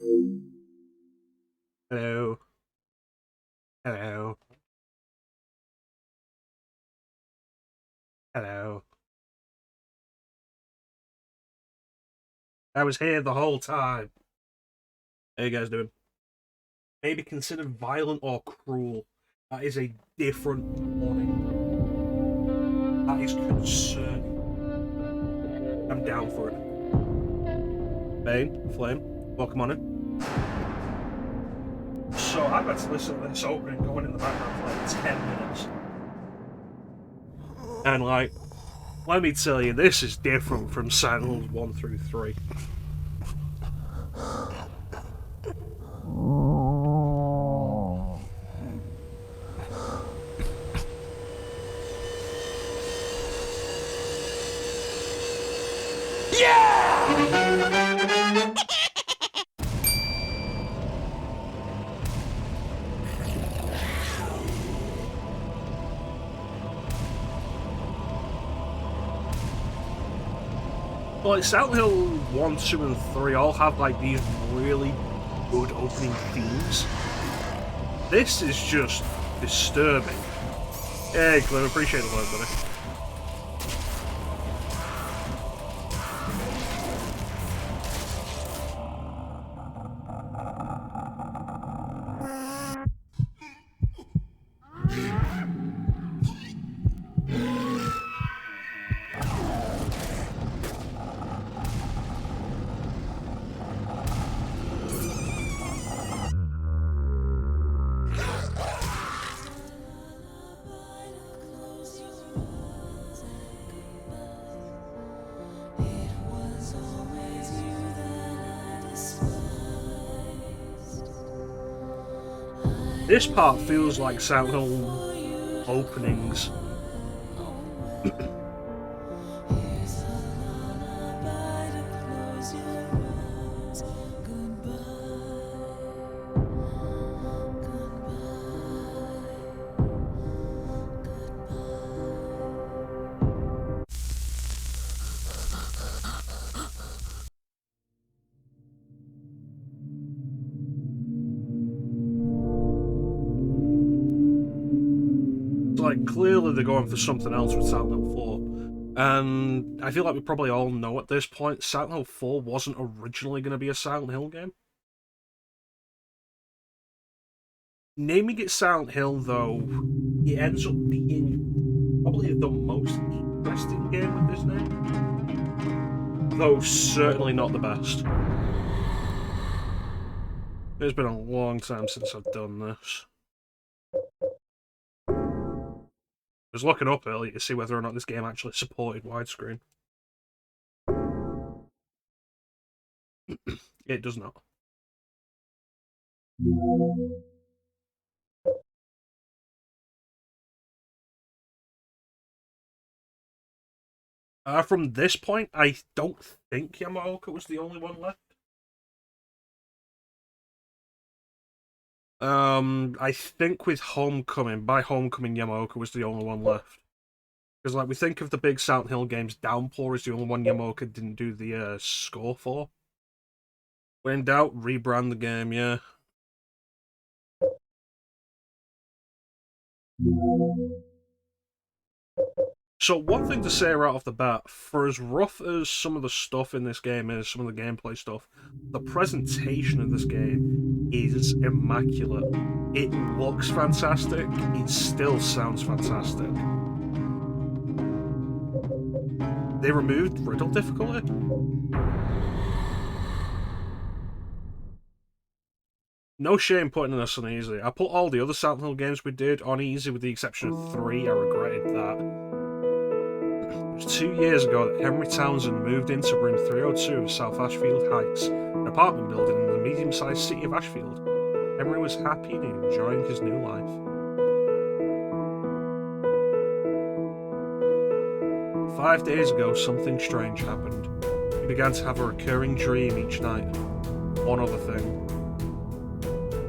Hello. Hello. Hello. I was here the whole time. How you guys doing? Maybe considered violent or cruel. That is a different warning. That is concerning. I'm down for it. Bane, Flame, welcome on in. So I've had to listen to this opening going in the background for like 10 minutes. And like, let me tell you, this is different from Silent Hills 1 through 3. Like, Silent Hill 1, 2, and 3 all have like these really good opening themes. This is just disturbing. Hey, Cliff, appreciate the word, buddy. This part feels like Silent Hill openings. Like, clearly they're going for something else with Silent Hill 4. And I feel like we probably all know at this point, Silent Hill 4 wasn't originally going to be a Silent Hill game. Naming it Silent Hill, though, it ends up being probably the most interesting game with this name. Though certainly not the best. It's been a long time since I've done this. I was looking up earlier to see whether or not this game actually supported widescreen. It does not. From this point, I don't think Yamaoka was the only one left. I think with Homecoming, by Homecoming, Yamaoka was the only one left. Because, like, we think of the big Silent Hill games, Downpour is the only one Yamaoka didn't do the score for. When in doubt, rebrand the game, yeah. So one thing to say right off the bat, for as rough as some of the stuff in this game is, some of the gameplay stuff, the presentation of this game is immaculate. It looks fantastic, it still sounds fantastic. They removed riddle difficulty? No shame putting this on easy. I put all the other Silent Hill games we did on easy with the exception of 3, I regretted that. It was 2 years ago that Henry Townsend moved into room 302 of South Ashfield Heights, an apartment building in the medium-sized city of Ashfield. Henry was happy and enjoying his new life. 5 days ago, something strange happened. He began to have a recurring dream each night. One other thing.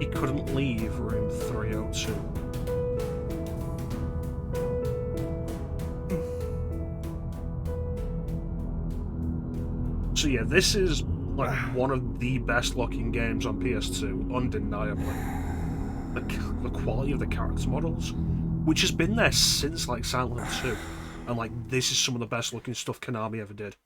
He couldn't leave room 302. So yeah, this is like one of the best looking games on PS2, undeniably. The quality of the character models, which has been there since like Silent Hill 2, and like this is some of the best looking stuff Konami ever did.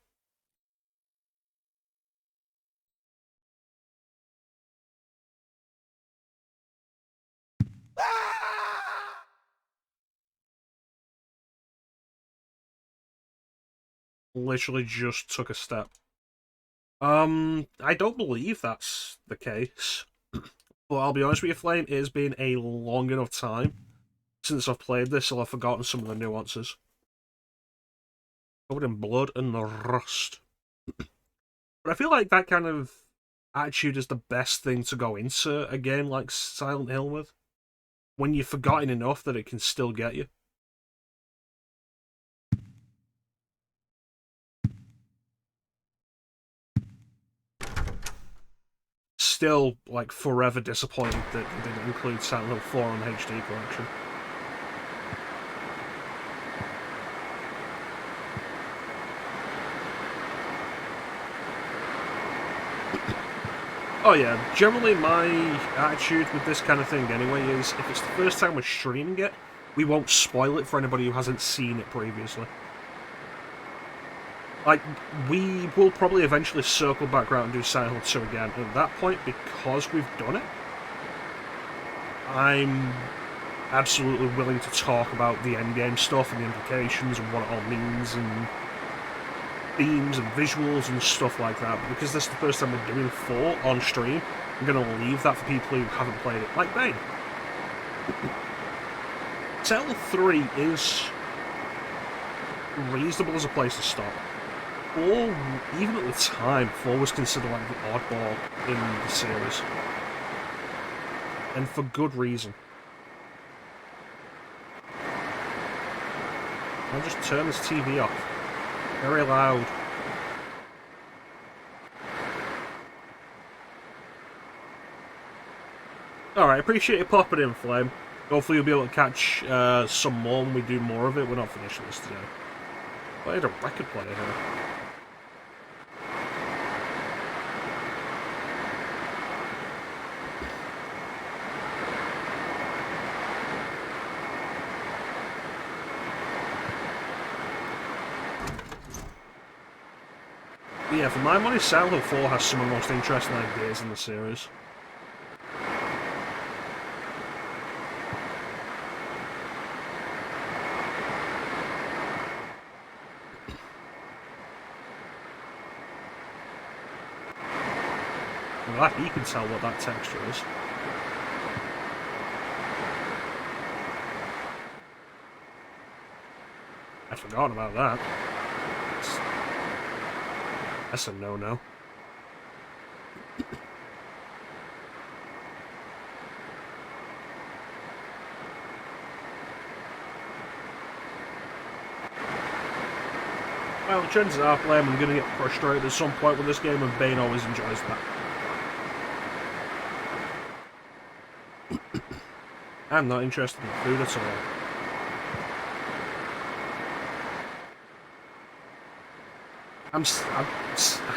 Literally just took a step. I don't believe that's the case. But I'll be honest with you, Flame, it has been a long enough time since I've played this, so I've forgotten some of the nuances. Covered in blood and rust. But I feel like that kind of attitude is the best thing to go into a game like Silent Hill with. When you've forgotten enough that it can still get you. Still, like, forever disappointed that they didn't include Silent Hill 4 on the HD collection. Oh yeah, generally my attitude with this kind of thing anyway is, if it's the first time we're streaming it, we won't spoil it for anybody who hasn't seen it previously. Like, we will probably eventually circle back around and do Silent Hill 2 again, and at that point, because we've done it, I'm absolutely willing to talk about the endgame stuff and the implications and what it all means and themes and visuals and stuff like that. But because this is the first time we're doing 4 on stream, I'm going to leave that for people who haven't played it, like Bane. Silent Hill 3 is reasonable as a place to start. 4, even at the time, 4 was considered like the oddball in the series. And for good reason. I'll just turn this TV off. Very loud. Alright, appreciate you popping in, Flame. Hopefully you'll be able to catch some more when we do more of it. We're not finishing this today. I had a record player here. But yeah, for my money, Silent Hill 4 has some of the most interesting ideas in the series. Well, you can tell what that texture is. I'd forgotten about that. That's a no-no. Well, chances are, Flame, I'm going to get frustrated at some point with this game, and Bane always enjoys that. I'm not interested in food at all. I'm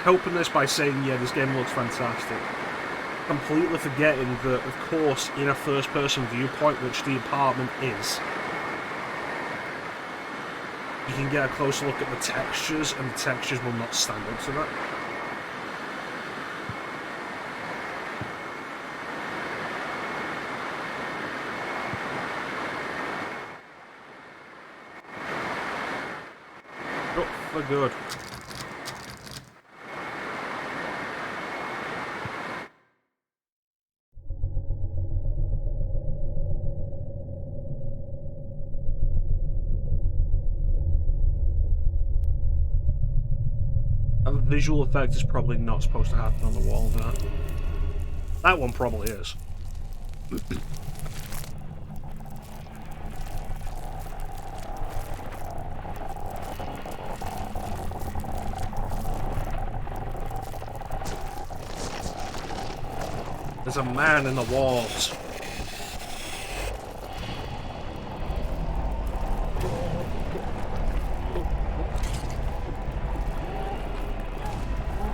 helping this by saying, yeah, this game looks fantastic. Completely forgetting that, of course, in a first-person viewpoint, which the apartment is, you can get a closer look at the textures, and the textures will not stand up to that. Oh, for good. A visual effect is probably not supposed to happen on the wall, that. That one probably is. There's a man in the walls.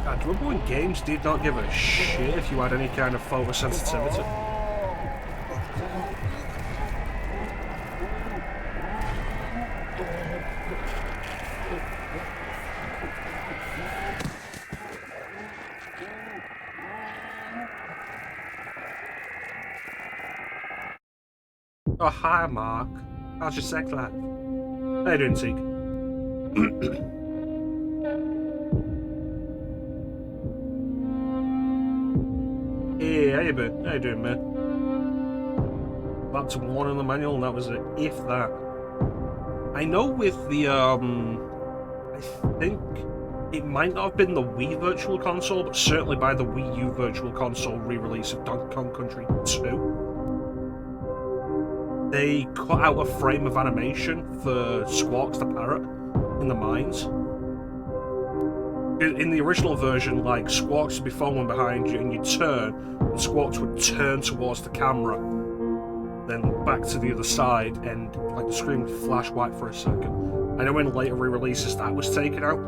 God, do we go in games did not give a shit if you had any kind of photosensitivity. Oh, hi, Mark. How's your sex life? How you doing, Teak? Hey, how you been? How you doing, man? That's one in the manual, and that was it. If that. I know with the, I think it might not have been the Wii Virtual Console, but certainly by the Wii U Virtual Console re-release of Donkey Kong Country 2. They cut out a frame of animation for Squawks the parrot in the mines. In the original version, like, Squawks would be following behind you and you'd turn, and Squawks would turn towards the camera, then back to the other side, and like the screen would flash white for a second. I know in later re-releases that was taken out.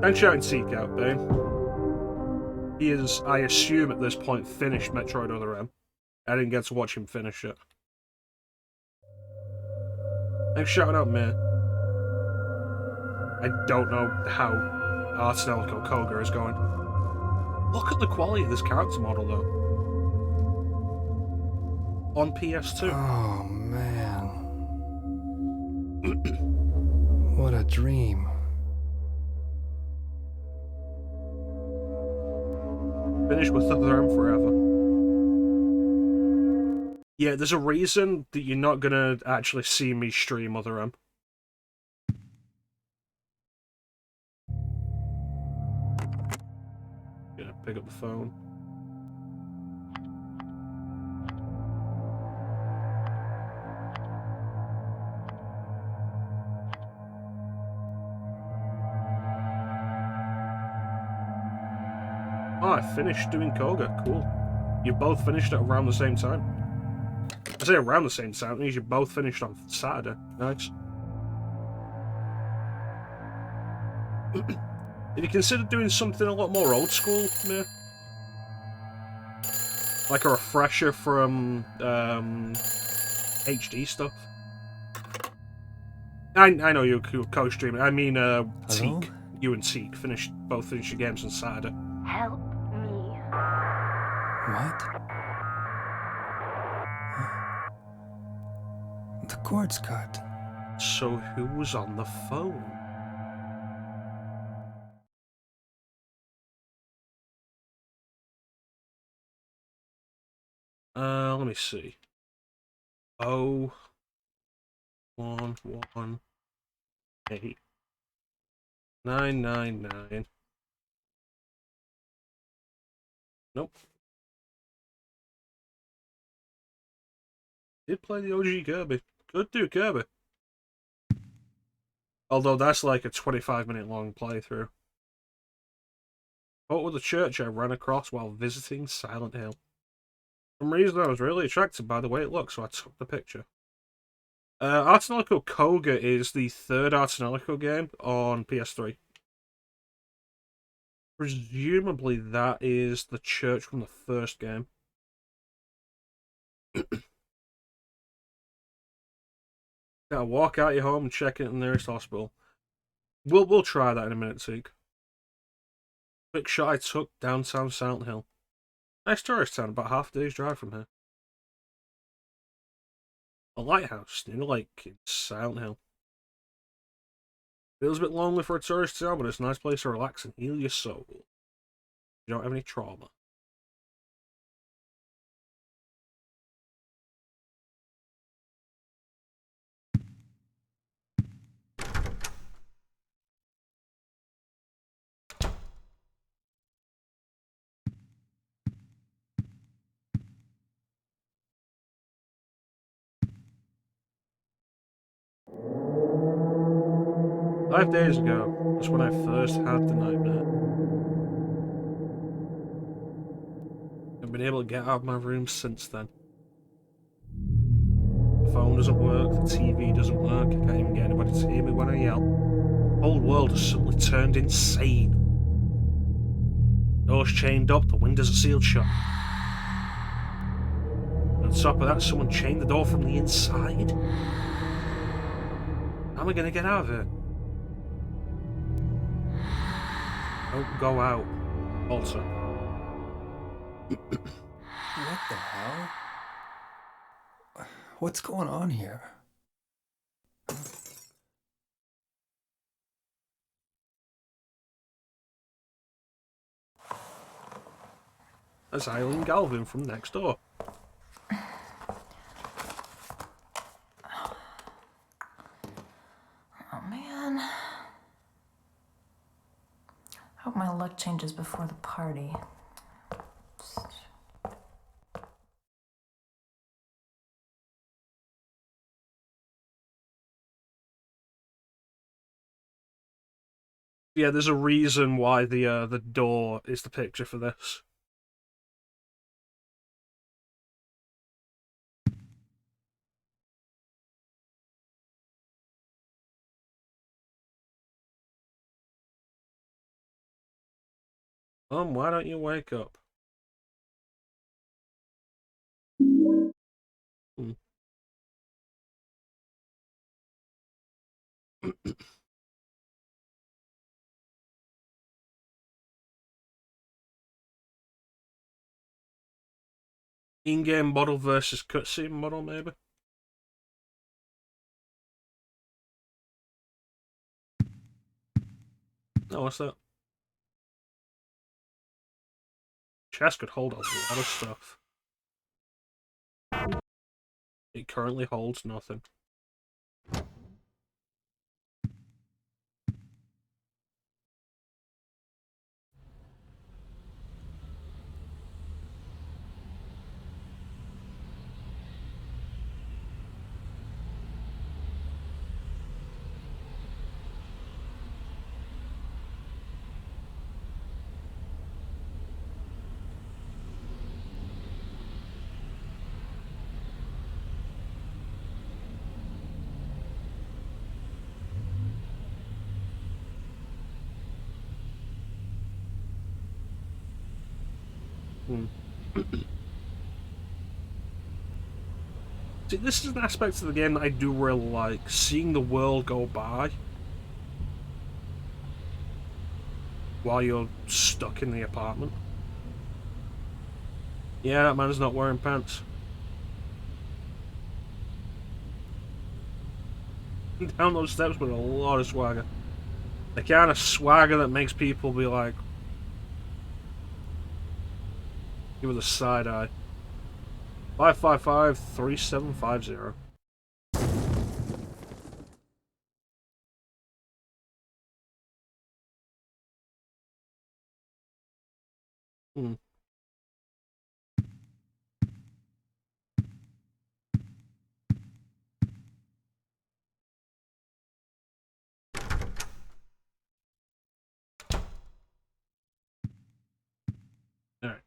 Thanks for shouting Seek out, Bane. He is, I assume at this point, finished Metroid Other M. I didn't get to watch him finish it. Thanks for shouting out, man. I don't know how Arsenal Koga is going. Look at the quality of this character model, though. On PS2. Oh, man. What a dream. Finish with Other M forever. Yeah, there's a reason that you're not gonna actually see me stream Other M. Gonna pick up the phone. Oh, I finished doing Koga. Cool. You both finished it around the same time. I say around the same time, it means you both finished on Saturday. Nice. Have you considered doing something a lot more old school, Mir? Like a refresher from HD stuff? I know you're co-streaming. I mean, Teak. You and Teak both finished your games on Saturday. Help me. What? The cord's cut. So who was on the phone? Let me see. 0118999. Nope. Did play the OG Kirby. Good do, Kirby. Although that's like a 25-minute long playthrough. What with the church I ran across while visiting Silent Hill. For some reason I was really attracted by the way it looked, so I took the picture. Art Anarcho Koga is the third Art Anarcho game on PS3. Presumably that is the church from the first game. Gotta walk out your home and check it in the nearest hospital. We'll try that in a minute, Seek. Quick shot I took downtown Silent Hill. Nice tourist town, about half a day's drive from here. A lighthouse near the lake in Silent Hill. Feels a bit lonely for a tourist town, but it's a nice place to relax and heal your soul. You don't have any trauma. 5 days ago was when I first had the nightmare. I've been able to get out of my room since then. The phone doesn't work, the TV doesn't work, I can't even get anybody to hear me when I yell. whole world has suddenly turned insane. Doors chained up, the windows are sealed shut. On top of that, someone chained the door from the inside. How am I gonna get out of here? Don't go out. Alter. What the hell? What's going on here? That's Eileen Galvin from next door. Oh man. Hope my luck changes before the party. Yeah, there's a reason why the door is the picture for this. Why don't you wake up? Hmm. In-game model versus cutscene model, maybe? Oh, what's that? Chest could hold a lot of stuff. It currently holds nothing. See, this is an aspect of the game that I do really like. Seeing the world go by while you're stuck in the apartment. Yeah, that man's not wearing pants. Down those steps with a lot of swagger. The kind of swagger that makes people be like, give it a side eye. 555-3750. Hmm. Alright.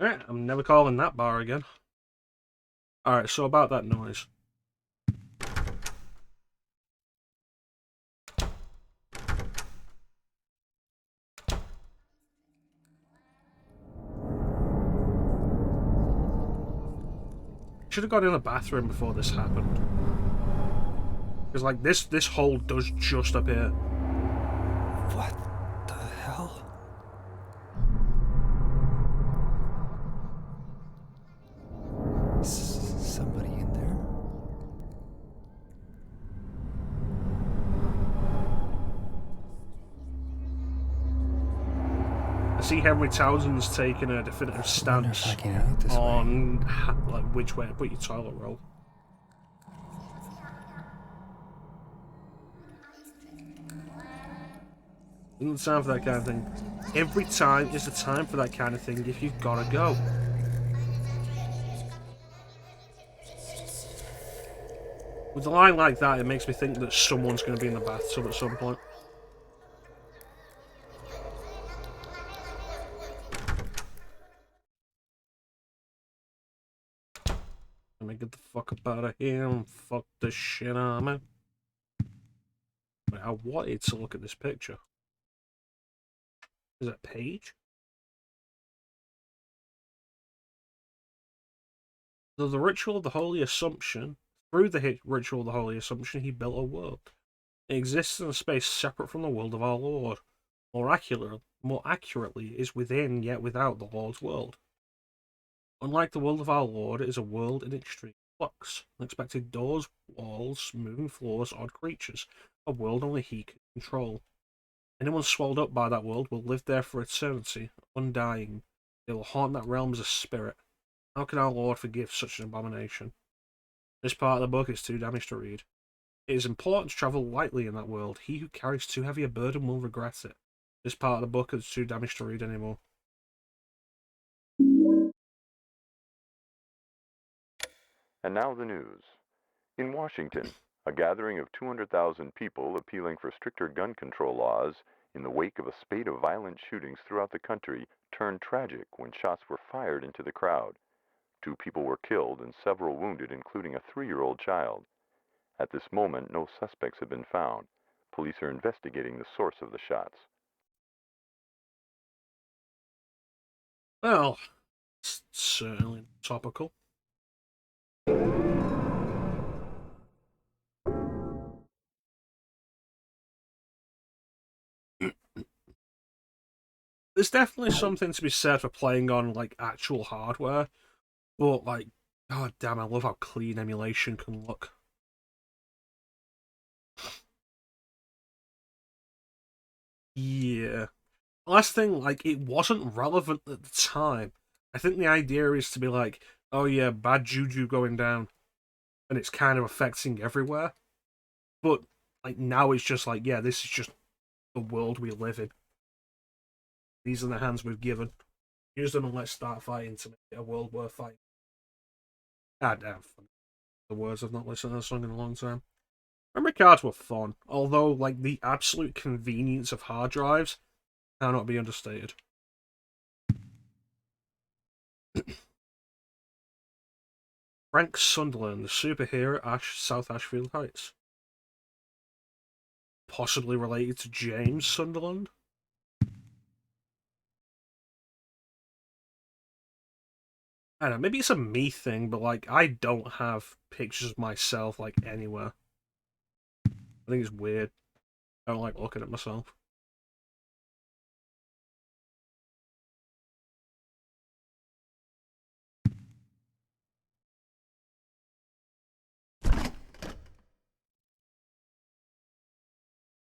Alright, I'm never calling that bar again. Alright, so about that noise. Should have gone in the bathroom before this happened. Because like this hole does just appear. What the hell? Somebody in there? I see Henry Townsend's taking a definitive I wonder if stance I can get out this way. on like which way to put your toilet roll. Isn't the time for that kind of thing. Every time is the time for that kind of thing if you've gotta go. With a line like that, it makes me think that someone's going to be in the bathtub at some point. Let me get the fuck up out of here and fuck the shit out of me. Wait, I wanted to look at this picture. Is that Paige? Through the ritual of the Holy Assumption, he built a world. It exists in a space separate from the world of our Lord. More accurately, is within yet without the Lord's world. Unlike the world of our Lord, it is a world in extreme flux. Unexpected doors, walls, moving floors, odd creatures. A world only he can control. Anyone swallowed up by that world will live there for eternity, undying. They will haunt that realm as a spirit. How can our Lord forgive such an abomination? This part of the book is too damaged to read. It is important to travel lightly in that world. He who carries too heavy a burden will regret it. This part of the book is too damaged to read anymore. And now the news. In Washington, a gathering of 200,000 people appealing for stricter gun control laws in the wake of a spate of violent shootings throughout the country turned tragic when shots were fired into the crowd. 2 people were killed and several wounded, including a 3-year-old child. At this moment, no suspects have been found. Police are investigating the source of the shots. Well, it's certainly topical. There's definitely something to be said for playing on like actual hardware, but like, god damn, I love how clean emulation can look. Yeah. Last thing, like, it wasn't relevant at the time. I think the idea is to be like, oh yeah, bad juju going down, and it's kind of affecting everywhere. But like now it's just like, yeah, this is just the world we live in. These are the hands we've given. Use them and let's start fighting to make it a world worth fighting. God damn. The words, I've not listened to that song in a long time. Memory cards were fun, although like the absolute convenience of hard drives cannot be understated. Frank Sunderland, the superhero South Ashfield Heights. Possibly related to James Sunderland? I don't know, maybe it's a me thing, but like I don't have pictures of myself like anywhere. I think it's weird. I don't like looking at myself.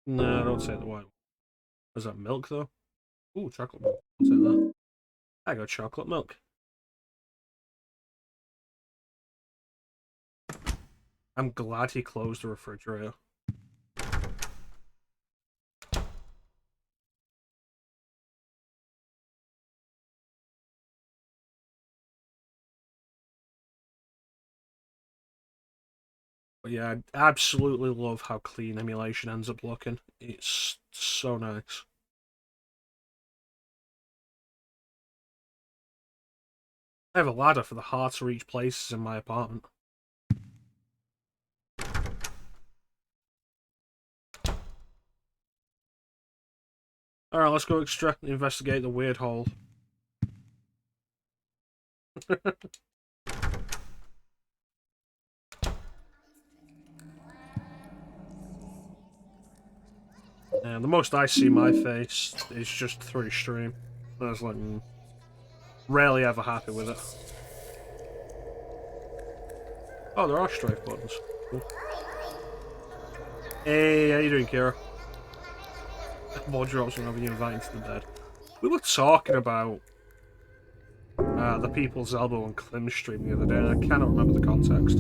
No, don't say the white one. Is that milk though? Ooh, chocolate milk. I'll take that. I got chocolate milk. I'm glad he closed the refrigerator. But yeah, I absolutely love how clean emulation ends up looking. It's so nice. I have a ladder for the hard to reach places in my apartment. Alright, let's go investigate the weird hole. And the most I see my face is just through stream. I was like, rarely ever happy with it. Oh, there are strafe buttons. Cool. Hey, how you doing, Kira? More drops whenever you invite into the bed. We were talking about the People's Elbow and Klim stream the other day, and I cannot remember the context.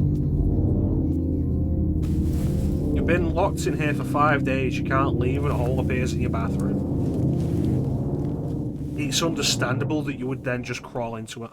It You've been locked in here for 5 days. You can't leave, and a hole appears in your bathroom. It's understandable that you would then just crawl into it.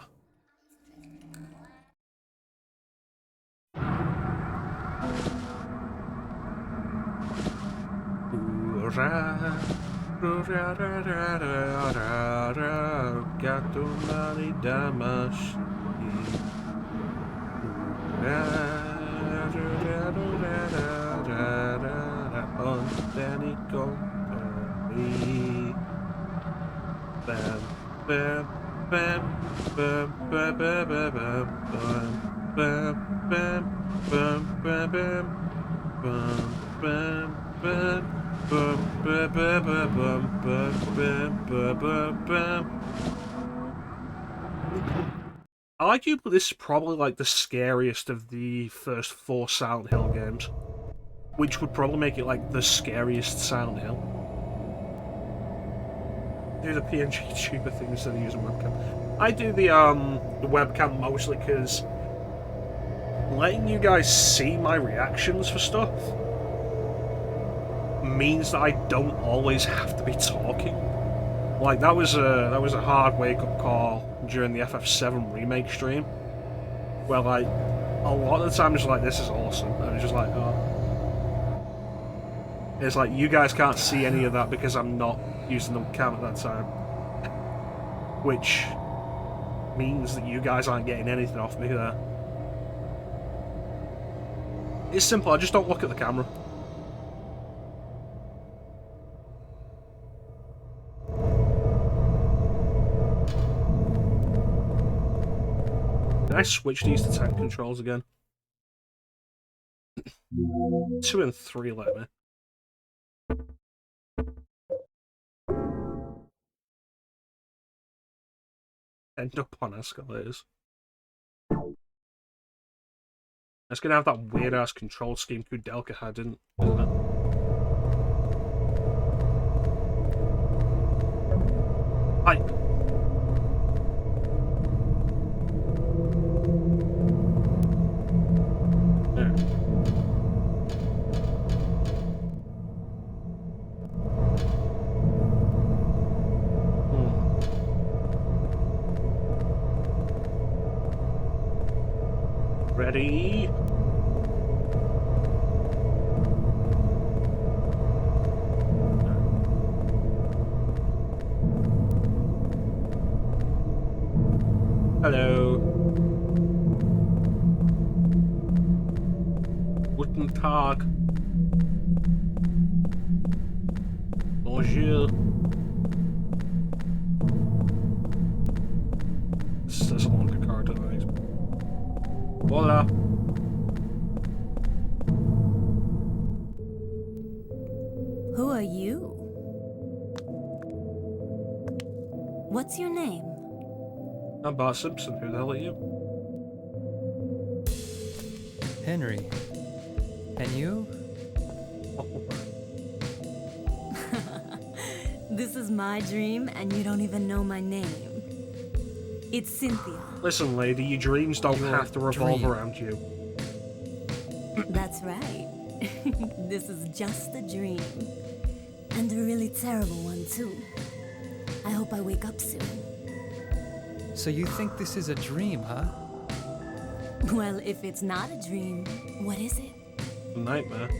I like you, but this is probably like the scariest of the first 4 Silent Hill games, which would probably make it like the scariest Silent Hill. Do the PNG tuber thing instead of using webcam. I do the webcam mostly because letting you guys see my reactions for stuff means that I don't always have to be talking. Like that was a hard wake-up call during the FF7 remake stream, where like a lot of the time it's like, this is awesome, and it's just like, oh, it's like you guys can't see any of that because I'm not using the cam at that time, which means that you guys aren't getting anything off me there. It's simple, I just don't look at the camera. Can I switch these to tank controls again? 2 and 3 let me. End up on escalators. It's gonna have that weird ass control scheme Kudelka had, isn't it? Hi. Ready? Hello. Guten Tag. Bonjour. This doesn't look like a car tonight. Hola. Who are you? What's your name? I'm Bart Simpson. Who the hell are you? Henry. And you? This is my dream, and you don't even know my name. It's Cynthia. Listen, lady, your dreams don't have to revolve around you. That's right. This is just a dream. And a really terrible one, too. I hope I wake up soon. So you think this is a dream, huh? Well, if it's not a dream, what is it? Nightmare.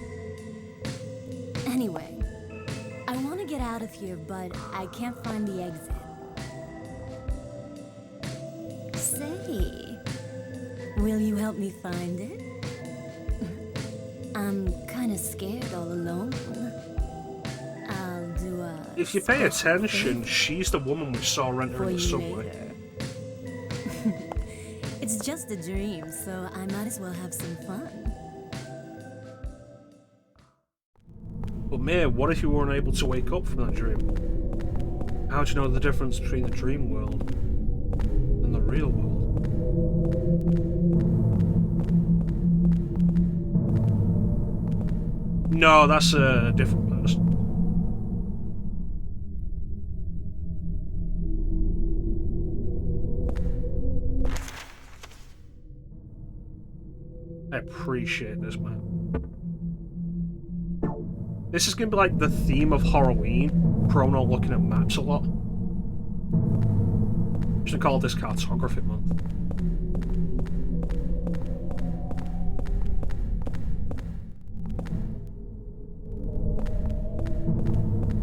Anyway, I want to get out of here, but I can't find the exit. Say, will you help me find it? I'm kind of scared all alone. I'll do a... If you pay special attention, favor she's the woman we saw for entering the you subway. later. It's just a dream, so I might as well have some fun. But Mia, what if you weren't able to wake up from that dream? How do you know the difference between the dream world and the real world? No, that's a different person. I appreciate this, man. This is going to be like the theme of Horrorween. Chrono looking at maps a lot. I'm just going to call this cartography month.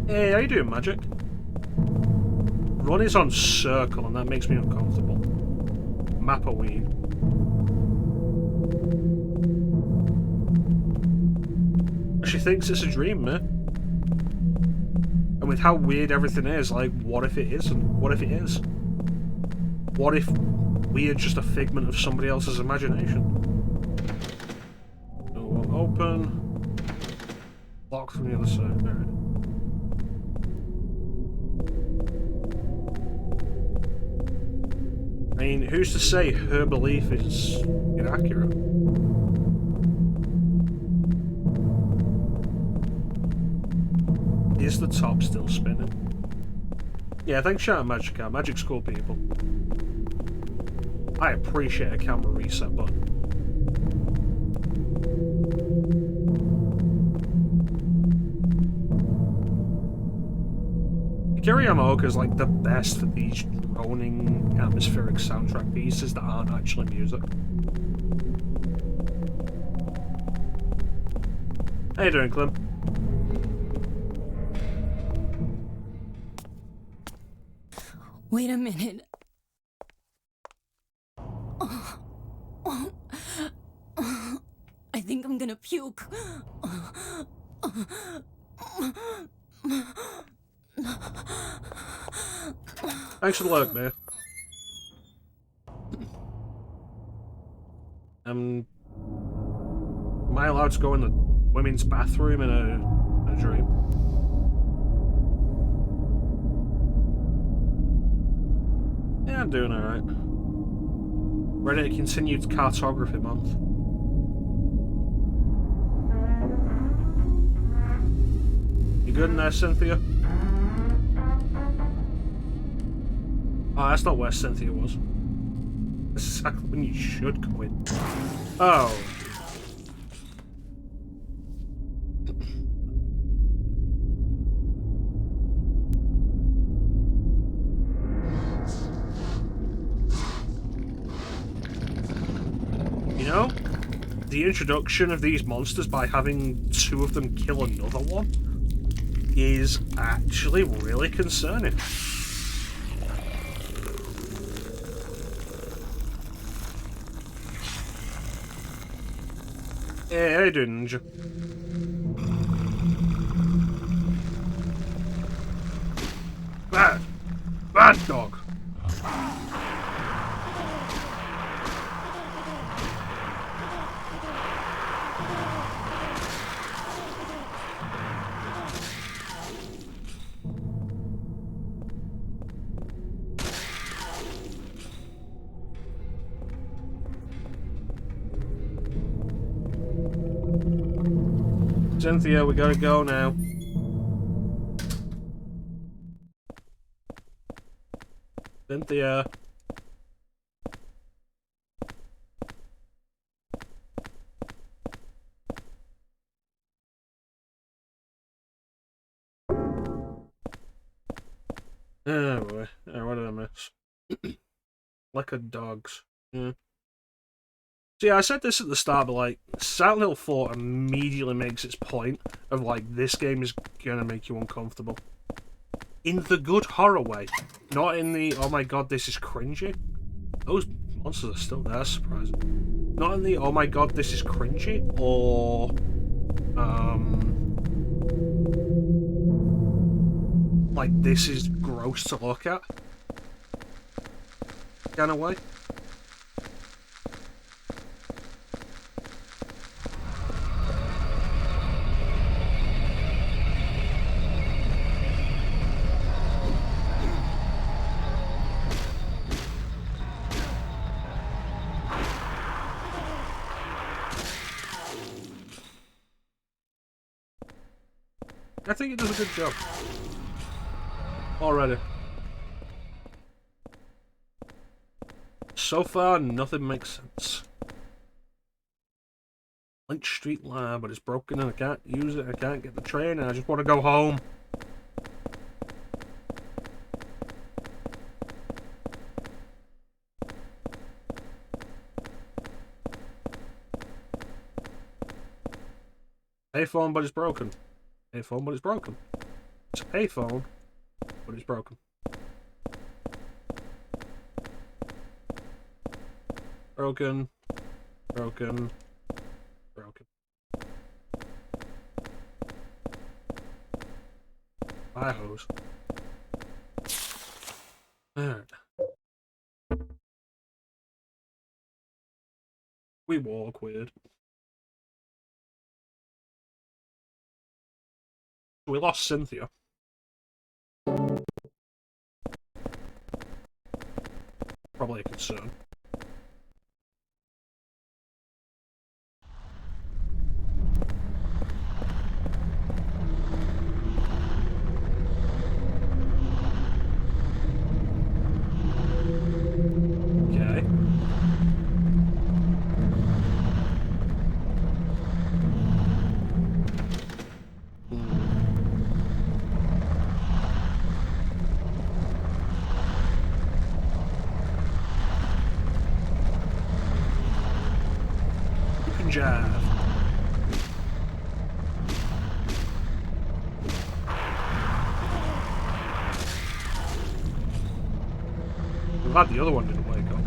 Hey, how you doing, Magic? Run is on circle and that makes me uncomfortable. Mapaween. She thinks it's a dream, man. And with how weird everything is, like, what if it isn't? What if it is? What if we are just a figment of somebody else's imagination? Door won't open. Locked from the other side. Alright. I mean, who's to say her belief is inaccurate? Is the top still spinning? Yeah, thanks, Shaun Magic. Magic's cool, people. I appreciate a camera reset button. Gary Yamaoka is like the best for these droning atmospheric soundtrack pieces that aren't actually music. How you doing, Clem? Wait a minute. I think I'm gonna puke. Thanks for the lurk, man. Am I allowed to go in the women's bathroom in a dream? Yeah, I'm doing alright. Ready to continue cartography month. You good in there, Cynthia? Oh, that's not where Cynthia was. That's exactly when you should go in. Oh. You know, the introduction of these monsters by having two of them kill another one is actually really concerning. Hey, how you doing, Ninja? Bad! Bad dog! Cynthia, we gotta go now. Cynthia. Oh boy. Oh, what did I miss? Like a dog's. Yeah. See, I said this at the start, but like, Silent Hill 4 immediately makes its point of like, this game is gonna make you uncomfortable. In the good horror way. Not in the, oh my god, this is cringy. Those monsters are still there, surprising. Not in the, oh my god, this is cringy, or, like, this is gross to look at. Kind of way. I think it does a good job. Already. So far, nothing makes sense. Lynch Street Lab, but it's broken and I can't use it. I can't get the train, and I just want to go home. Payphone, but it's broken. Payphone, but it's broken. It's a payphone, but it's broken. Broken. Broken. Broken. Fire hose. Alright. We walk weird. We lost Cynthia. Probably a concern. Okay. Jive. I'm glad the other one didn't wake up.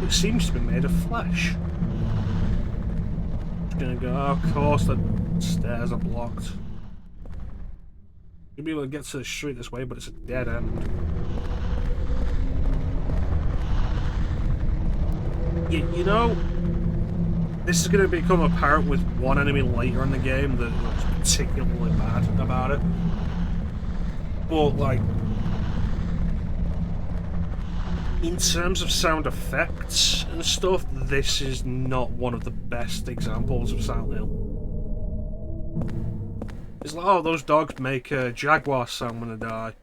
It seems to be made of flesh. Just gonna go, oh, of course the stairs are blocked. You'll be able to get to the street this way, but it's a dead end. You know, this is going to become apparent with one enemy later in the game that looks particularly bad about it. But, like, in terms of sound effects and stuff, this is not one of the best examples of Silent Hill. It's like, oh, those dogs make a jaguar sound when they die.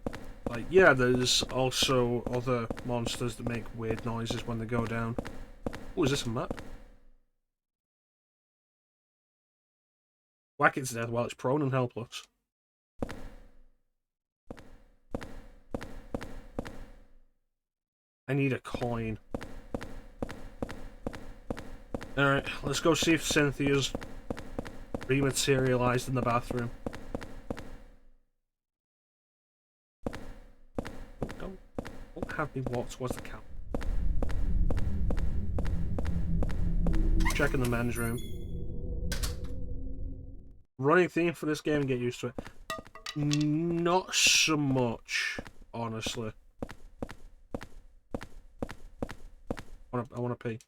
Like, yeah, there's also other monsters that make weird noises when they go down. Oh, is this a map? Whack it to death while it's prone and helpless. I need a coin. Alright, let's go see if Cynthia's rematerialized in the bathroom. Don't have me walk towards the camp. Check in the men's room. Running theme for this game, get used to it. Not so much, honestly. I want to pee.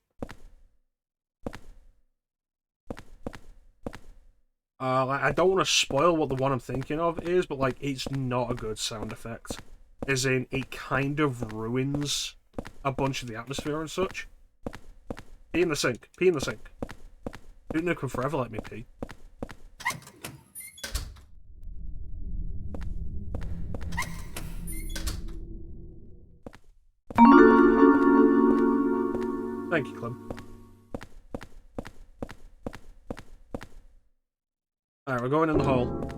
Like, I don't want to spoil what the one I'm thinking of is, but like, it's not a good sound effect. As in, it kind of ruins a bunch of the atmosphere and such. Pee in the sink. Pee in the sink. Dude Nukem Forever let me pee. Thank you, Clem. Alright, we're going in the hole.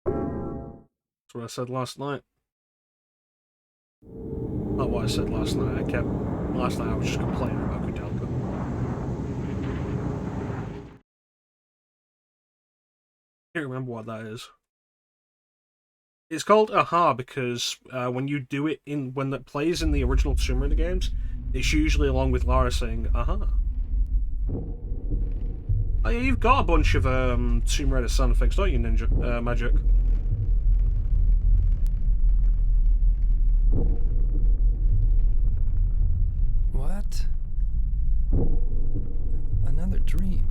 That's what I said last night. Not what I said last night. Last night I was just complaining about Kudelka. I can't remember what that is. It's called Aha because when you do it when it plays in the original Tomb Raider games, it's usually along with Lara saying Aha. Oh yeah, you've got a bunch of Tomb Raider sound effects, don't you, Ninja Magic? What? Another dream.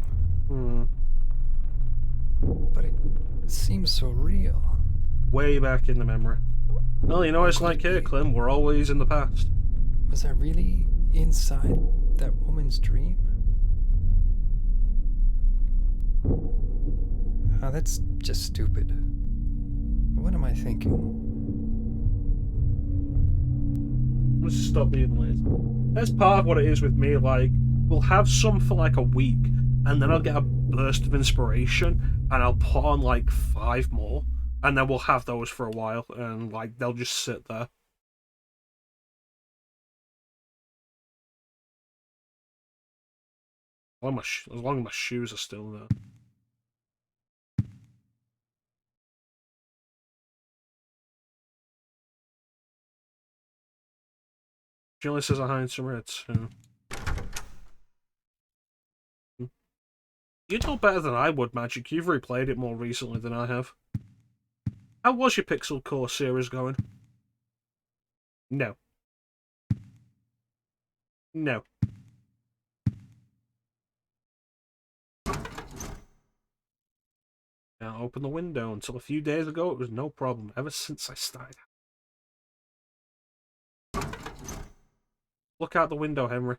But it seems so real. Way back in the memory. Well, you know what it's like here, Clem. We're always in the past. Was I really inside that woman's dream? Oh, that's just stupid. What am I thinking? Let's just stop being lazy. That's part of what it is with me. Like, we'll have some for like a week, and then I'll get a burst of inspiration, and I'll put on like 5 more, and then we'll have those for a while, and like they'll just sit there. As long as my shoes are still there. Julie says a hi to Red too. You know better than I would, Magic. You've replayed it more recently than I have. How was your Pixel Core series going? No. No. Now open the window. Until a few days ago, it was no problem. Ever since I started. Look out the window, Henry.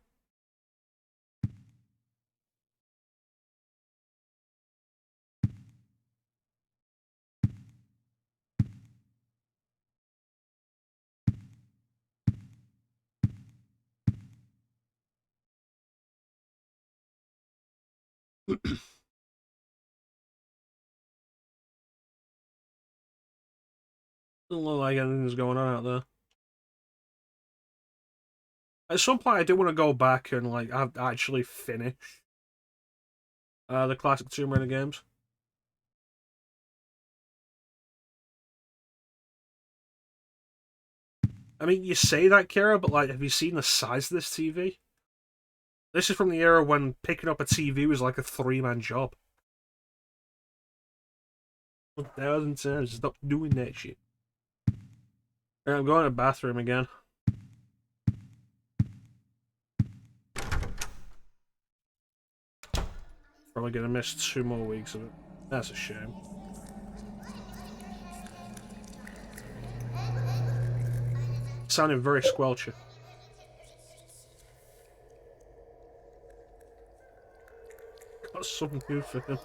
Doesn't look like anything's going on out there. At some point, I do want to go back and like actually finish the classic Tomb Raider games. I mean, you say that, Kira, but like, have you seen the size of this TV? This is from the era when picking up a TV was like a 3-man job. 1,000 times. Stop doing that shit. Alright, I'm going to the bathroom again. Probably gonna miss 2 more weeks of it. That's a shame. Sounding very squelchy. Got something good for him.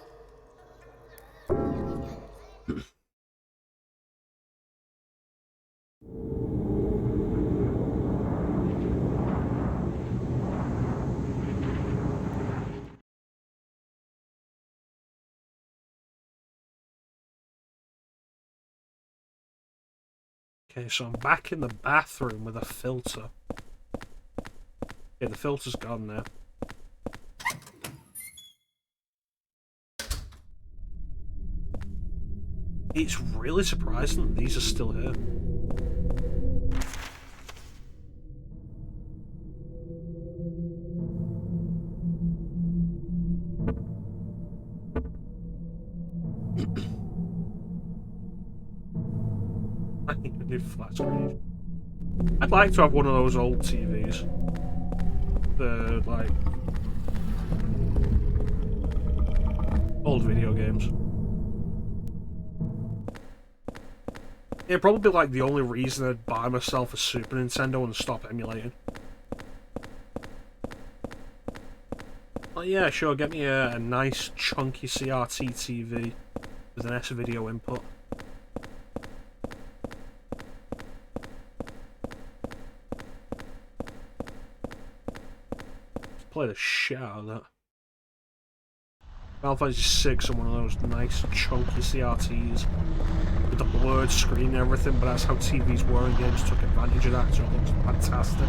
Okay, so I'm back in the bathroom with a filter. Yeah, the filter's gone now. It's really surprising that these are still here. I need a new flat screen. I'd like to have one of those old TVs. The, like, old video games. It'd probably be like the only reason I'd buy myself a Super Nintendo and stop emulating. Well, yeah, sure, get me a nice chunky CRT TV with an S-video input. Let's play the shit out of that. Final Fantasy VI on one of those nice chunky CRTs with the blurred screen and everything, but that's how TVs were and games took advantage of that, so it looks fantastic.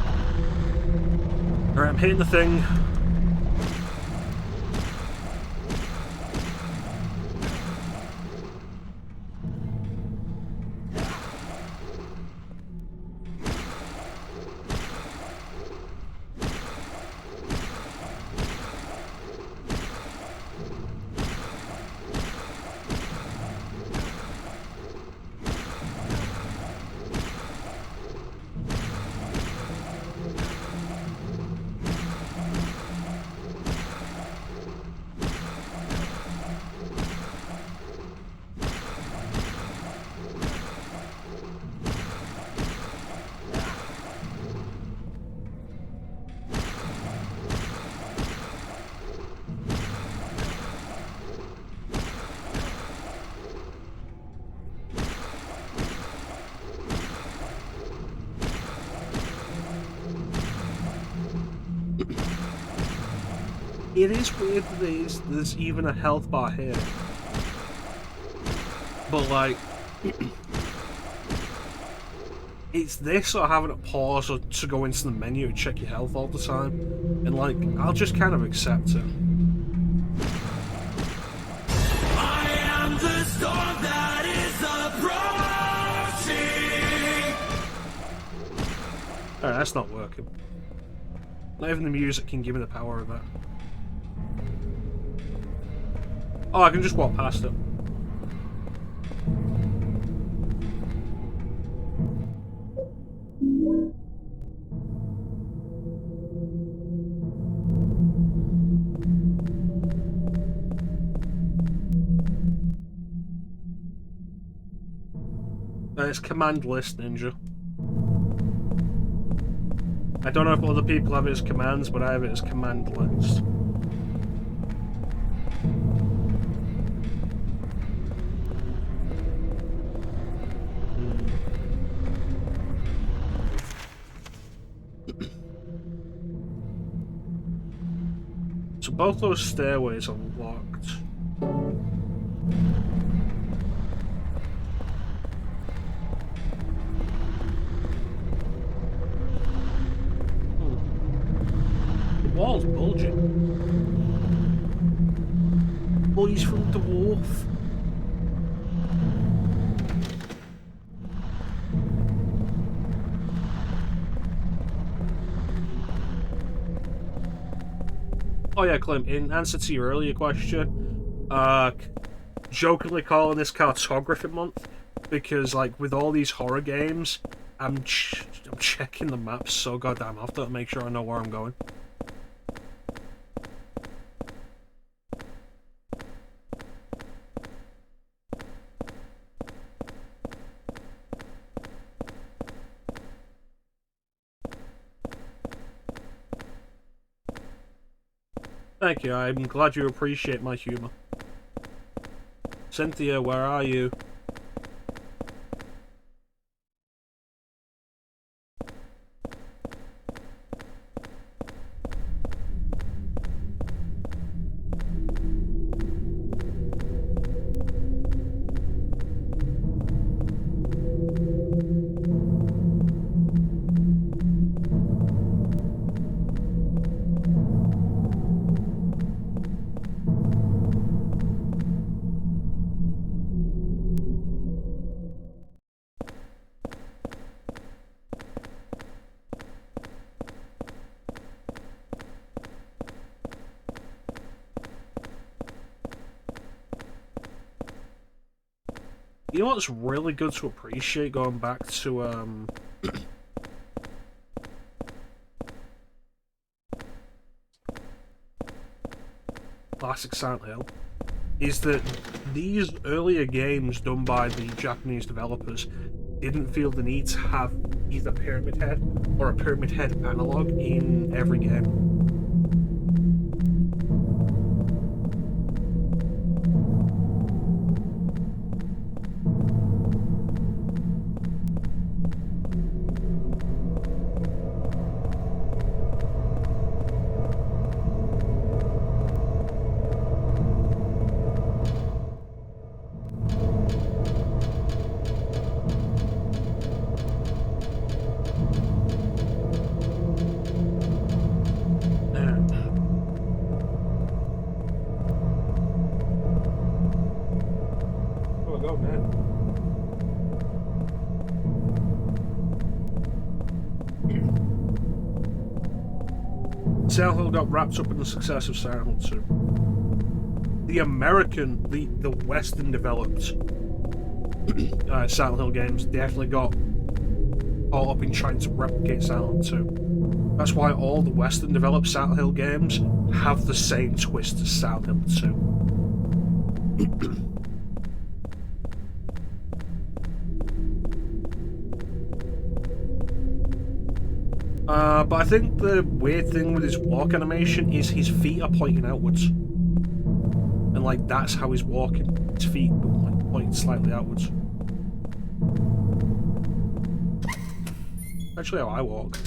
Alright, I'm hitting the thing. It is weird that there's even a health bar here. But, like, it's this or having to pause or to go into the menu to check your health all the time. And, like, I'll just kind of accept it. I am the storm that is approaching. Alright, that's not working. Not even the music can give me the power of that. Oh, I can just walk past it. It's command list, Ninja. I don't know if other people have it as commands, but I have it as command list. So both those stairways are locked. The wall's bulging. Oh, he's from the dwarf. Oh yeah, Clem, in answer to your earlier question, jokingly calling this cartography month because, like, with all these horror games, I'm checking the maps so goddamn often to make sure I know where I'm going. Thank you, I'm glad you appreciate my humour. Cynthia, where are you? You know what's really good to appreciate going back to, classic Silent Hill, is that these earlier games done by the Japanese developers didn't feel the need to have either Pyramid Head or a Pyramid Head analog in every game. Silent Hill got wrapped up in the success of Silent Hill 2. The Western developed Silent Hill games definitely got caught up in trying to replicate Silent Hill 2. That's why all the Western developed Silent Hill games have the same twist as Silent Hill 2. But I think the weird thing with his walk animation is his feet are pointing outwards. And, like, that's how he's walking. His feet are, like, pointing slightly outwards. Actually, how I walk.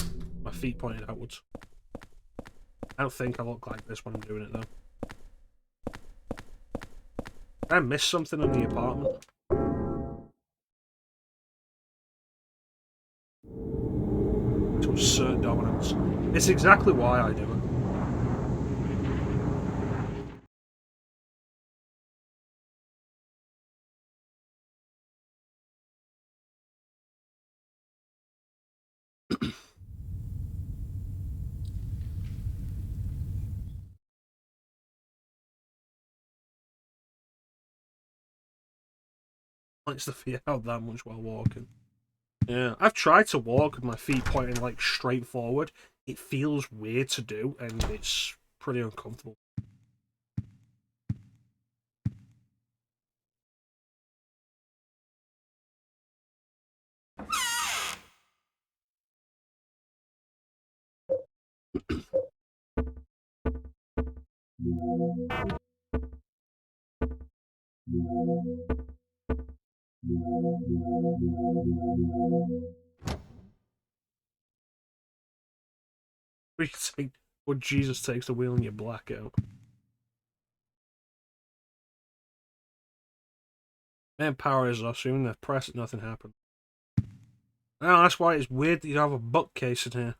My feet pointed outwards. I don't think I look like this when I'm doing it, though. I missed something in the apartment. To assert dominance. It's exactly why I do it. Likes the feet out that much while walking. Yeah, I've tried to walk with my feet pointing like straight forward. It feels weird to do, and it's pretty uncomfortable. We can take what Jesus takes the wheel and you black out. Man, power is assuming they press it, nothing happened. Oh, that's why it's weird that you have a bookcase in here.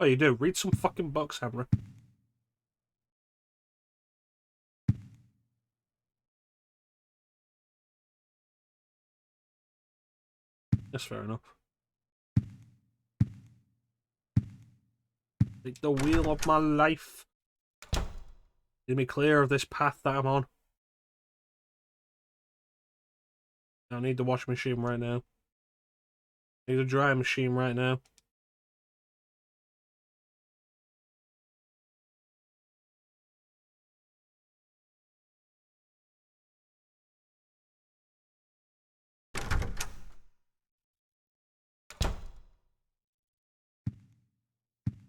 Oh, you do. Read some fucking books, Henry. That's fair enough. Take the wheel of my life. Get me clear of this path that I'm on. I need the washing machine right now. I need a drying machine right now.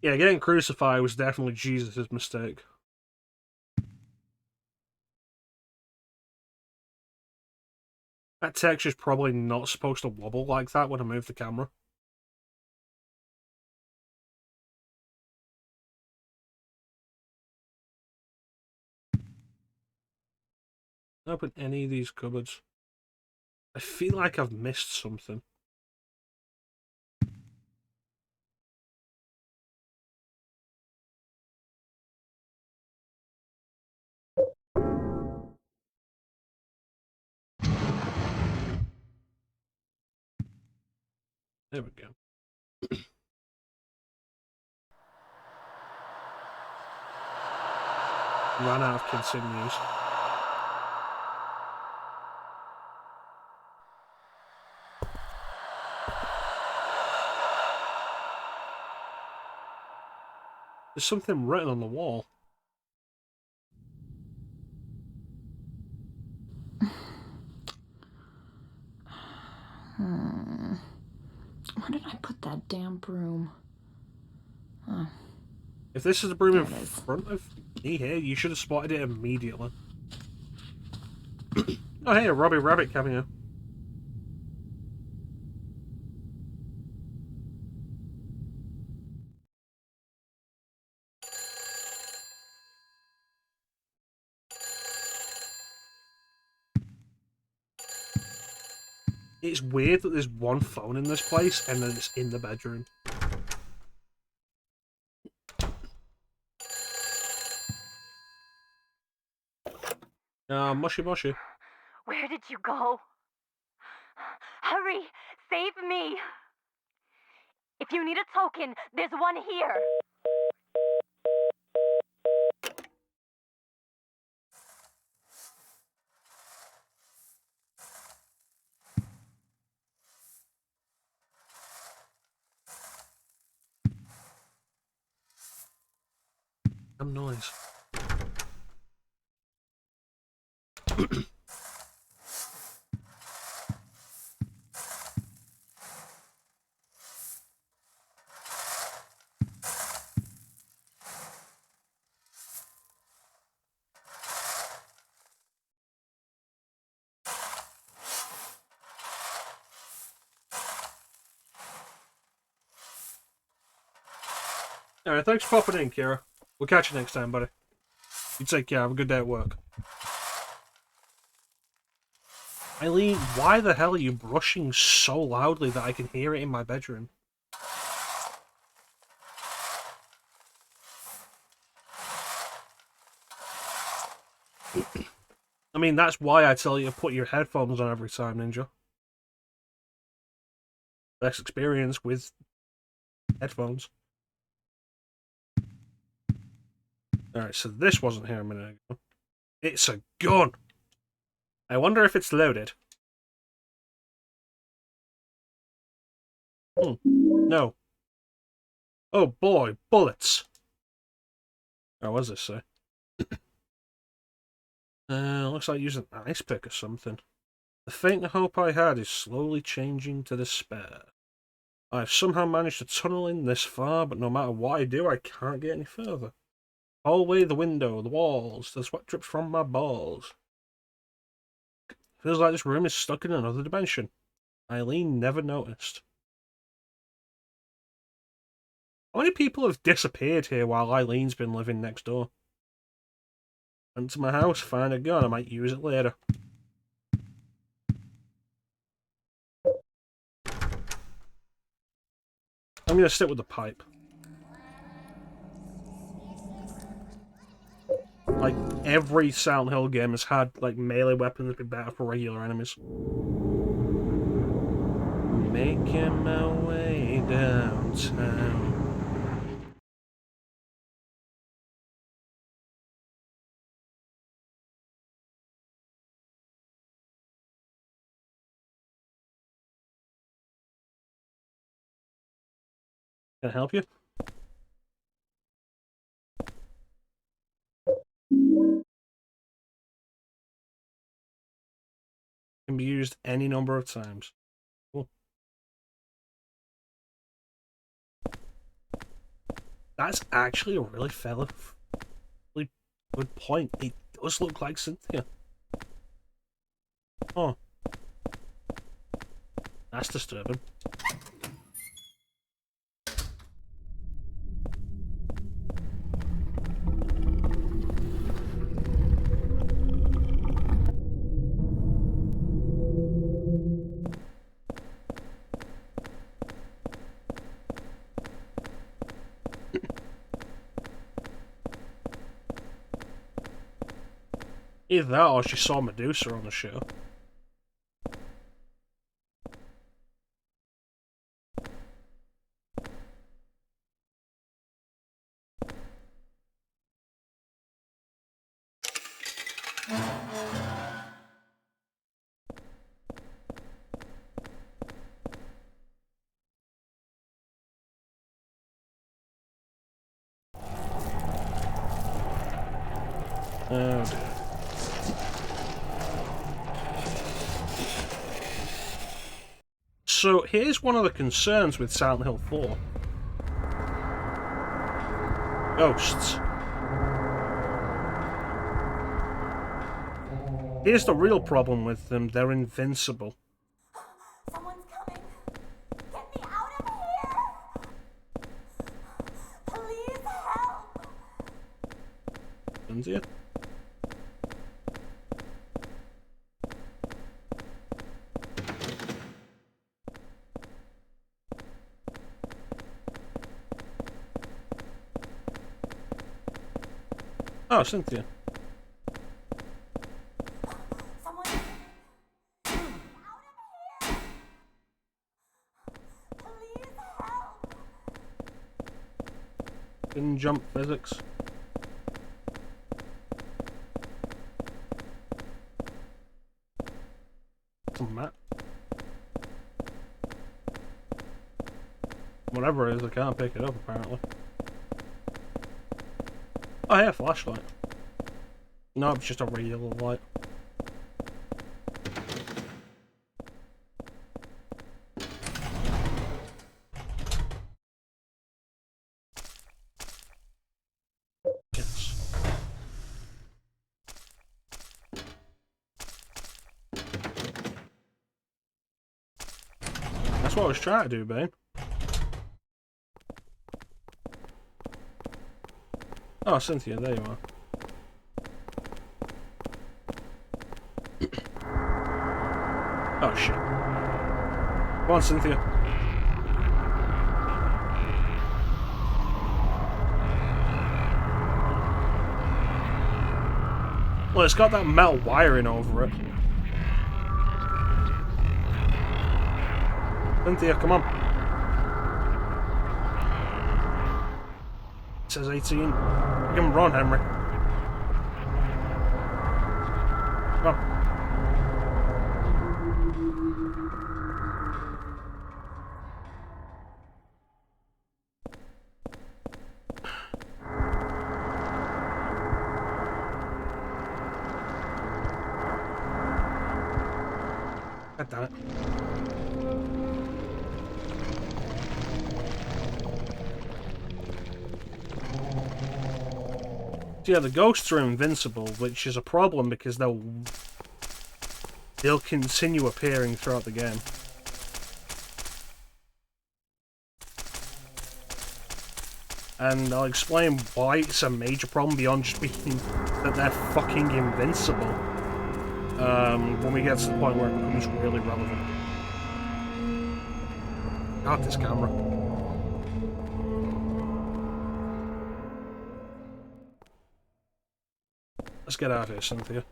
Yeah, getting crucified was definitely Jesus' mistake. That texture's probably not supposed to wobble like that when I move the camera. Open any of these cupboards. I feel like I've missed something. There we go. Ran out of continues. There's something written on the wall. Where did I put that damn broom? Oh, If this is the broom in there it is. front of me here, you should have spotted it immediately. Oh, hey, a Robbie Rabbit cameo. It's weird that there's one phone in this place and then it's in the bedroom. Mushy mushy. Where did you go? Hurry! Save me! If you need a token, there's one here. Damn noise. Alright, thanks for popping in, Kira. We'll catch you next time, buddy. You take care. Have a good day at work. Eileen, why the hell are you brushing so loudly that I can hear it in my bedroom? I mean, that's why I tell you to put your headphones on every time, Ninja. Best experience with headphones. Alright, so this wasn't here a minute ago. It's a gun! I wonder if it's loaded. No. Oh boy, bullets! Oh, what does this say? Looks like using an ice pick or something. The faint hope I had is slowly changing to despair. I've somehow managed to tunnel in this far, but no matter what I do, I can't get any further. Hallway, the window, the walls, the sweat drips from my balls. Feels like this room is stuck in another dimension. Eileen never noticed. How many people have disappeared here while Eileen's been living next door? Went to my house, find a gun, I might use it later. I'm gonna stick with the pipe. Like, every Silent Hill game has had, like, melee weapons be better for regular enemies. Making my way downtown. Can I help you? Can be used any number of times. Cool. That's actually a really really good point. It does look like Cynthia. Oh. That's disturbing. Either that or she saw Medusa on the show. Oh dear. So here's one of the concerns with Silent Hill 4. Ghosts. Here's the real problem with them, they're invincible. Someone's coming. Get me out of here. Please help. Cynthia? Oh, Cynthia. Someone out of here. Please help. Didn't jump physics. Some map. Whatever it is, I can't pick it up apparently. Oh yeah, flashlight. No, it's just a regular light. Yes. That's what I was trying to do, Bane. Oh, Cynthia, there you are. Oh, shit. Come on, Cynthia. Well, it's got that metal wiring over it. Cynthia, come on. It says 18. You can run, Henry. Come on. God damn it. So yeah, the ghosts are invincible, which is a problem because they'll continue appearing throughout the game. And I'll explain why it's a major problem beyond just being that they're fucking invincible. When we get to the point where it becomes really relevant. God, this camera. Let's get out of here, Cynthia.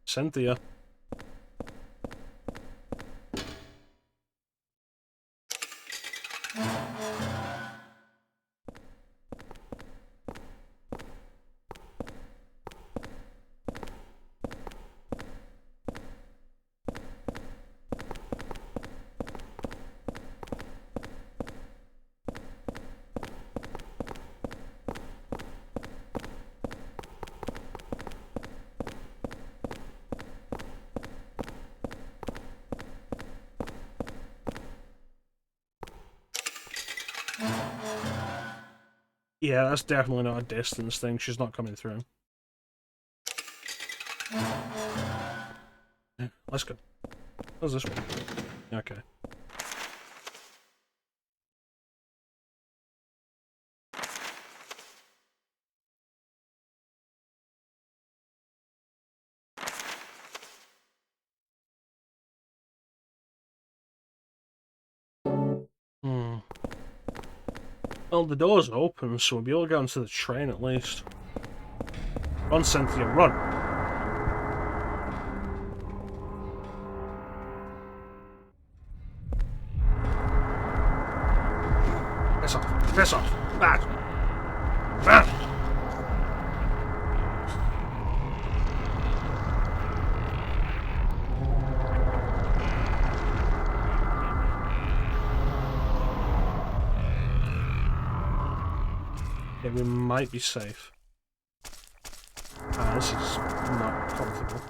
Cynthia. Yeah, that's definitely not a distance thing. She's not coming through. Yeah, let's go. What's this one? Okay. Well, the door's open, so we'll be able to get onto the train at least. Run, Cynthia, run! Piss off! Piss off! Bad! Bad! Okay, we might be safe. Ah, this is not comfortable.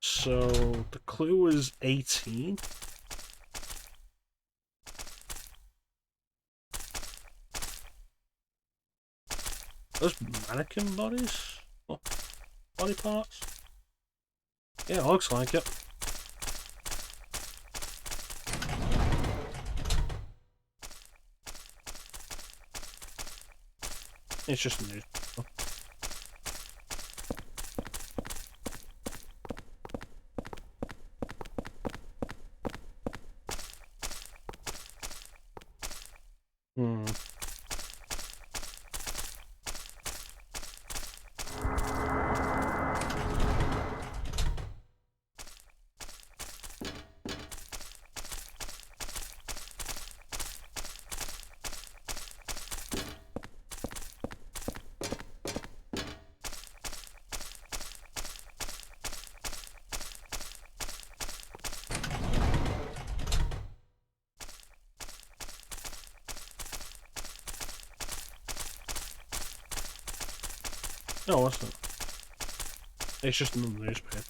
So, the clue is 18? Those mannequin bodies? Oh, body parts? Yeah, it looks like it. It's just a news. No, what's that? It's just another newspaper.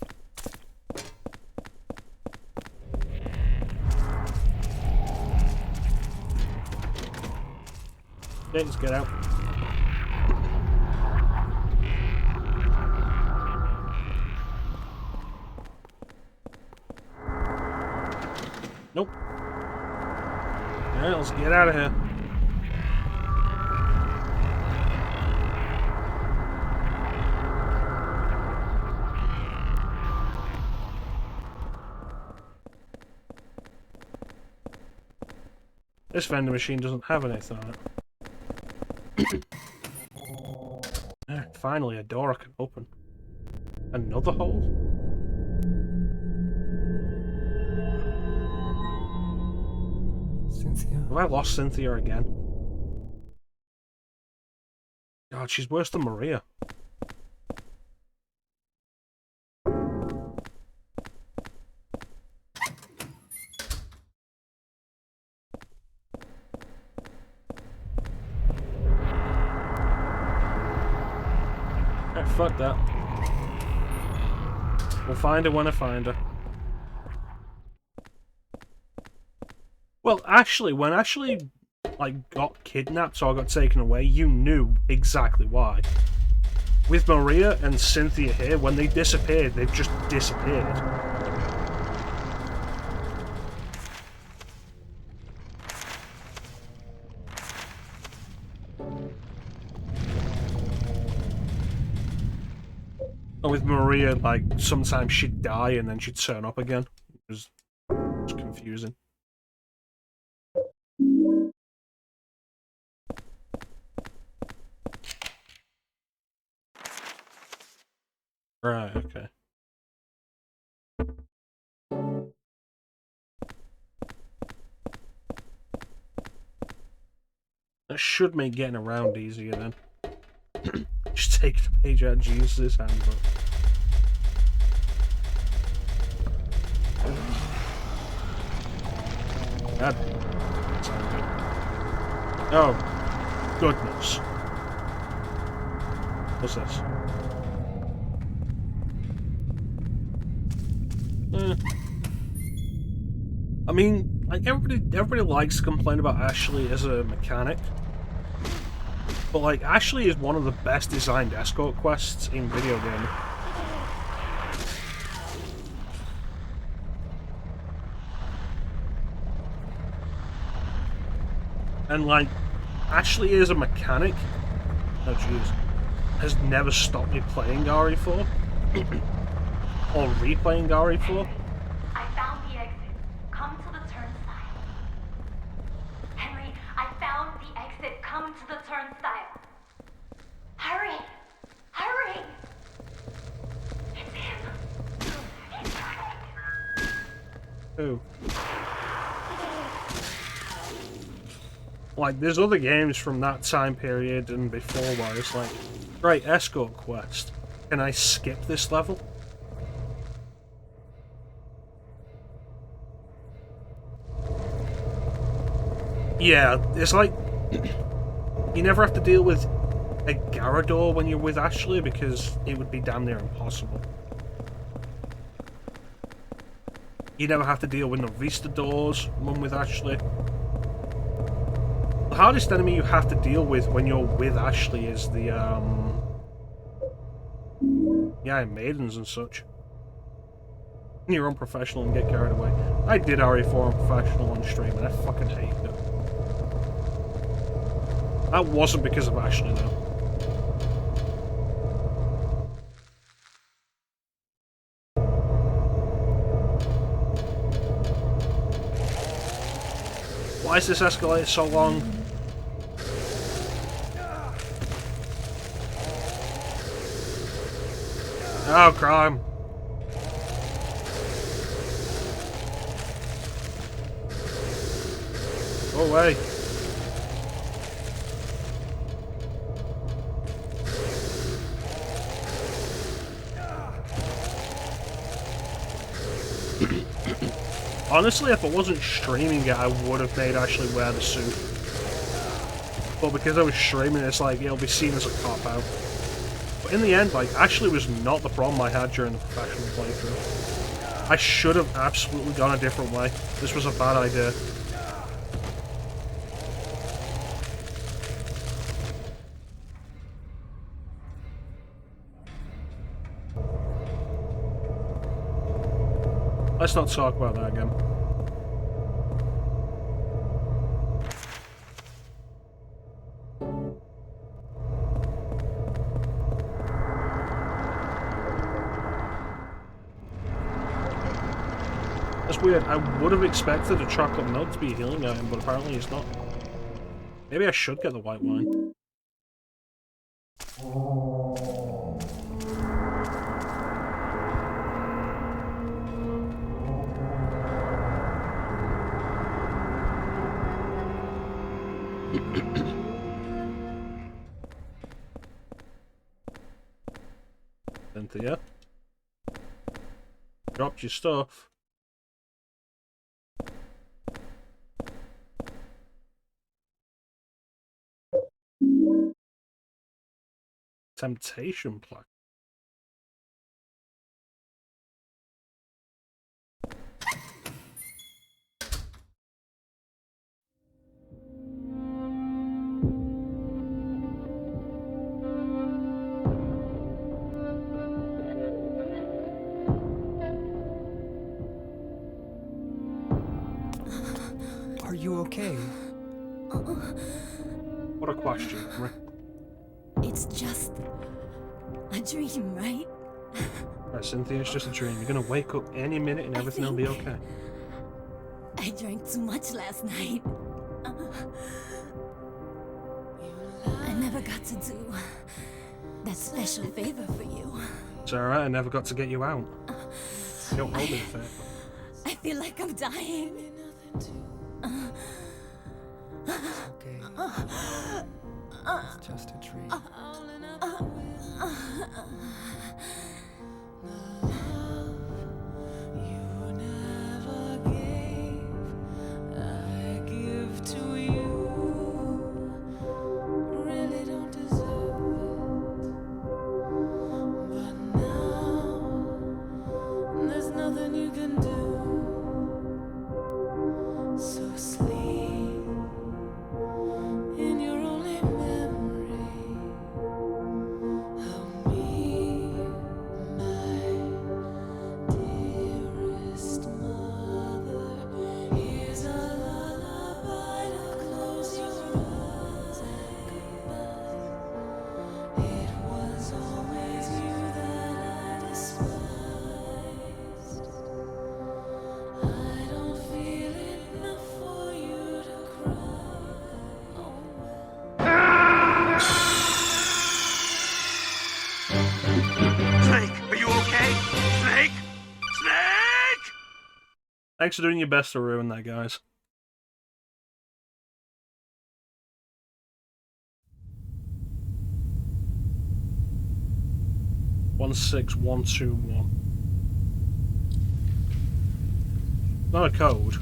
Okay, let's get out. Nope. Alright, let's get out of here. This vending machine doesn't have anything on it. Finally, a door I can open. Another hole? Cynthia. Have I lost Cynthia again? God, she's worse than Maria. Fuck that. We'll find her when I find her. Well, actually, when Ashley, like, got kidnapped or got taken away, you knew exactly why. With Maria and Cynthia here, when they disappeared, they've just disappeared. With Maria, like, sometimes she'd die and then she'd turn up again. It was confusing. Right, okay. That should make getting around easier then. Just take the page out of Jesus' handbook. God. Oh, goodness. What's this? I mean, like everybody likes to complain about Ashley as a mechanic. But, like, Ashley is one of the best designed escort quests in video gaming. And, like, Ashley is a mechanic. Oh, jeez. Has never stopped me playing RE4. Or replaying RE4. I found the exit. Come to the turnstile. Henry, I found the exit. Come to the turnstile. Hurry! Hurry! It's him. He's turning. Who? Like, there's other games from that time period and before where it's like, right, escort quest. Can I skip this level? Yeah, it's like, you never have to deal with a Garrador when you're with Ashley because it would be damn near impossible. You never have to deal with no Vista doors when with Ashley. The hardest enemy you have to deal with when you're with Ashley is the, Iron Maidens and such. You're unprofessional and get carried away. I did RE4 unprofessional on stream and I fucking hated it. That wasn't because of Ashley though. Why is this escalator so long? Oh, crime. Go away. Honestly, if I wasn't streaming it, I would have made Ashley wear the suit. But because I was streaming, it's like, it'll be seen as a cop-out. But in the end, like, Ashley was not the problem I had during the professional playthrough. I should have absolutely gone a different way. This was a bad idea. Let's not talk about that again. That's weird. I would have expected a chocolate milk to be a healing item, but apparently it's not. Maybe I should get the white wine. Cynthia. Dropped your stuff. Temptation plaque. Are you okay? What a question. It's just a dream, right? Right, Cynthia, it's just a dream. You're gonna wake up any minute and everything will be okay. I drank too much last night. I never got to do that special favor for you. It's alright, I never got to get you out. You don't hold anything. I feel like I'm dying. Okay. It's just a dream. Thanks for doing your best to ruin that, guys. One 16121. Not a code.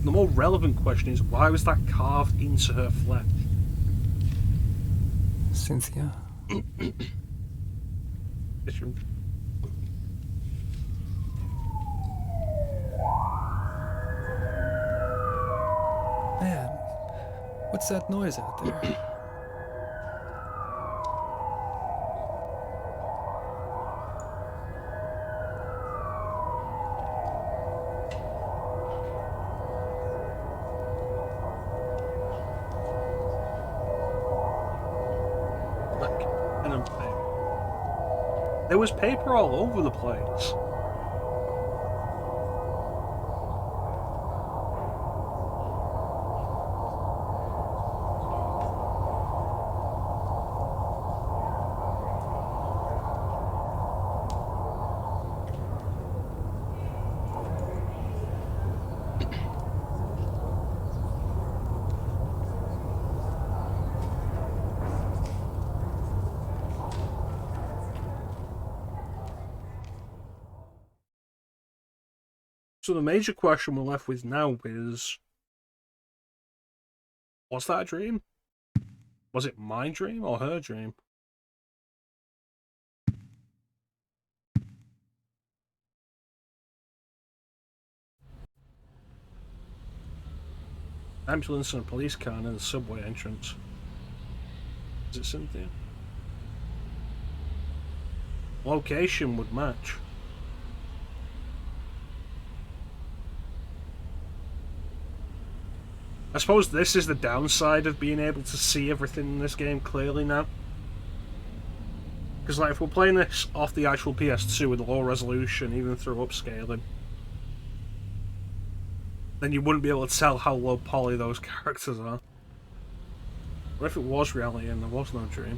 The more relevant question is, why was that carved into her flesh? Cynthia? Man, what's that noise out there? Pen and paper. There was paper all over the place. So the major question we're left with now is, Was that a dream? Was it my dream or her dream? Ambulance and a police car near the subway entrance. Is it Cynthia? Location would match. I suppose this is the downside of being able to see everything in this game clearly now. Because like if we're playing this off the actual PS2 with low resolution, even through upscaling, then you wouldn't be able to tell how low poly those characters are. What if it was reality and there was no dream?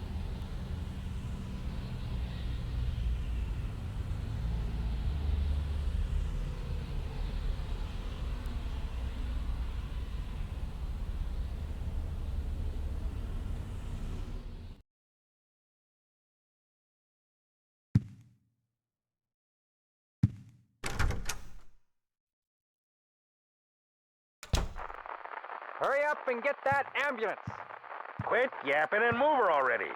Hurry up and get that ambulance. Quit yapping and move her already.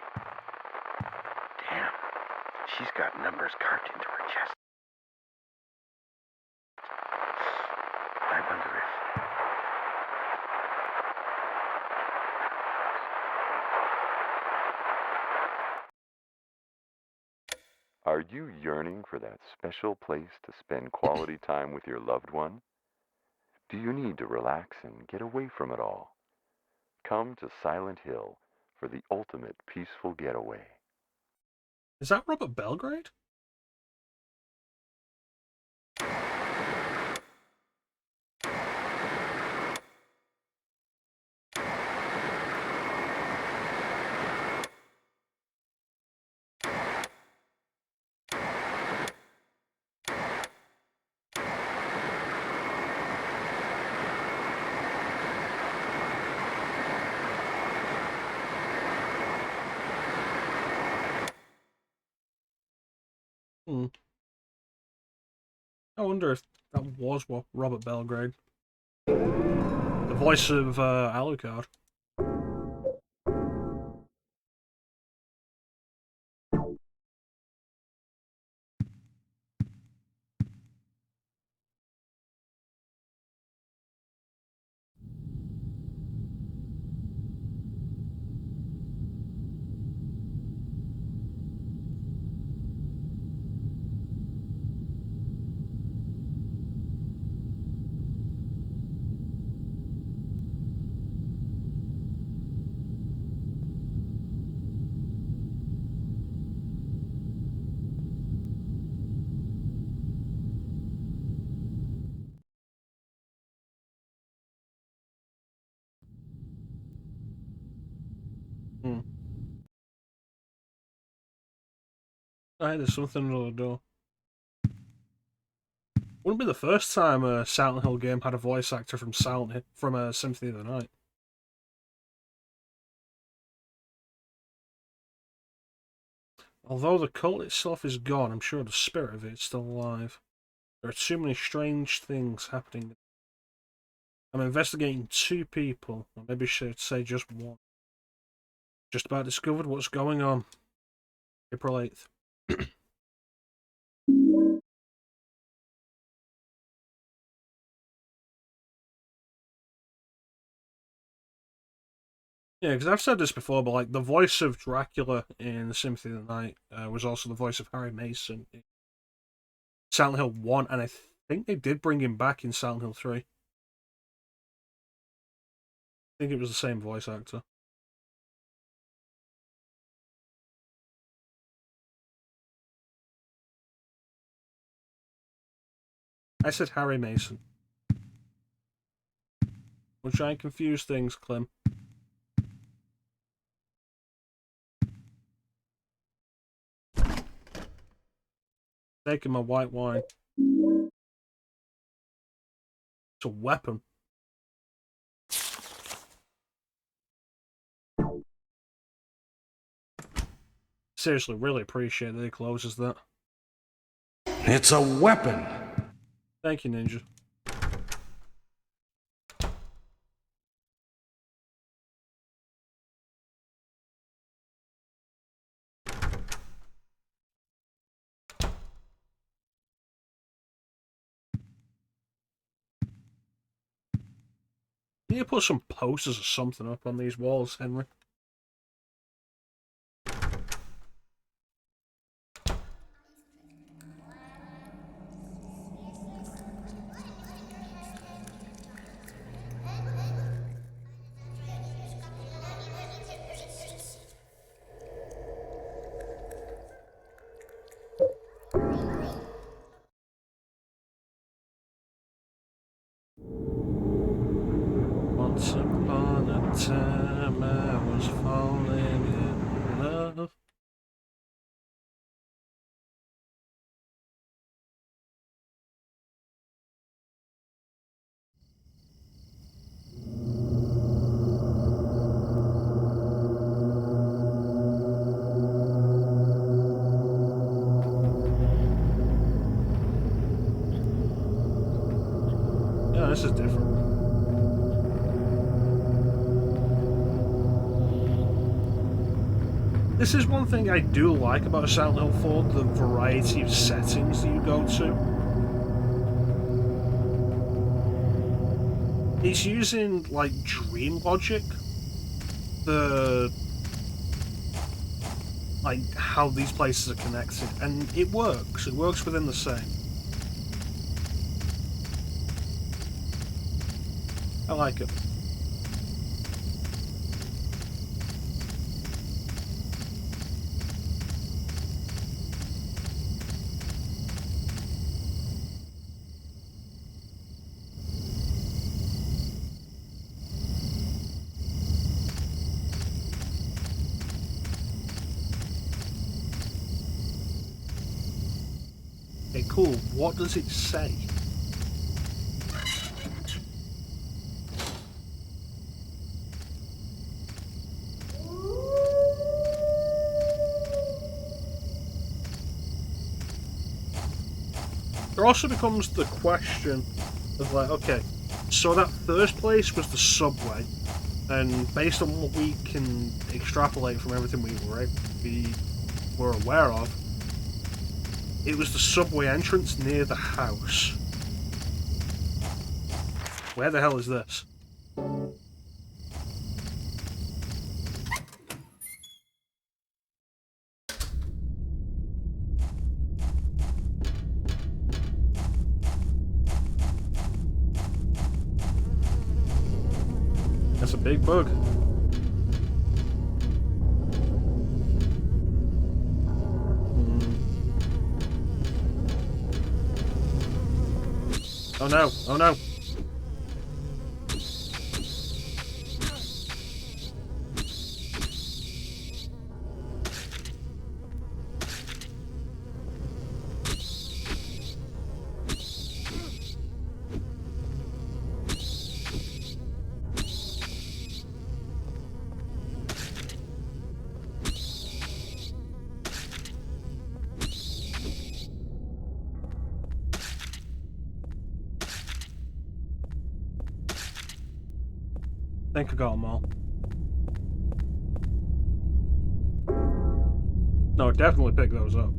Damn, she's got numbers carved into her chest. I wonder if... Are you yearning for that special place to spend quality time with your loved one? Do you need to relax and get away from it all? Come to Silent Hill for the ultimate peaceful getaway. Is that Robert Belgrade? I wonder if that was what Robert Belgrade. The voice of Alucard. Hey, there's something under the door. Wouldn't be the first time a Silent Hill game had a voice actor from Symphony of the Night. Although the cult itself is gone, I'm sure the spirit of it is still alive. There are too many strange things happening. I'm investigating 2 people, or maybe I should say just 1. Just about discovered what's going on. April 8th. Yeah, because I've said this before, but like the voice of Dracula in Symphony of the Night was also the voice of Harry Mason in Silent Hill 1, and I think they did bring him back in Silent Hill 3. I think it was the same voice actor. I said Harry Mason. We'll try and confuse things, Clem. Taking my white wine. It's a weapon. Seriously, really appreciate that he closes that. It's a weapon. Thank you, Ninja. need to put some posters or something up on these walls, Henry. Once upon a time I was falling in love. Yeah, this is different. This is one thing I do like about Silent Hill 4, the variety of settings that you go to. It's using, like, dream logic, like, how these places are connected, and it works. It works within the same. I like it. Okay, cool. What does it say? There also becomes the question of, like, okay, so that first place was the subway, and based on what we can extrapolate from everything we were aware of, it was the subway entrance near the house. Where the hell is this? That's a big bug. Oh no, oh no. I think I got them all. No, definitely pick those up.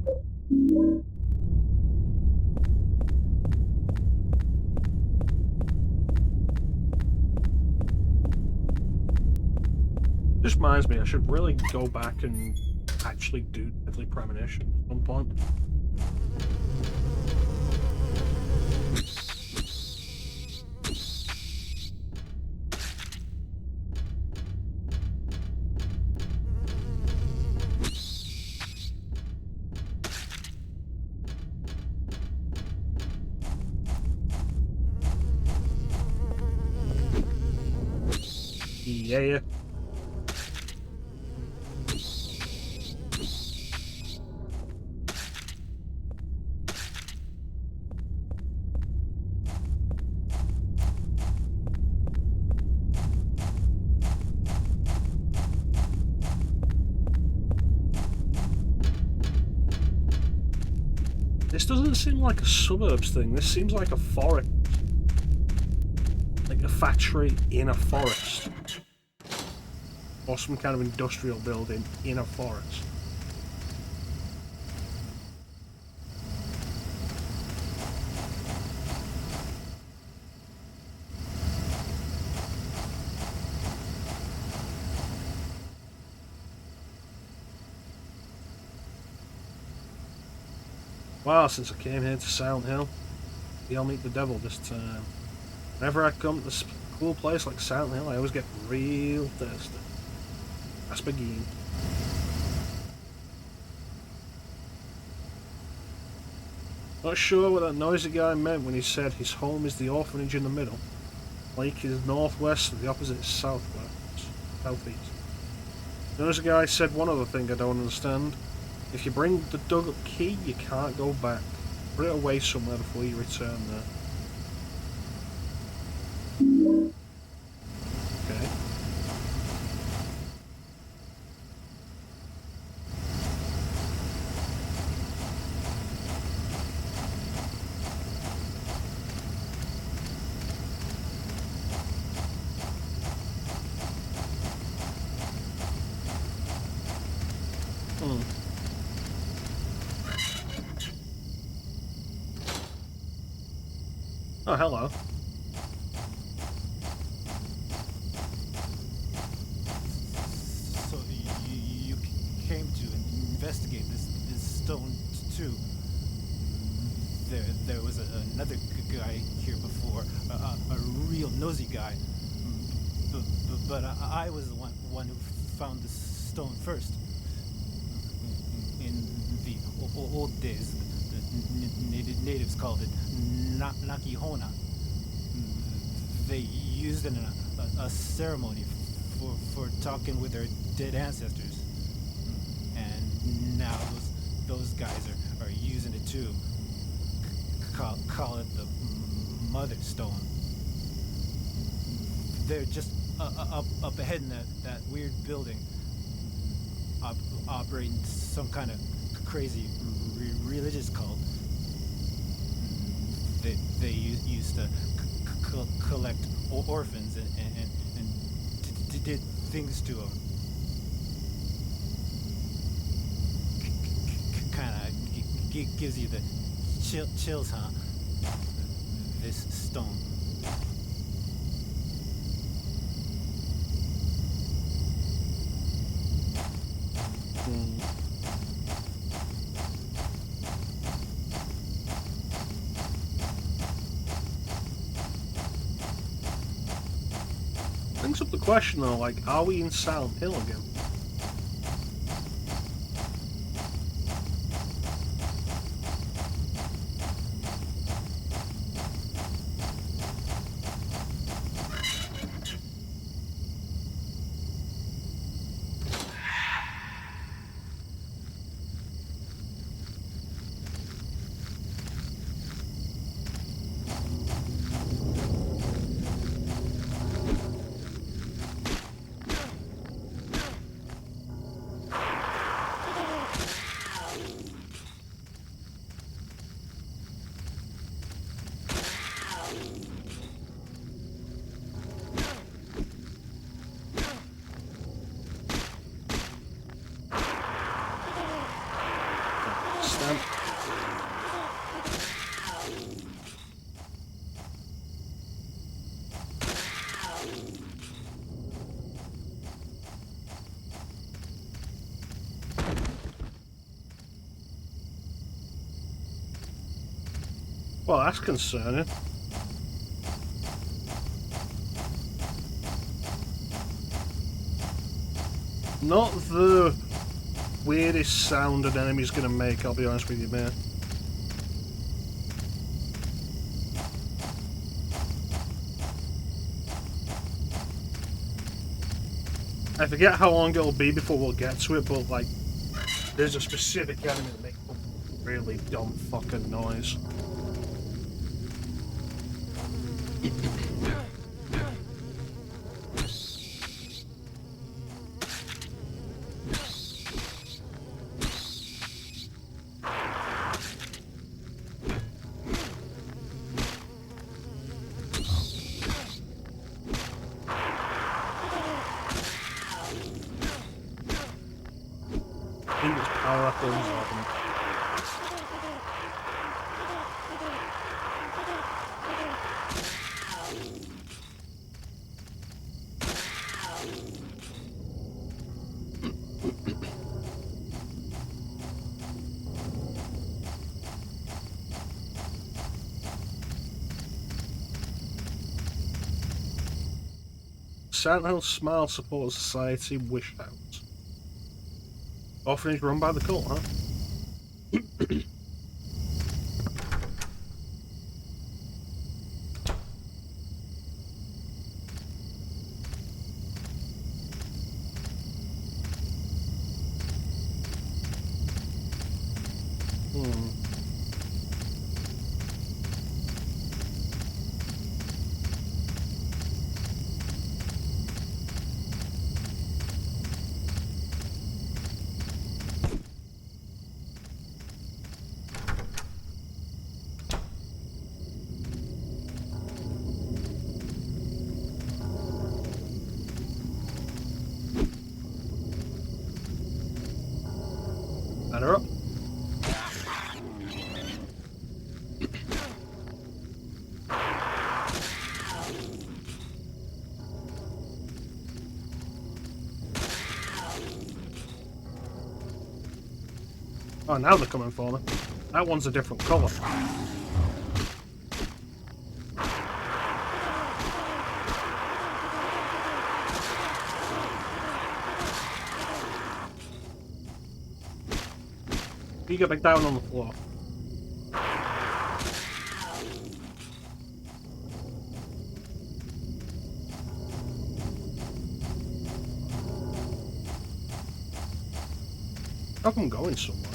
This reminds me, I should really go back and actually do Deadly Premonition at some point. Yeah. This doesn't seem like a suburbs thing. This seems like a forest. Like a factory in a forest. Or some kind of industrial building in a forest. while since I came here to Silent Hill. Maybe I'll meet the devil this time. Whenever I come to this cool place like Silent Hill, I always get real thirsty. That's begin. Not sure what that noisy guy meant when he said his home is the orphanage in the middle. Lake is northwest and the opposite is southwest. Southeast. The noisy guy said one other thing I don't understand. If you bring the dug up key, you can't go back. Put it away somewhere before you return there. Okay. Oh, hello. So you came to investigate this stone too. There was another guy here before, a real nosy guy. But I was the one who found the stone first. In the old days, the natives called it Nakihona. They used it in a ceremony for talking with their dead ancestors. And now those guys are using it too. Call it the Mother Stone. They're just up ahead in that weird building, operating some kind of crazy religious cult. They used to collect orphans and did things to them. Kind of gives you the chills, huh? This stone. Brings up the question though, like, are we in Silent Hill again? Stamp. Well, that's concerning. Not the weirdest sound an enemy's gonna make, I'll be honest with you, man. I forget how long it'll be before we'll get to it, but like, there's a specific enemy that makes a really dumb fucking noise. I think it's power up or something. Silent Hill Smile Support Society Wish House. Orphanage run by the cult, huh? Batter up. Oh, now they're coming for me. That one's a different colour. You get back down on the floor. I hope I'm going somewhere.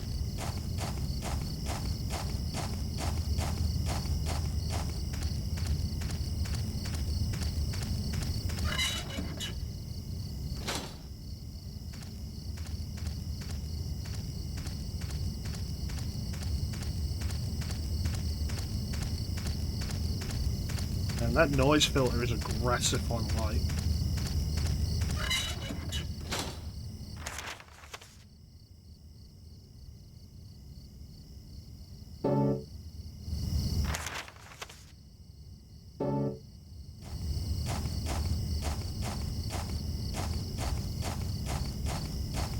And that noise filter is aggressive on light.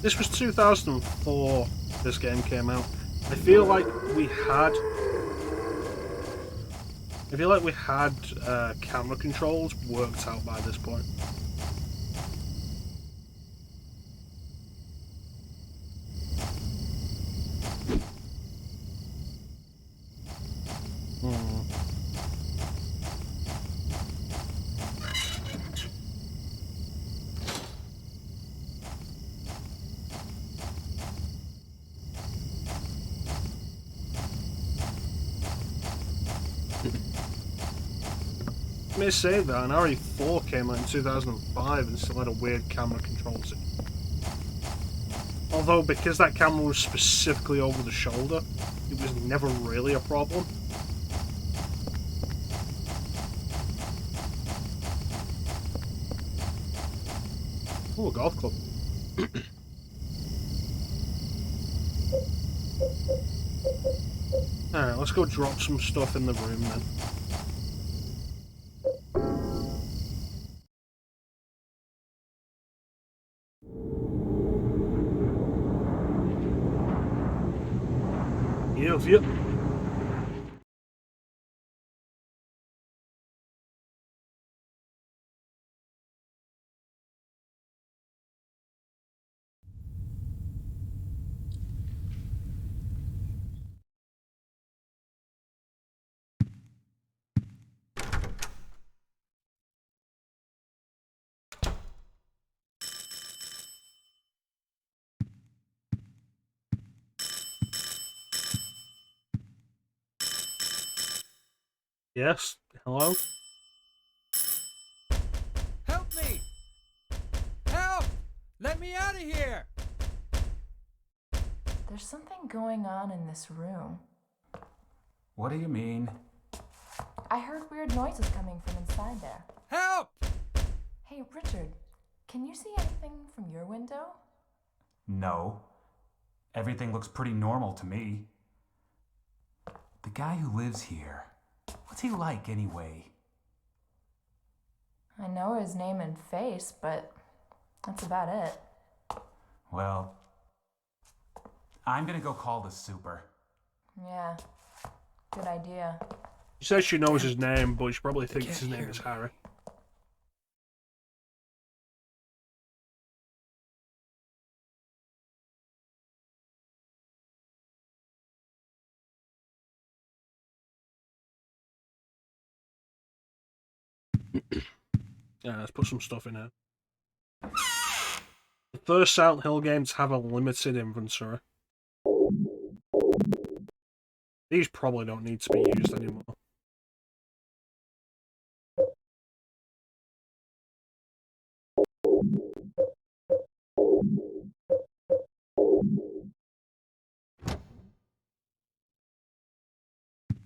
This was 2004, this game came out. I feel like we had camera controls worked out by this point. May say that an RE4 came out in 2005 and still had a weird camera control system. Although, because that camera was specifically over the shoulder, it was never really a problem. Oh, a golf club. Alright, let's go drop some stuff in the room then. Yep. Yes, hello? Help me! Help! Let me out of here! There's something going on in this room. What do you mean? I heard weird noises coming from inside there. Help! Hey, Richard, can you see anything from your window? No. Everything looks pretty normal to me. The guy who lives here, what's he like anyway? I know his name and face, but that's about it. Well, I'm gonna go call the super. Yeah, good idea. She says she knows his name, but she probably thinks his name is Harry. Yeah, let's put some stuff in here. The first Silent Hill game to have a limited inventory. These probably don't need to be used anymore.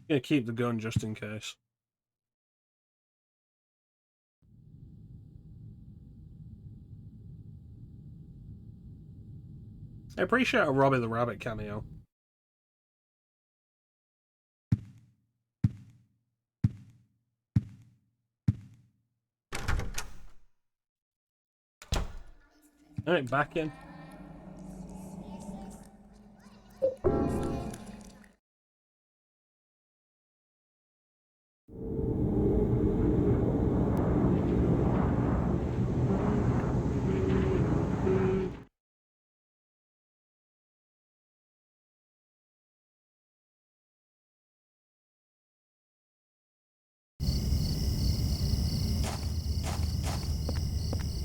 Gonna keep the gun just in case. I appreciate a Robbie the Rabbit cameo. Alright, back in.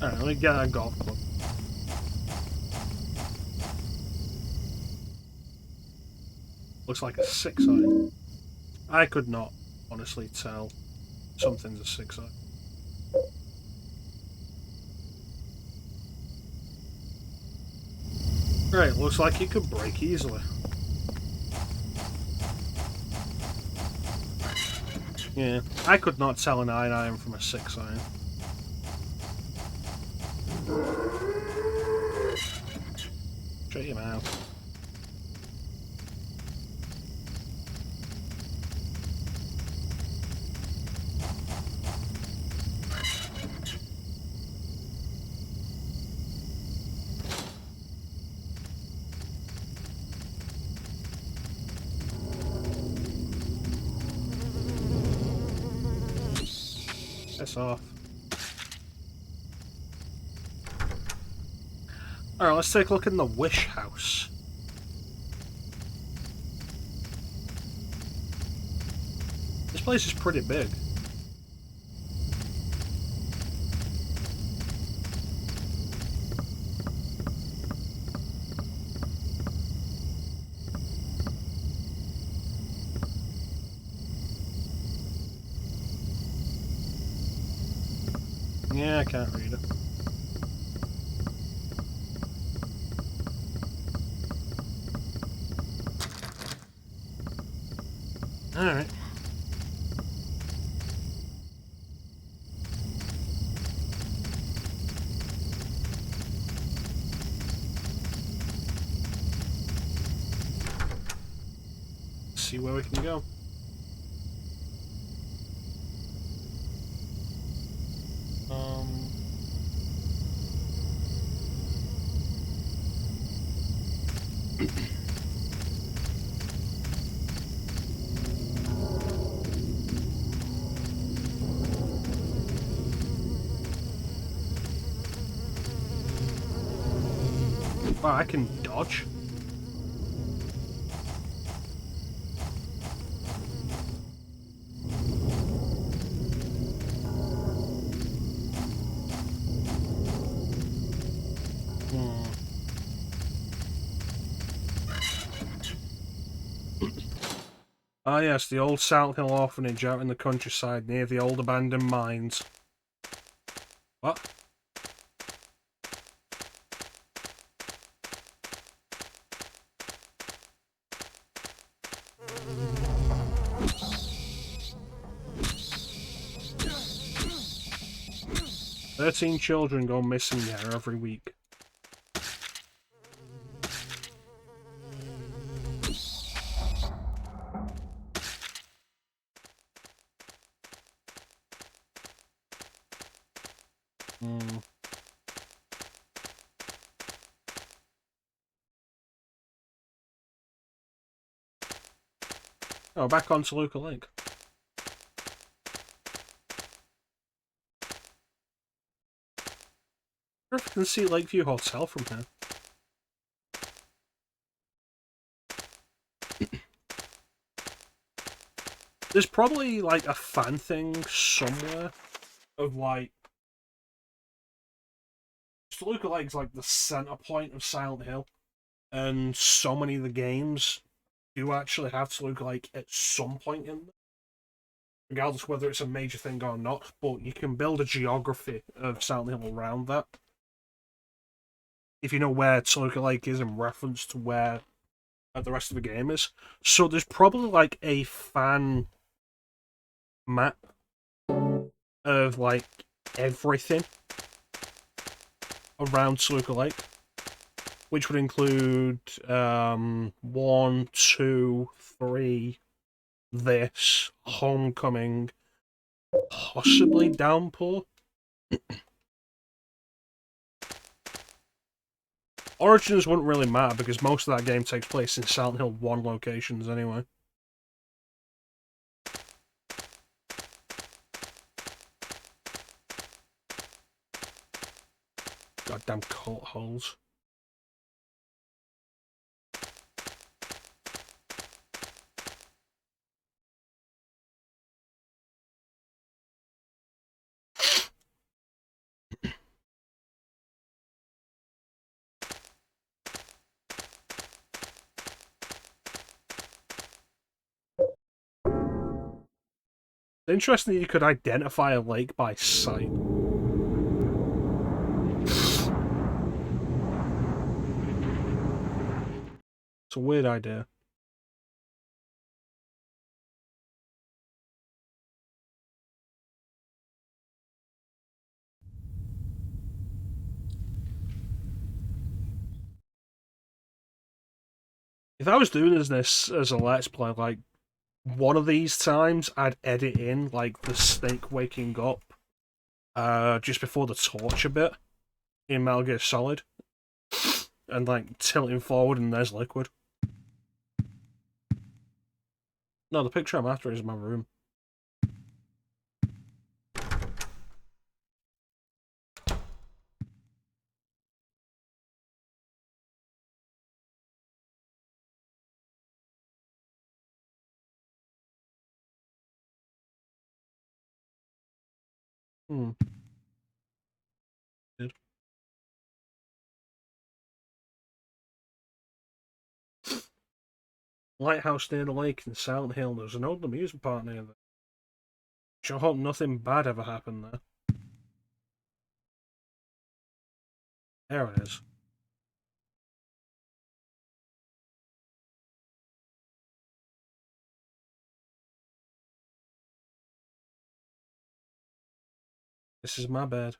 Alright, let me get that golf club. Looks like a 6-iron. I could not honestly tell something's a 6-iron. Right, looks like it could break easily. Yeah, I could not tell an 9-iron from a 6-iron. Shut your mouth. Piss off. Alright, let's take a look in the Wish House. This place is pretty big. Yeah, I can't read it. Alright. See where we can go. Wow, I can dodge. Ah yes, the old Silent Hill orphanage out in the countryside near the old abandoned mines. What? "13 children go missing there every week." Oh, back on Toluca Lake. I wonder if I can see Lakeview Hotel from here. There's probably like a fan thing somewhere of like Toluca Lake's like the center point of Silent Hill, and so many of the games do actually have Toluca Lake at some point in them, regardless whether it's a major thing or not. But you can build a geography of Silent Hill around that. If you know where Toluca Lake is in reference to where the rest of the game is. So there's probably like a fan map of like everything around Toluca Lake, which would include 1, 2, 3, this, Homecoming, possibly Downpour. Origins wouldn't really matter because most of that game takes place in Silent Hill 1 locations anyway. Goddamn cult holes. It's interesting that you could identify a lake by sight. It's a weird idea. If I was doing this as a Let's Play, like, one of these times I'd edit in, like, the snake waking up just before the torture bit in Metal Gear Solid. And, like, tilting forward and there's liquid. No, the picture I'm after is in my room. Good. Lighthouse near the lake in Silent Hill. There's an old amusement park near there. I hope nothing bad ever happened there. There it is. This is my bed.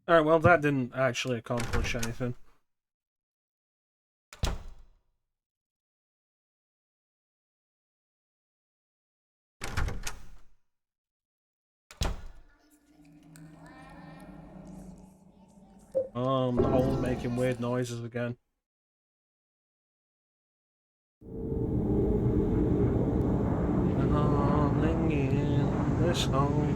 Alright, well, that didn't actually accomplish anything. The hole's making weird noises again. Falling in this hole.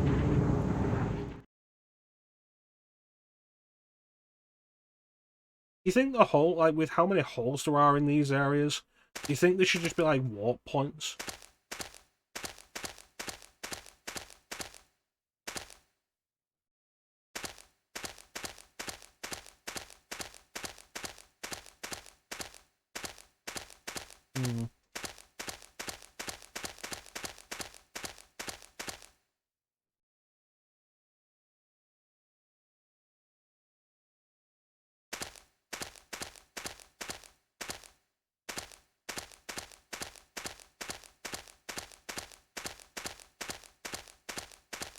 You think the hole, like, with how many holes there are in these areas, do you think there should just be, like, warp points?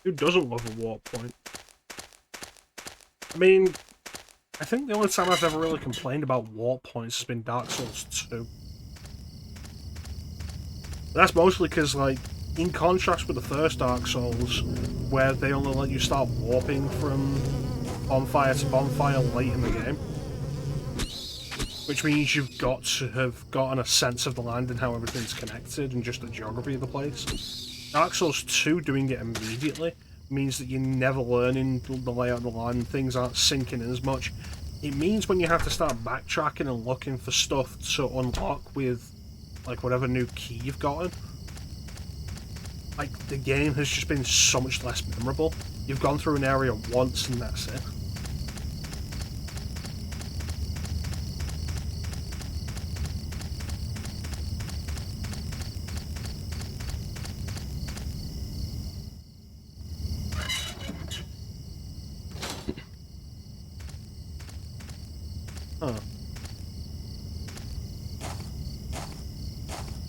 Who doesn't love a warp point? I mean, I think the only time I've ever really complained about warp points has been Dark Souls 2. That's mostly because, like, in contrast with the first Dark Souls, where they only let you start warping from bonfire to bonfire late in the game, which means you've got to have gotten a sense of the land and how everything's connected and just the geography of the place. Dark Souls 2 doing it immediately means that you're never learning the layout of the land, things aren't sinking in as much. It means when you have to start backtracking and looking for stuff to unlock with, like, whatever new key you've gotten, like, the game has just been so much less memorable. You've gone through an area once and that's it.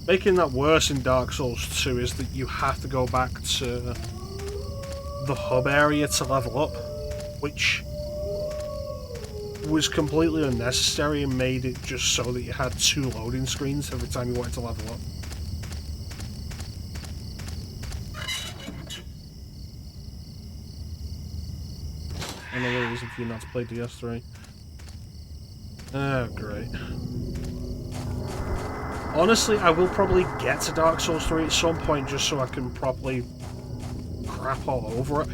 making that worse in Dark Souls 2 is that you have to go back to the hub area to level up, which was completely unnecessary and made it just so that you had 2 loading screens every time you wanted to level up. Another reason for you not to play DS3. Oh, great. Honestly, I will probably get to Dark Souls 3 at some point just so I can properly crap all over it.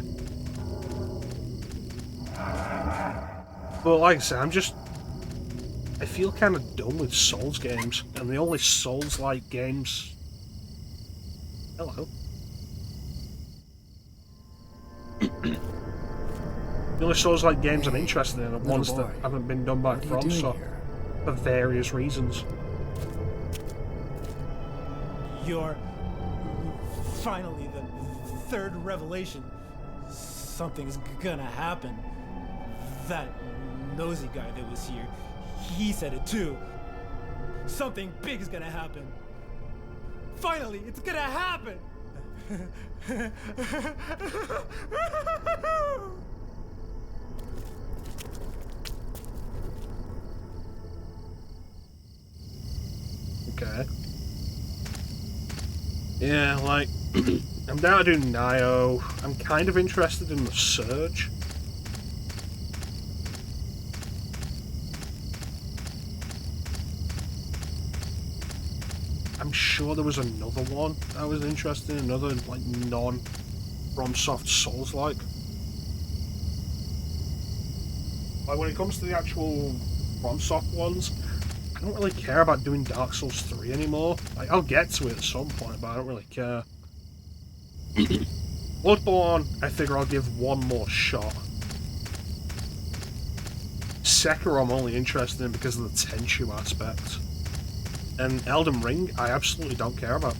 But like I said, I feel kind of done with Souls games, and the only Souls-like games... Hello. The only Souls-like games I'm interested in are ones that haven't been done by FromSoft for various reasons. You're finally the third revelation. Something's gonna happen. That nosy guy that was here, he said it too. Something big is gonna happen. Finally, it's gonna happen! Okay. Yeah, like, I'm down to do Nio. I'm kind of interested in the Surge. I'm sure there was another one I was interested in, another, like, non-FromSoft Souls-like. Like, when it comes to the actual FromSoft ones, I don't really care about doing Dark Souls 3 anymore. Like, I'll get to it at some point, but I don't really care. Bloodborne, I figure I'll give one more shot. Sekiro I'm only interested in because of the Tenchu aspect. And Elden Ring, I absolutely don't care about.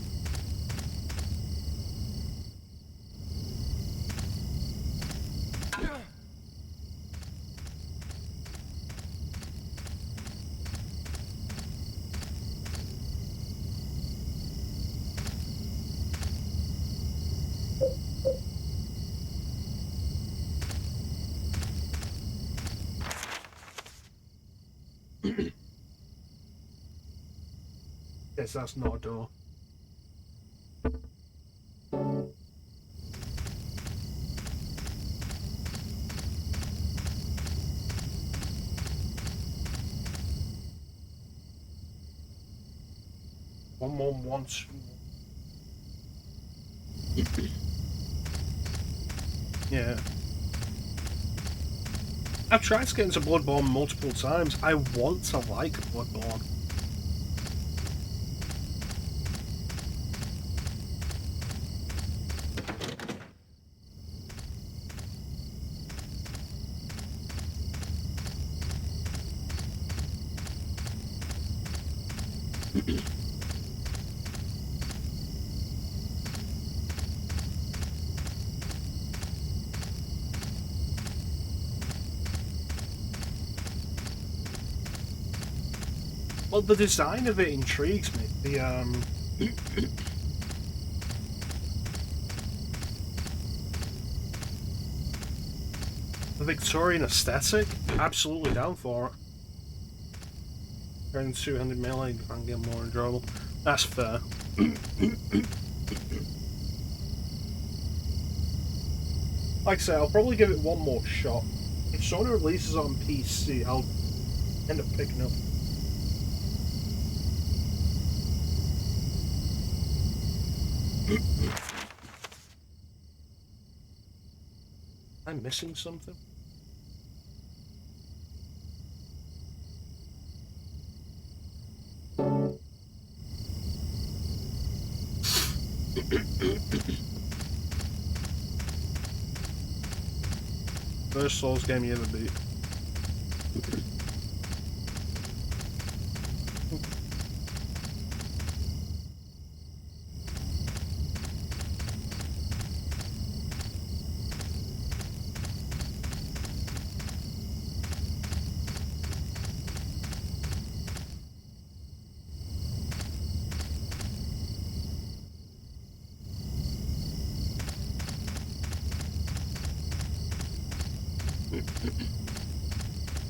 Yes, that's not a door. One. Yeah. I've tried to get into Bloodborne multiple times. I want to like Bloodborne. Well, the design of it intrigues me. The Victorian aesthetic, absolutely down for it. Around 200 melee, you can get more enjoyable. That's fair. Like I say, I'll probably give it one more shot. If Sony releases on PC, I'll end up picking up. Am I missing something? First Souls game you ever beat.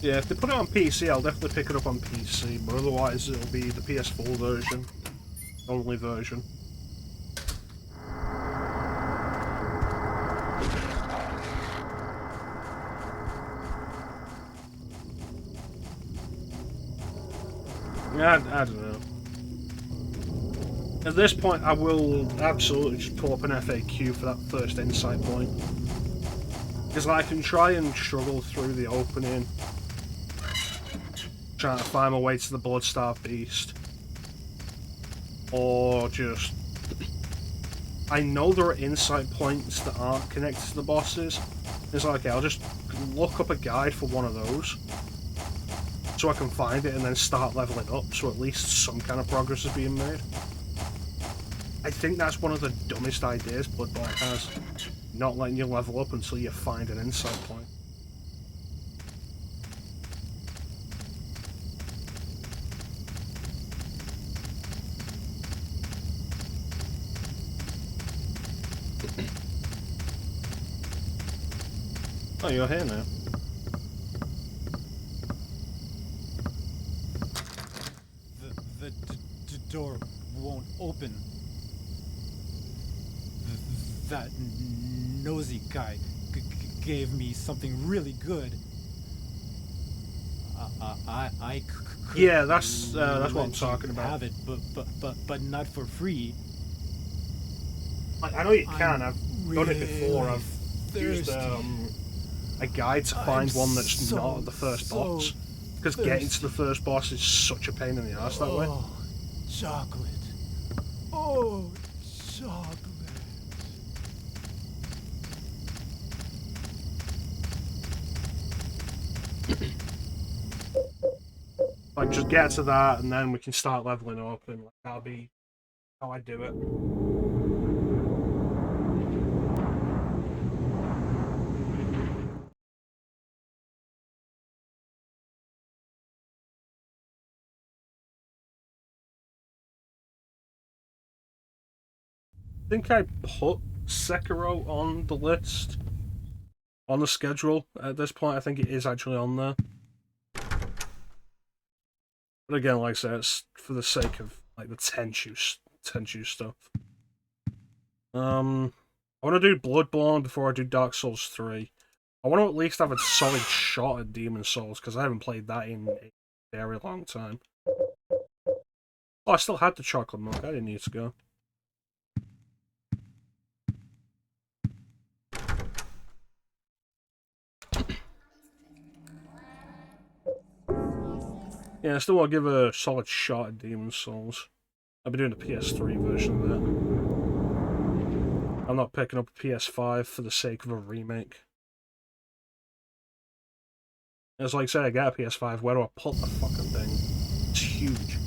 Yeah, if they put it on PC, I'll definitely pick it up on PC, but otherwise it'll be the PS4 version. Only version. I don't know. At this point, I will absolutely just pull up an FAQ for that first insight point. Because I can try and struggle through the opening, trying to find my way to the Bloodstarved Beast. Or just... I know there are insight points that aren't connected to the bosses. It's like, okay, I'll just look up a guide for one of those, so I can find it and then start leveling up, so at least some kind of progress is being made. I think that's one of the dumbest ideas Bloodborne has. Not letting you level up until you find an insight point. Oh, you're here now. The door won't open. That nosy guy gave me something really good. Yeah, that's what I'm talking about. Have it, but not for free. I know you can. I've done it before. I've used thirsty. a guide to find one that's not at the first boss. Because getting to the first boss is such a pain in the ass that way. Chocolate. Oh, chocolate. Like, just get to that and then we can start leveling up, and like, that'll be how I do it. I think I put Sekiro on the list, on the schedule at this point. I think it is actually on there. But again, like I said, it's for the sake of like the Tenchu stuff. I want to do Bloodborne before I do Dark Souls 3. I want to at least have a solid shot at Demon Souls, because I haven't played that in a very long time. Oh, I still had the chocolate milk. I didn't need to go. Yeah, I still want to give a solid shot at Demon Souls. I'll be doing the PS3 version of that. I'm not picking up a PS5 for the sake of a remake. It's like, say I get a PS5, where do I put the fucking thing? It's huge.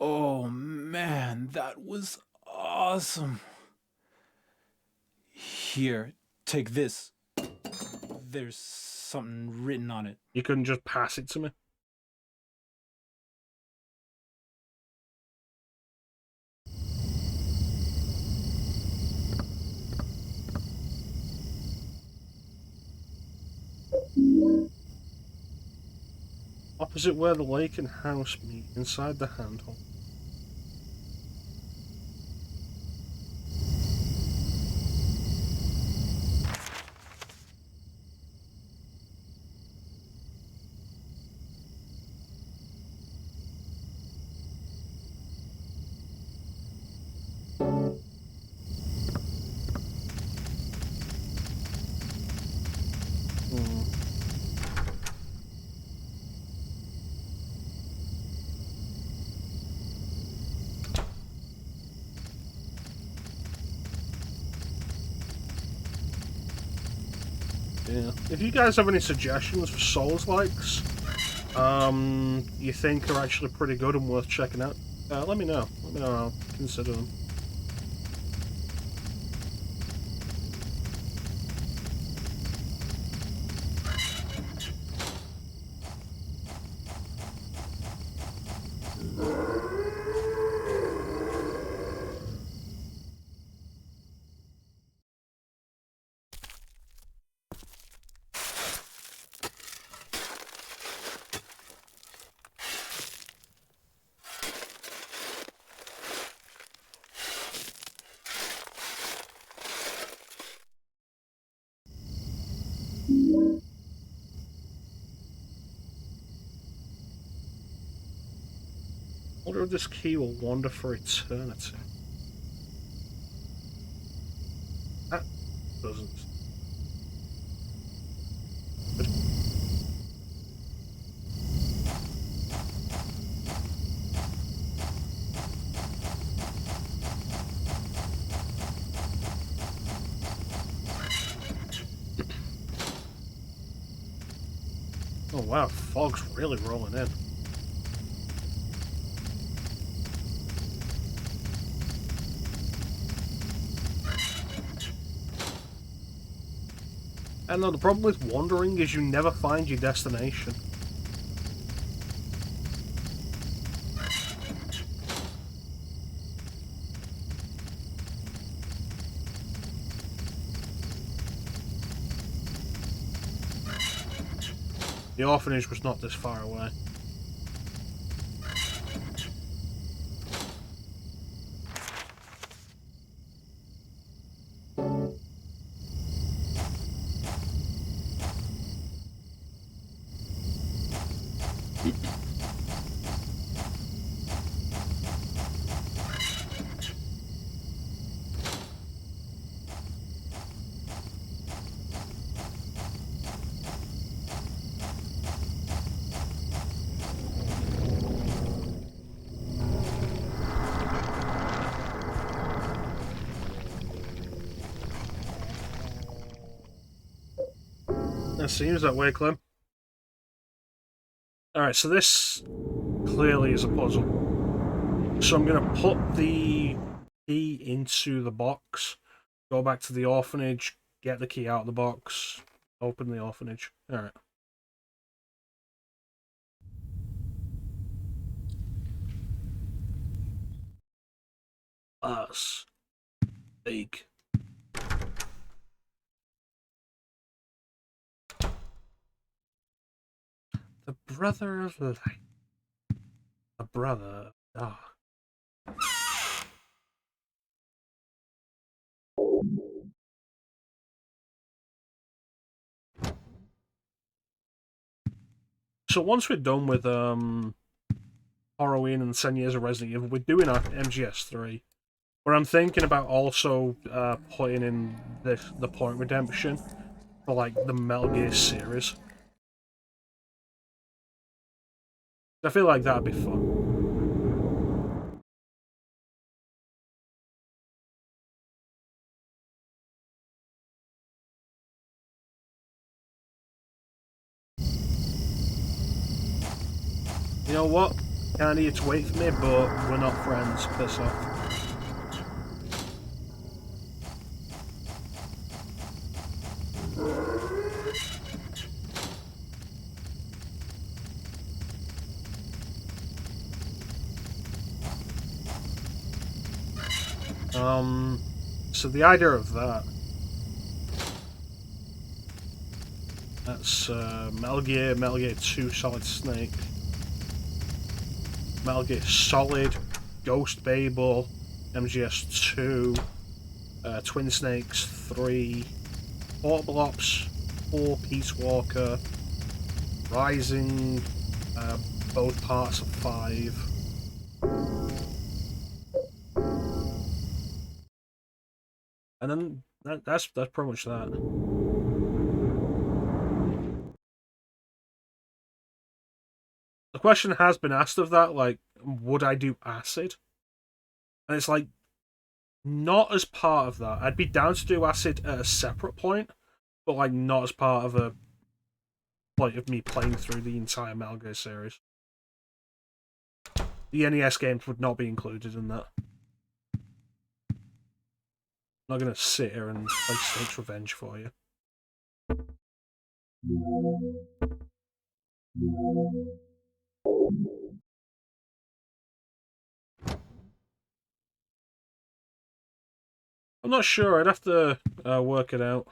Oh man, that was awesome. Here, take this. There's something written on it. You couldn't just pass it to me? Opposite where the lake and house meet, inside the handhold. Yeah. If you guys have any suggestions for Souls-likes, you think are actually pretty good and worth checking out, let me know. Let me know, I'll consider them. wonder if this key will wander for eternity. That doesn't. Good. Oh wow, fog's really rolling in. And no, the problem with wandering is you never find your destination. The orphanage was not this far away. It seems that way, Clem. Alright, so this clearly is a puzzle. So I'm going to put the key into the box, go back to the orphanage, get the key out of the box, open the orphanage. Alright. Us. Big. The brother of light. The brother of dark. So once we're done with Horrorween and 10 Years of Resident Evil, we're doing our MGS3. Where I'm thinking about also putting in the Point Redemption for like the Metal Gear series. I feel like that'd be fun. You know what? Kinda need to wait for me, but we're not friends. Piss off. So the idea of that's Metal Gear 2 Solid Snake, Metal Gear Solid, Ghost Babel, MGS2, Twin Snakes 3, Portable Ops 4, Peace Walker, Rising, both parts of 5. And then that's pretty much that. The question has been asked of that, like, would I do Acid? And it's like, not as part of that. I'd be down to do Acid at a separate point, but like not as part of a point of me playing through the entire Metal Gear series. The NES games would not be included in that. I'm not going to sit here and play Snake's Revenge for you. I'm not sure. I'd have to work it out.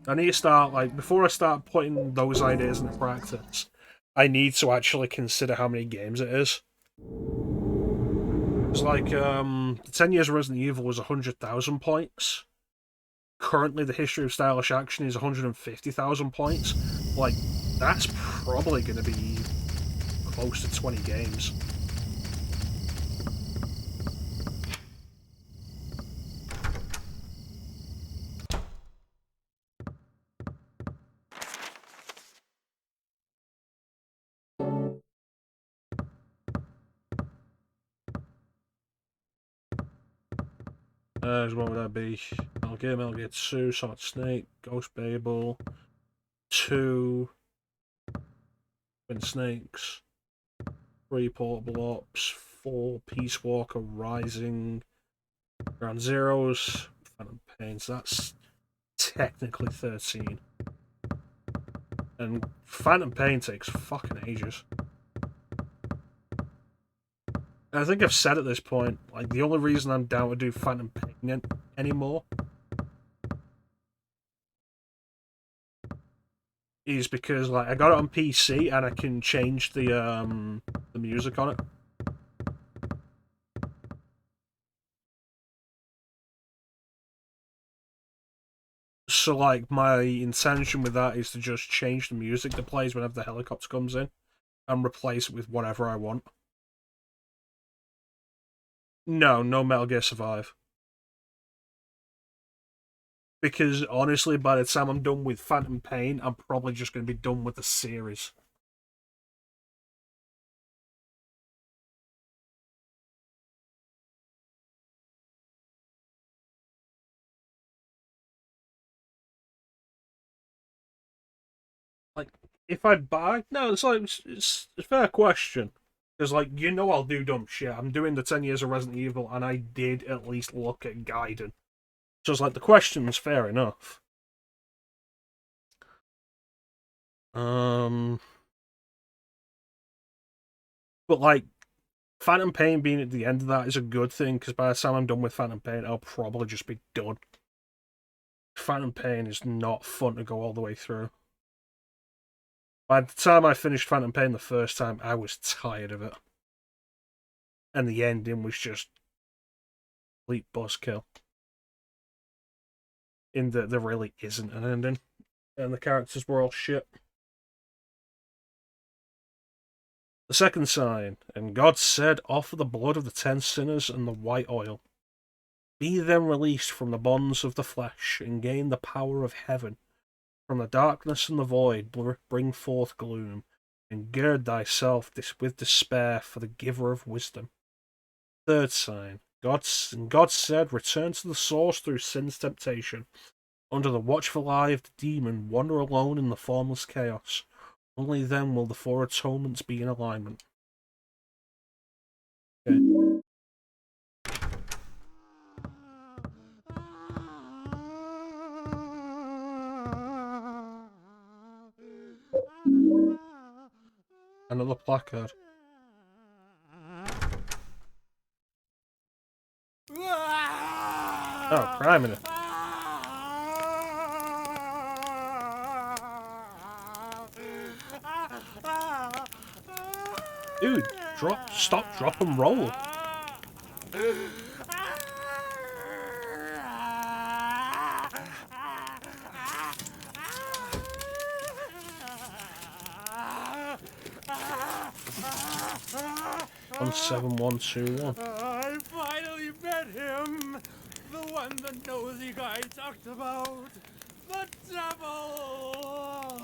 I need to start, like, before I start putting those ideas into practice, I need to actually consider how many games it is. It's like, the 10 Years of Resident Evil was 100,000 points. Currently, the History of Stylish Action is 150,000 points. like, that's probably going to be close to 20 games. What would that be? Metal Gear 2, Solid Snake, Ghost Babel, 2, Twin Snakes, 3 Portable Ops, 4 Peace Walker Rising, Ground Zeroes, Phantom Pains. That's technically 13. And Phantom Pain takes fucking ages. I think I've said at this point, like, the only reason I'm down to do Phantom Pain anymore is because, like, I got it on PC and I can change the music on it. So, like, my intention with that is to just change the music that plays whenever the helicopter comes in and replace it with whatever I want. No Metal Gear Survive. Because, honestly, by the time I'm done with Phantom Pain, I'm probably just going to be done with the series. Like, if I buy... No, it's like, it's a fair question. Because, like, you know I'll do dumb shit. I'm doing the 10 years of Resident Evil, and I did at least look at Gaiden. So it's like, the question's fair enough. But, like, Phantom Pain being at the end of that is a good thing, because by the time I'm done with Phantom Pain, I'll probably just be done. Phantom Pain is not fun to go all the way through. By the time I finished Phantom Pain the first time, I was tired of it. And the ending was just complete buzzkill. In that there really isn't an ending. And the characters were all shit. The second sign, and God said, offer the blood of the 10 sinners and the white oil. Be then released from the bonds of the flesh, and gain the power of heaven. From the darkness and the void bring forth gloom, and gird thyself with despair for the giver of wisdom. Third sign, God said, return to the source through sin's temptation. Under the watchful eye of the demon, wander alone in the formless chaos. Only then will the 4 atonements be in alignment. Okay. Another placard. Oh, crime in it. Dude, stop, drop, and roll. On 7-1-2-1. I finally met him! The one the nosy guy talked about! The devil!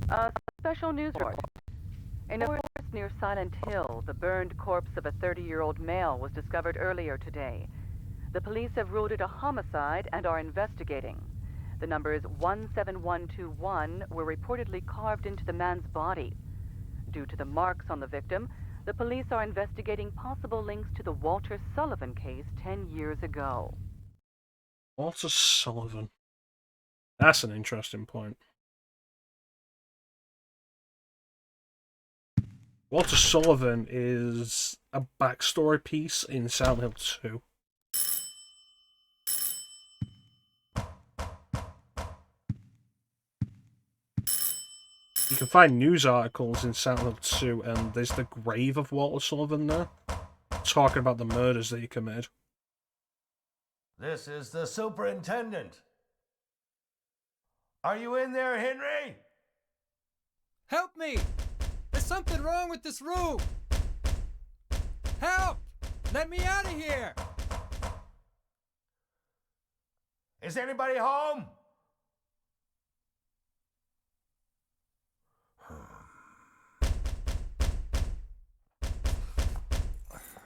A special news report. In a forest near Silent Hill, the burned corpse of a 30-year-old male was discovered earlier today. The police have ruled it a homicide and are investigating. The numbers 17121 were reportedly carved into the man's body. Due to the marks on the victim, the police are investigating possible links to the Walter Sullivan case 10 years ago. Walter Sullivan. That's an interesting point. Walter Sullivan is a backstory piece in Silent Hill 2. You can find news articles in Silent Hill 2, and there's the grave of Walter Sullivan there, talking about the murders that he committed. This is the superintendent. Are you in there, Henry? Help me! There's something wrong with this room! Help! Let me out of here! Is anybody home?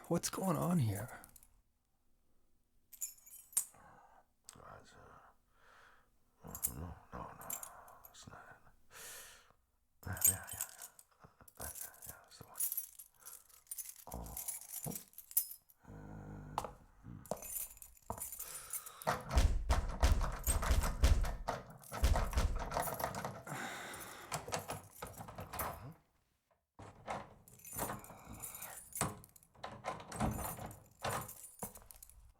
What's going on here? No, it's not it. Yeah, that's the one. Oh.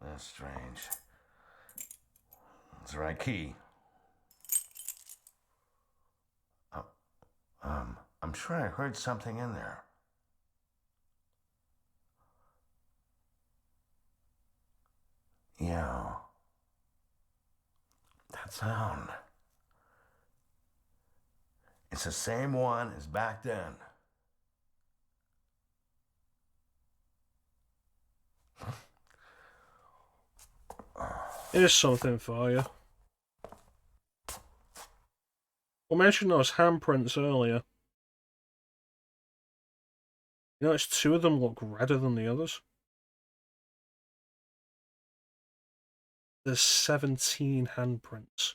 That's strange. It's the right key. I'm sure I heard something in there. Yeah. That sound. It's the same one as back then. Here's something for you. We mentioned those handprints earlier. You notice 2 of them look redder than the others? There's 17 handprints.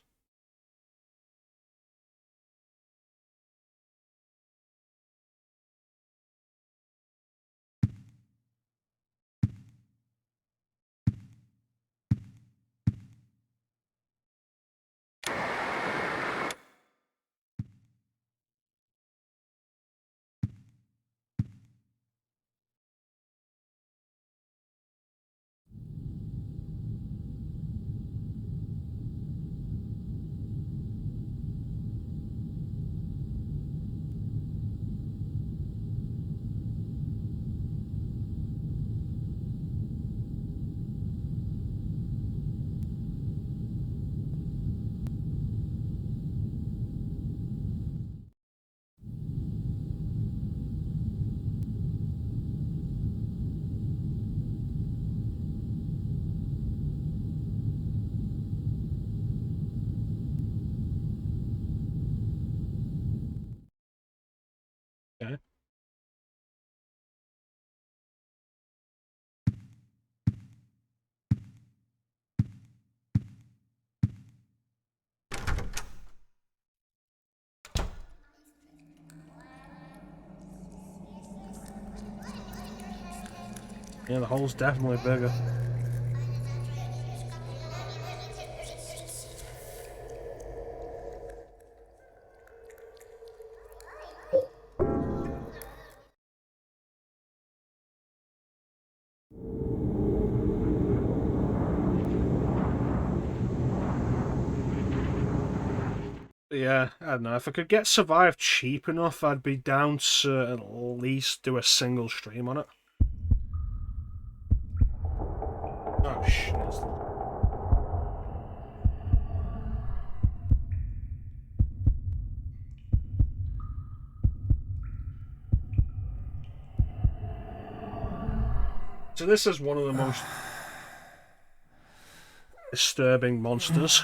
Okay. Yeah, the hole's definitely bigger. Yeah, I don't know. If I could get Survive cheap enough, I'd be down to at least do a single stream on it. Oh, shit. So this is one of the most disturbing monsters.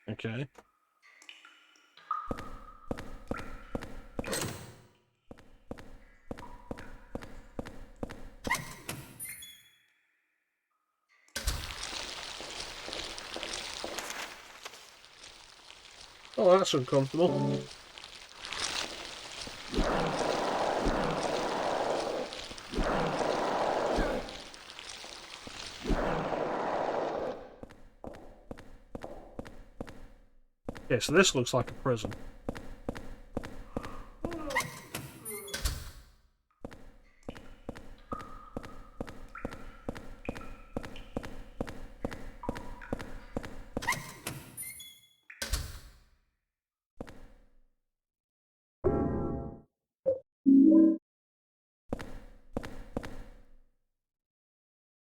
Okay. Oh, that's uncomfortable. Okay, so this looks like a prison.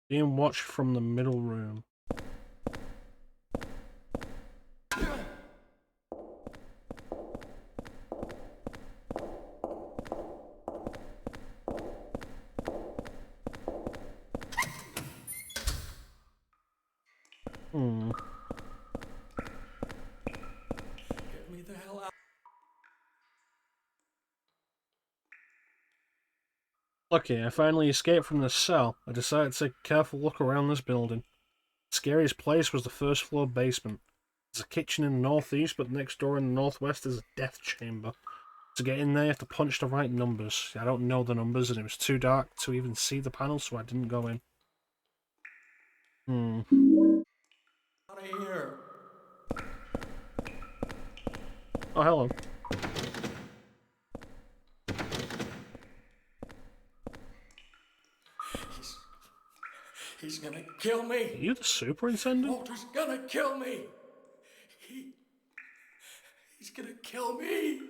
Being watched from the middle room. Get me the hell out. Lucky, I finally escaped from the cell. I decided to take a careful look around this building. The scariest place was the first floor basement. There's a kitchen in the northeast, but next door in the northwest is a death chamber. To get in there, you have to punch the right numbers. I don't know the numbers, and it was too dark to even see the panel, so I didn't go in. Out of here. Oh, hello. He's gonna kill me. Are you the superintendent? Walter's gonna kill me. He's gonna kill me.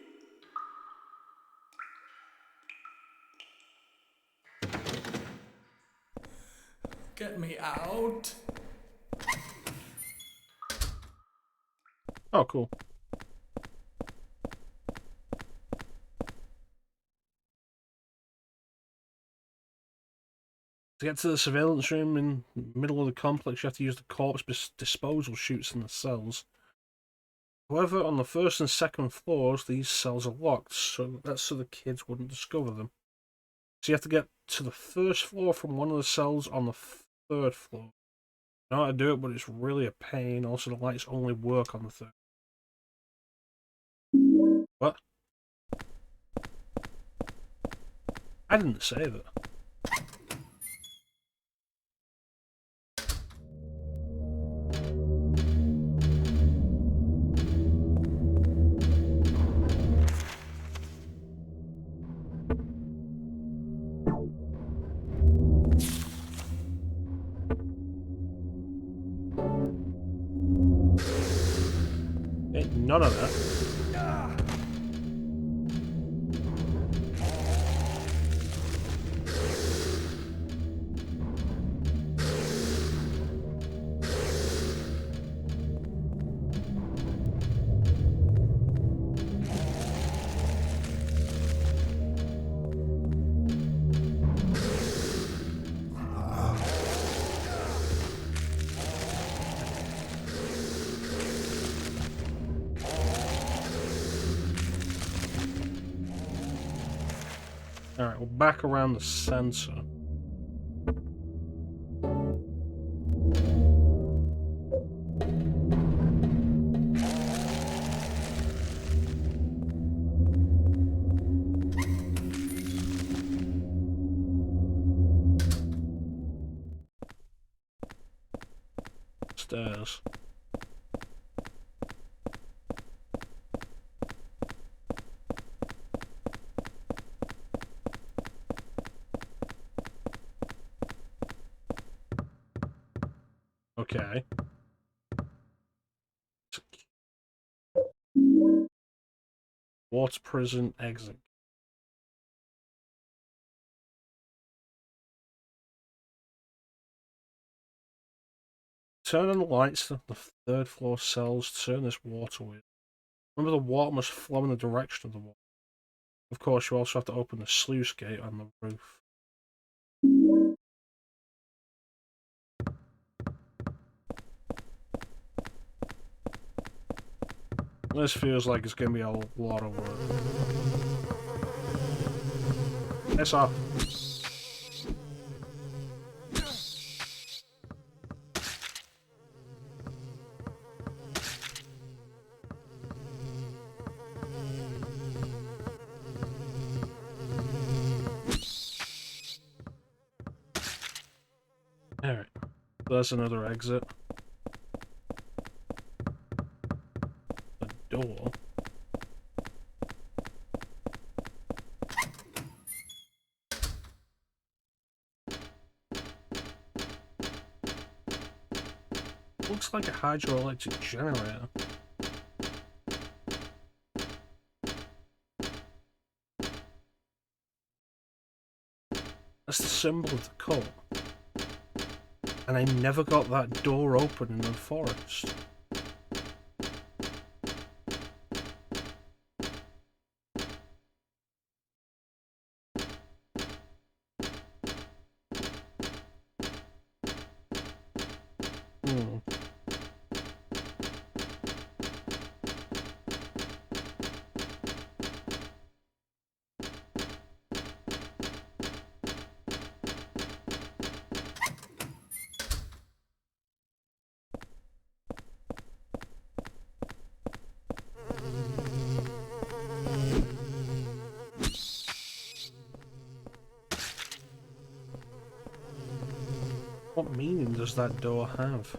Get me out. Oh, cool. To get to the surveillance room in the middle of the complex, you have to use the corpse disposal chutes in the cells. However, on the first and second floors, these cells are locked, so that's so the kids wouldn't discover them. So you have to get to the first floor from one of the cells on the third floor. I know how to do it, but it's really a pain. Also, the lights only work on the third. What? I didn't say that. None of that. Alright, we're back around the sensor. Stairs. Okay. Water prison exit. Turn on the lights of the third floor cells. Turn this water wheel. Remember, the water must flow in the direction of the water. Of course, you also have to open the sluice gate on the roof. This feels like it's going to be a lot of work. Piss off. Alright, there's another exit. A door. Looks like a hydroelectric generator. That's the symbol of the cult. And I never got that door open in the forest. What meaning does that door have?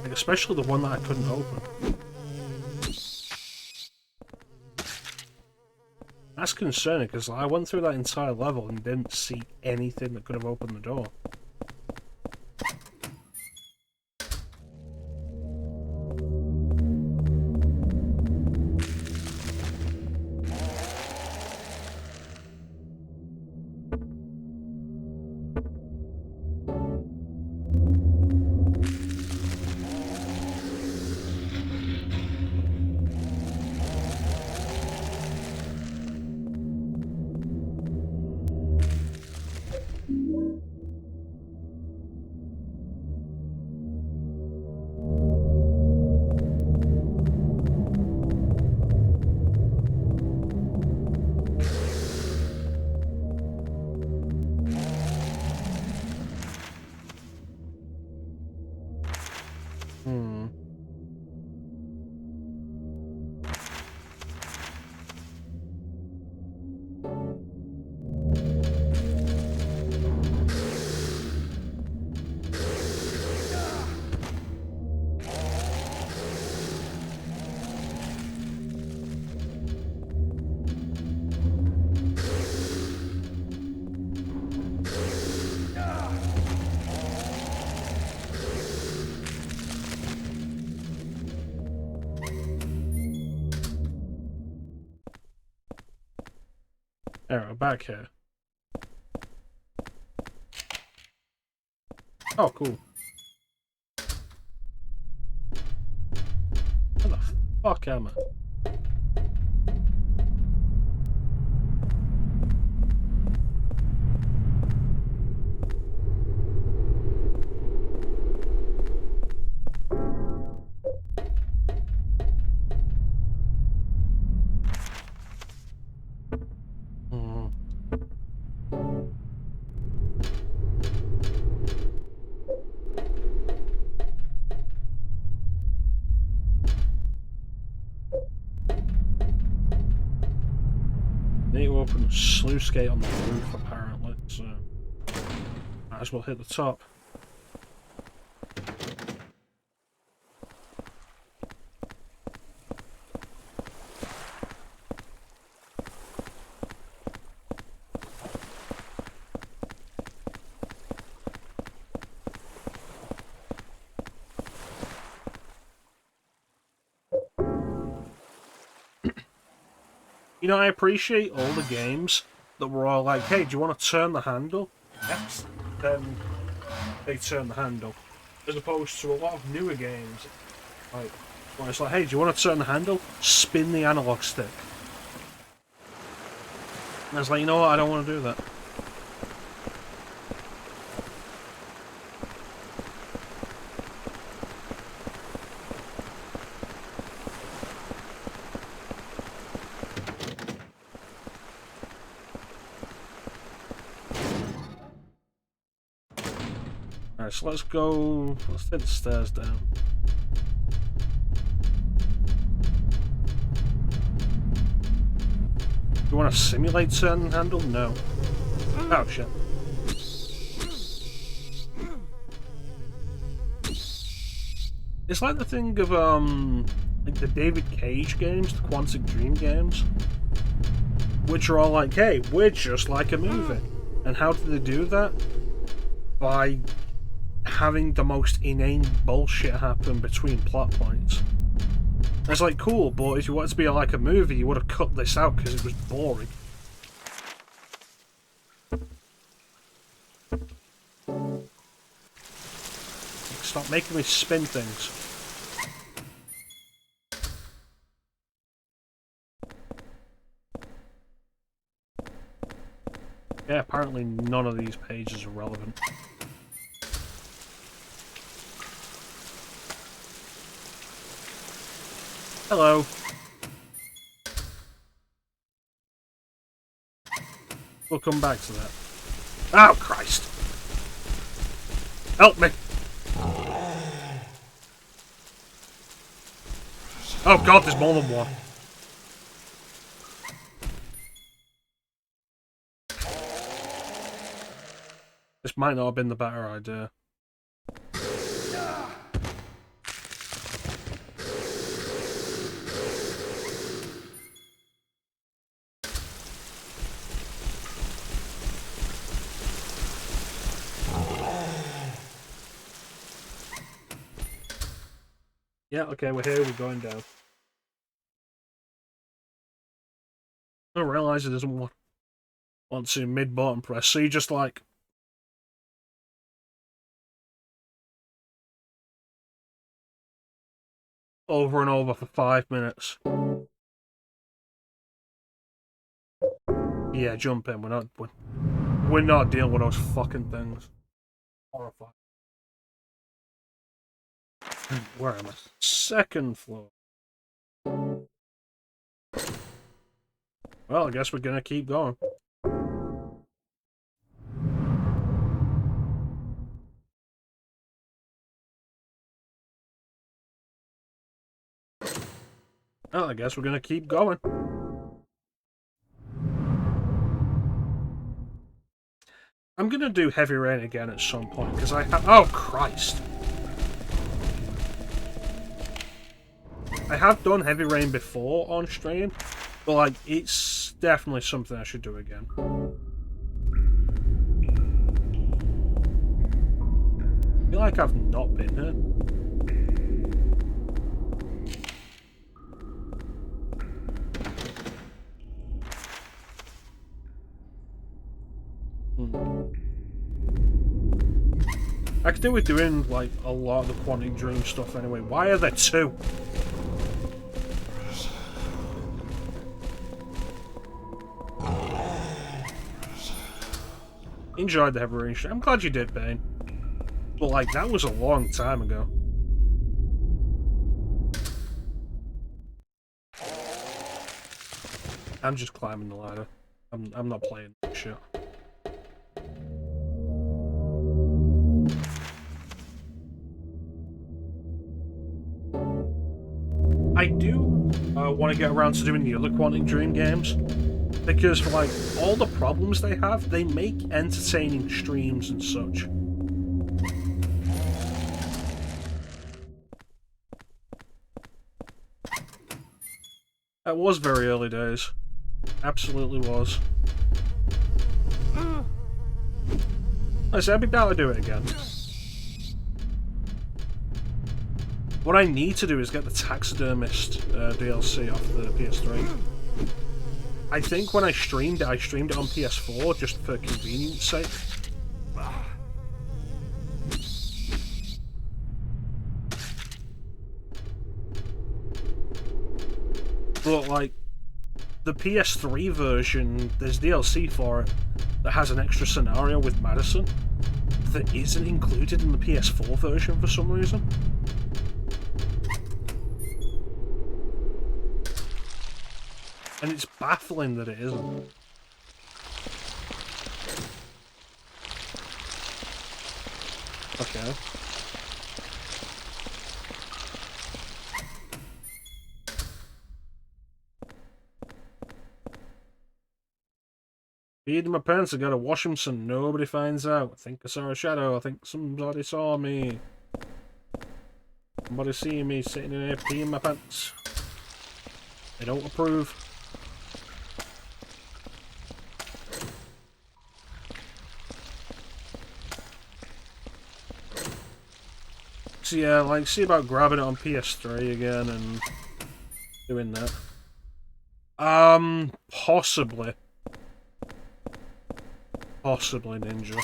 Like, especially the one that I couldn't open. That's concerning, because I went through that entire level and didn't see anything that could have opened the door. Alright, we're back here. Oh, cool. Where the fuck am I? Need to open a sluice gate on the roof, apparently, so might as well hit the top. You know, I appreciate all the games that were all like, hey, do you want to turn the handle? Yes. Then they turn the handle. As opposed to a lot of newer games, like, where it's like, hey, do you want to turn the handle? Spin the analog stick. And I was like, you know what, I don't want to do that. Alright, so let's take the stairs down. You want to simulate turning handle? No. Oh shit. It's like the thing of like the David Cage games, the Quantic Dream games, which are all like, hey, we're just like a movie. And how do they do that? By having the most inane bullshit happen between plot points. And it's like, cool, but if you want it to be like a movie, you would have cut this out because it was boring. Stop making me spin things. Yeah, apparently none of these pages are relevant. Hello. We'll come back to that. Oh, Christ! Help me! Oh god, there's more than one. This might not have been the better idea. Yeah, okay, we're here, we're going down. I realise it doesn't want to mid-button press, so you just like... over and over for 5 minutes. Yeah, jump in, we're not dealing with those fucking things. Horrifying. Where am I? Second floor. Well, I guess we're gonna keep going. Well, I guess we're gonna keep going. I'm gonna do Heavy Rain again at some point, because I have... Oh, Christ! I have done Heavy Rain before on stream, but, like, it's definitely something I should do again. I feel like I've not been here. I could do with doing, like, a lot of the Quantic Dream stuff anyway. Why are there two? Enjoyed the Heavy Rain stream. I'm glad you did, Bane. But, like, that was a long time ago. I'm just climbing the ladder. I'm not playing that shit. I do want to get around to doing the other Quantic Dream games, because for like all the problems they have, they make entertaining streams and such. That was very early days. Absolutely was. I said I'd be down to do it again. What I need to do is get the Taxidermist DLC off the PS3. I think when I streamed it on PS4 just for convenience sake. But like, the PS3 version, there's DLC for it that has an extra scenario with Madison that isn't included in the PS4 version for some reason. And it's baffling that it isn't. Okay. Peed in my pants, I gotta wash them so nobody finds out. I think I saw a shadow, I think somebody saw me. Somebody seeing me sitting in here peeing my pants. They don't approve. So yeah, like, see about grabbing it on PS3 again and doing that. Possibly. Possibly, Ninja.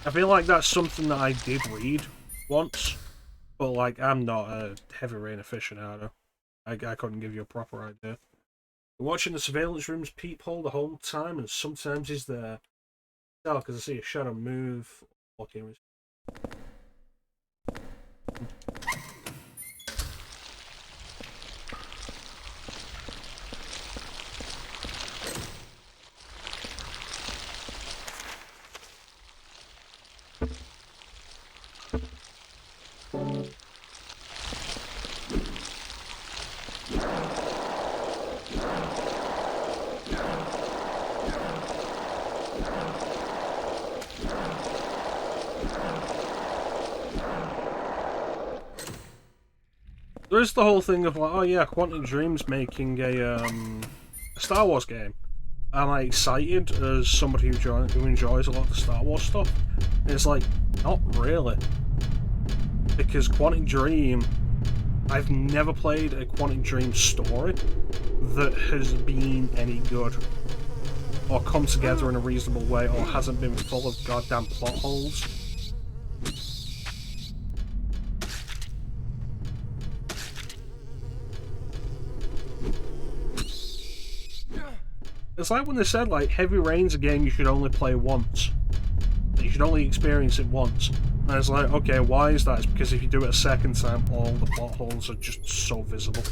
I feel like that's something that I did read once, but like, I'm not a Heavy Rain aficionado. I couldn't give you a proper idea. Watching the surveillance room's peephole the whole time, and sometimes he's there. Oh, because I see a shadow move. Okay. There's the whole thing of like, oh yeah, Quantic Dream's making a Star Wars game. Am I excited as somebody who enjoys a lot of the Star Wars stuff? And it's like, not really. Because Quantic Dream, I've never played a Quantic Dream story that has been any good. Or come together in a reasonable way, or hasn't been full of goddamn plot holes. It's like when they said, like, Heavy Rain's a game you should only play once. You should only experience it once. And it's like, okay, why is that? It's because if you do it a second time, all the plot holes are just so visible.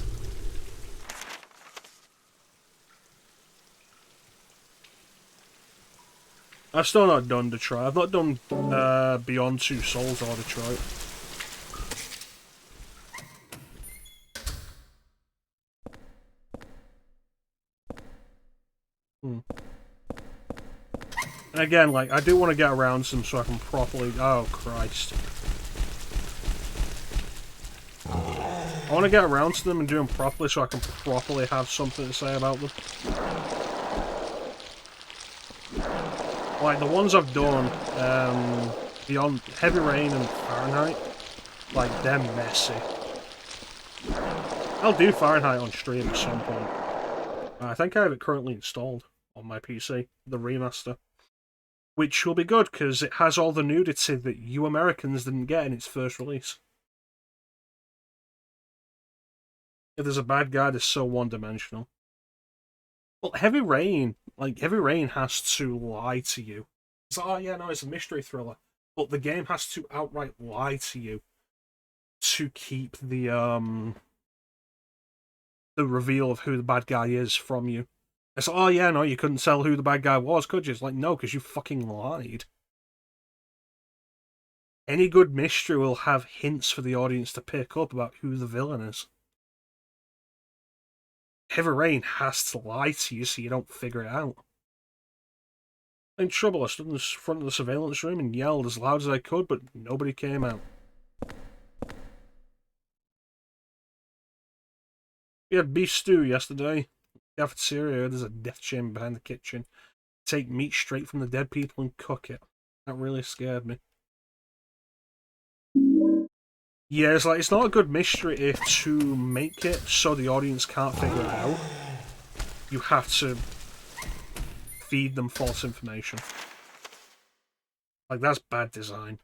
I've still not done Detroit. I've not done Beyond Two Souls or Detroit. And again, like, I do want to get around to them so I can properly... Oh, Christ. I want to get around to them and do them properly so I can properly have something to say about them. Like, the ones I've done, Beyond Heavy Rain and Fahrenheit, like, they're messy. I'll do Fahrenheit on stream at some point. I think I have it currently installed on my PC, the remaster. Which will be good, because it has all the nudity that you Americans didn't get in its first release. If there's a bad guy that's so one-dimensional. Well, Heavy Rain, like, Heavy Rain has to lie to you. It's like, oh yeah, no, it's a mystery thriller. But the game has to outright lie to you to keep the reveal of who the bad guy is from you. It's like, oh yeah, no, you couldn't tell who the bad guy was, could you? It's like, no, because you fucking lied. Any good mystery will have hints for the audience to pick up about who the villain is. Heavy Rain has to lie to you so you don't figure it out. In trouble, I stood in the front of the surveillance room and yelled as loud as I could, but nobody came out. We had beef stew yesterday. Cafeteria, there's a death chamber behind the kitchen. Take meat straight from the dead people and cook it. That really scared me. Yeah, it's like, it's not a good mystery if to make it so the audience can't figure it out, you have to feed them false information. Like, that's bad design.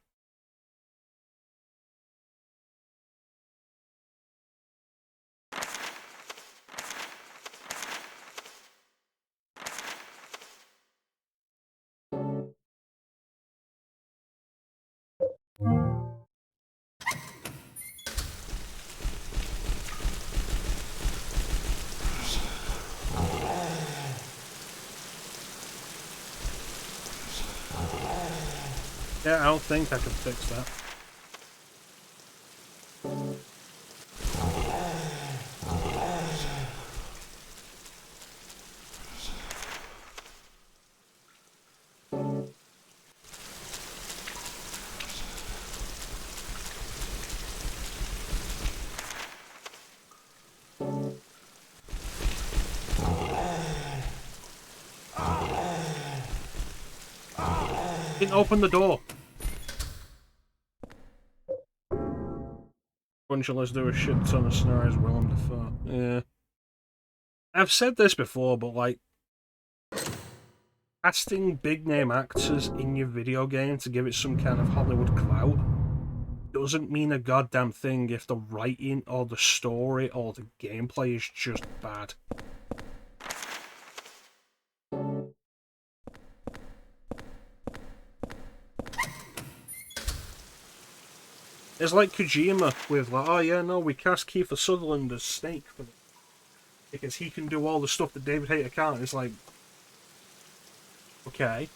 Yeah, I don't think I can fix that. Didn't open the door. Bunch of let's do a shit ton of scenarios Willem Dafoe. Yeah. I've said this before, but like, casting big name actors in your video game to give it some kind of Hollywood clout doesn't mean a goddamn thing if the writing or the story or the gameplay is just bad. It's like Kojima with like, oh yeah, no, we cast Kiefer Sutherland as Snake because he can do all the stuff that David Hayter can't. It's like, okay.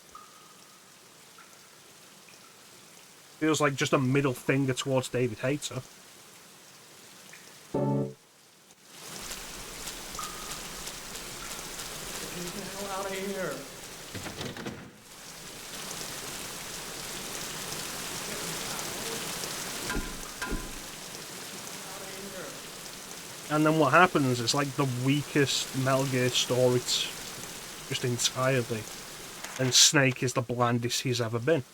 Feels like just a middle finger towards David Hayter. Get the hell out of here. And then what happens is like the weakest Metal Gear story just entirely. And Snake is the blandest he's ever been.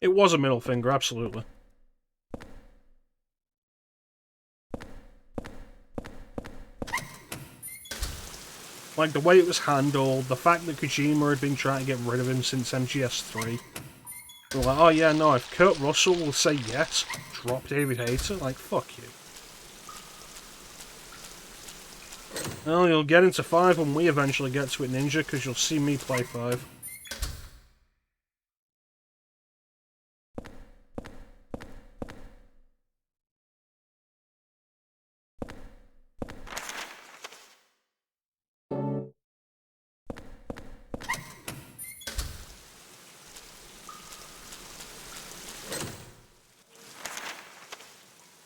It was a middle finger, absolutely. Like, the way it was handled, the fact that Kojima had been trying to get rid of him since MGS3. They were like, oh yeah, no, if Kurt Russell will say yes, drop David Hayter, like, fuck you. Well, you'll get into 5 when we eventually get to it, Ninja, because you'll see me play 5.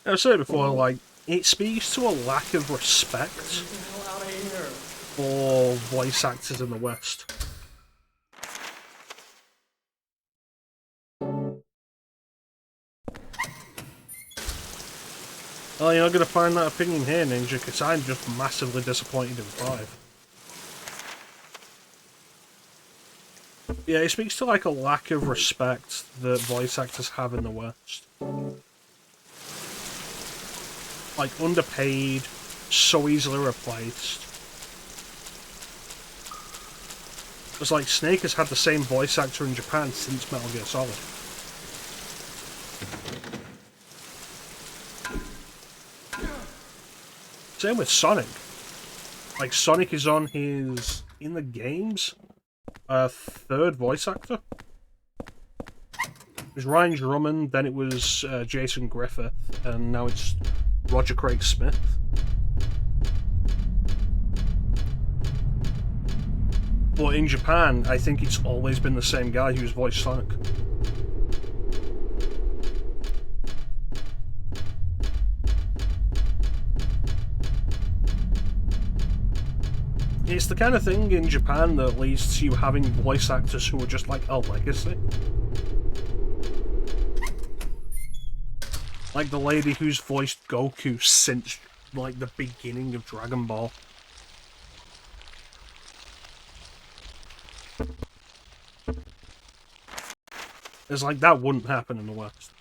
I've said it before, like, it speaks to a lack of respect for voice actors in the West. Well, you're not going to find that opinion here, Ninja, because I'm just massively disappointed in 5. Yeah, it speaks to, like, a lack of respect that voice actors have in the West. Like, underpaid, so easily replaced. It's like Snake has had the same voice actor in Japan since Metal Gear Solid. Same with Sonic. Like, Sonic is on his, in the games, 3rd voice actor. It was Ryan Drummond, then it was Jason Griffith, and now it's Roger Craig Smith. But in Japan, I think it's always been the same guy who's voiced Sonic. It's the kind of thing in Japan that leads to you having voice actors who are just like a legacy. Like the lady who's voiced Goku since, like, the beginning of Dragon Ball. It's like, that wouldn't happen in the West.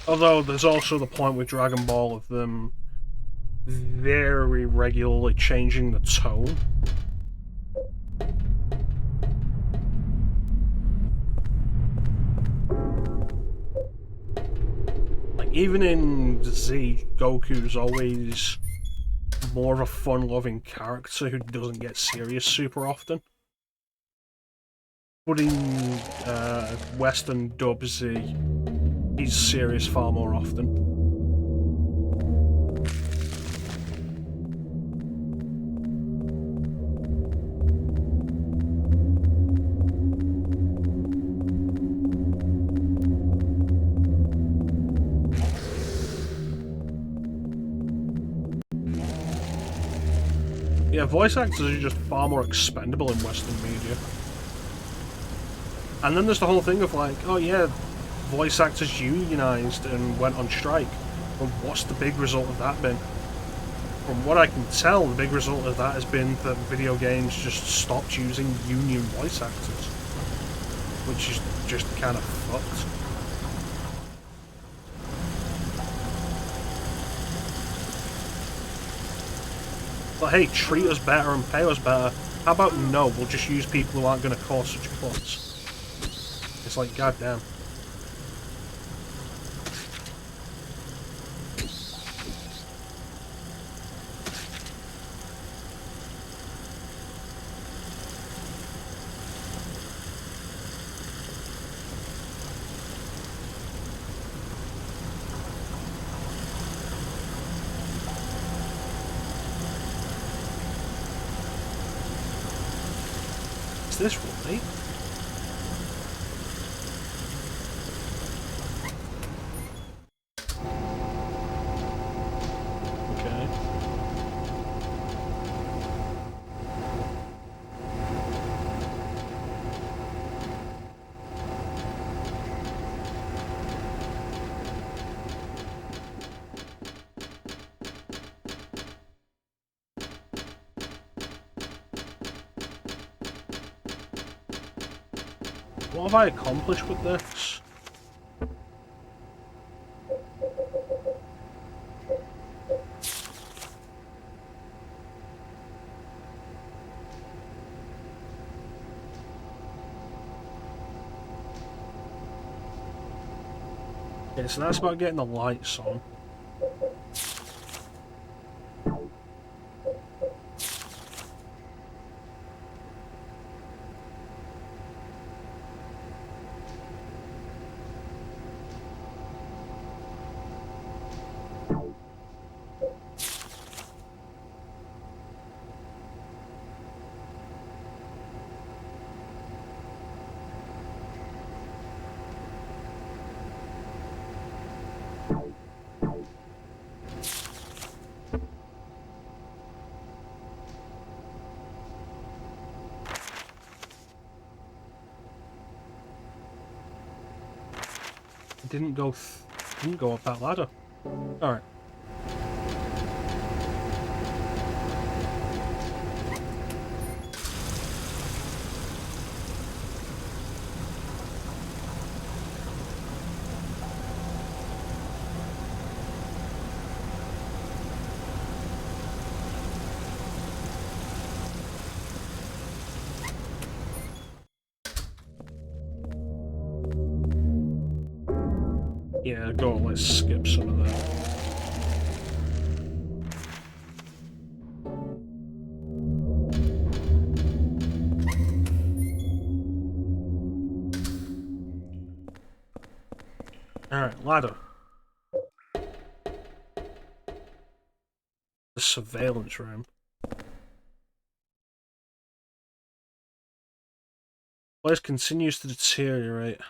Although there's also the point with Dragon Ball of them very regularly changing the tone. Like, even in Z, Goku's always more of a fun-loving character who doesn't get serious super often. But in Western dub Z, he's serious far more often. Yeah, voice actors are just far more expendable in Western media. And then there's the whole thing of like, oh yeah, voice actors unionized and went on strike. But what's the big result of that been? From what I can tell, the big result of that has been that video games just stopped using union voice actors. Which is just kind of fucked. But hey, treat us better and pay us better. How about no, we'll just use people who aren't going to cause such a fuss. It's like, goddamn. Is this right? Okay. What have I accomplished with this? Okay, so that's about getting the lights on. Didn't go up that ladder. Alright. Yeah, go on, let's skip some of that. Alright, ladder. The surveillance room. Place continues to deteriorate.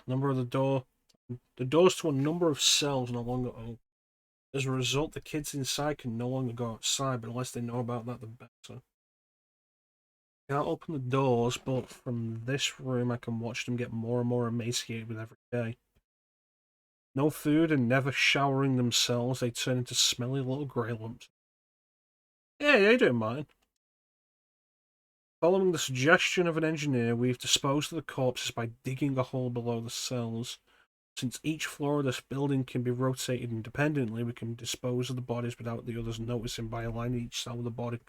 The doors to a number of cells no longer open. As a result, the kids inside can no longer go outside, but unless they know about that, the better. Can't open the doors, but from this room I can watch them get more and more emaciated with every day. No food and never showering themselves, they turn into smelly little grey lumps. Yeah, you don't mind. Following the suggestion of an engineer, we've disposed of the corpses by digging a hole below the cells. Since each floor of this building can be rotated independently, we can dispose of the bodies without the others noticing by aligning each cell with the body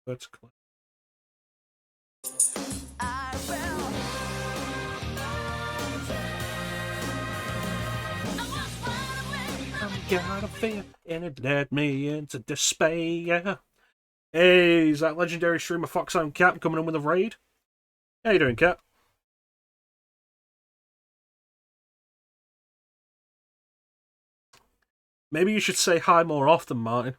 vertically. Got a fear, and it led me into despair. Hey, is that legendary streamer Foxhound Cap coming in with a raid? How you doing, Cap? Maybe you should say hi more often, Martin.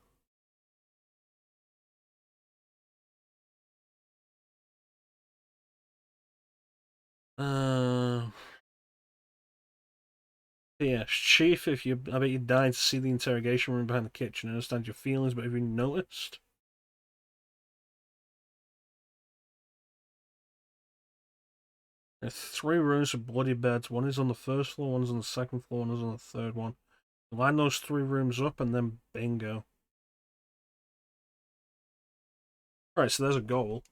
Yes, Chief, I bet you're dying to see the interrogation room behind the kitchen. I understand your feelings, but have you noticed? There's 3 rooms with bloody beds. One is on the first floor, one's on the second floor, and one's on the third one. Line those 3 rooms up and then bingo. Alright, so there's a goal.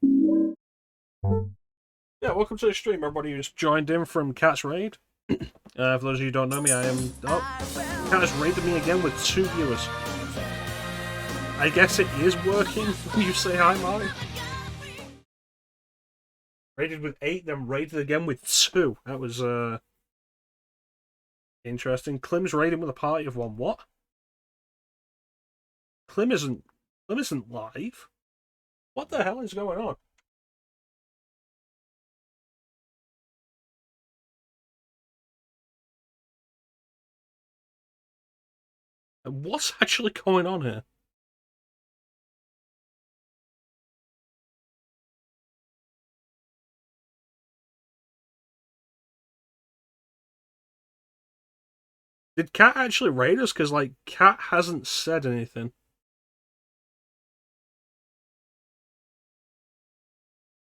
Yeah, welcome to the stream, everybody who's joined in from Cat's Raid. For those of you who don't know me, I am... Oh, Cat has raided me again with 2 viewers. I guess it is working when you say hi, Marty. Raided with 8, then raided again with 2. That was, interesting. Klim's raiding with a party of 1. What? Klim isn't live? What the hell is going on? What's actually going on here? Did Cat actually raid us? Because, like, Cat hasn't said anything.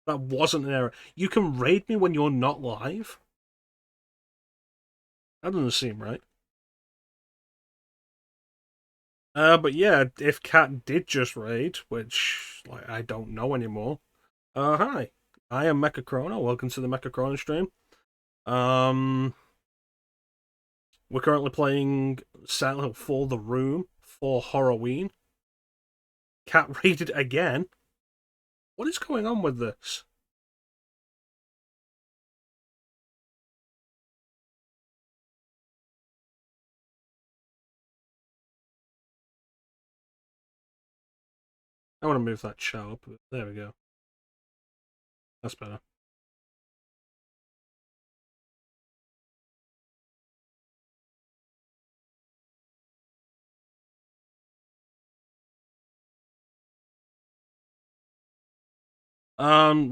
That wasn't an error. You can raid me when you're not live? That doesn't seem right. But yeah, if Cat did just raid, which, like, I don't know anymore. Hi. I am mecha-chrono. Welcome to the mecha-chrono stream. We're currently playing Silent Hill 4 The Room for Horrorween. Cat raided again. What is going on with this? I want to move that chat up. There we go. That's better.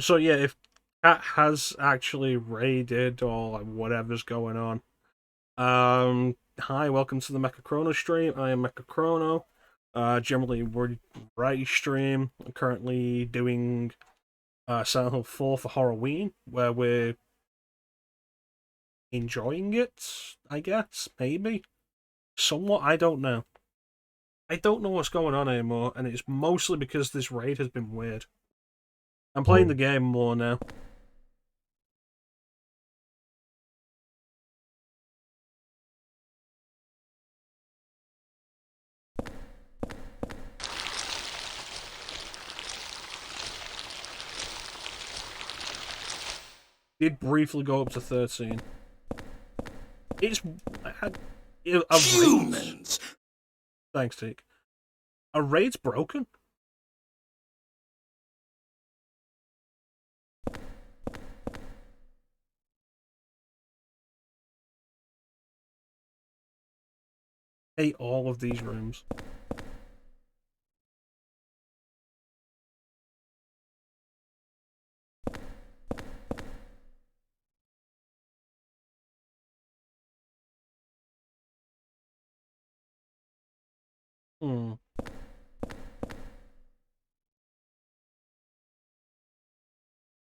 So yeah, if Cat has actually raided or like whatever's going on. Hi, welcome to the mecha-chrono stream. I am mecha-chrono. Generally we're right stream. I'm currently doing Silent Hill 4 for Horrorween, where we're enjoying it, I guess, maybe. Somewhat, I don't know. I don't know what's going on anymore, and it's mostly because this raid has been weird. I'm playing the game more now. Did briefly go up to 13. It's a raid. Thanks, Teak. A raid's broken? Hate all of these rooms.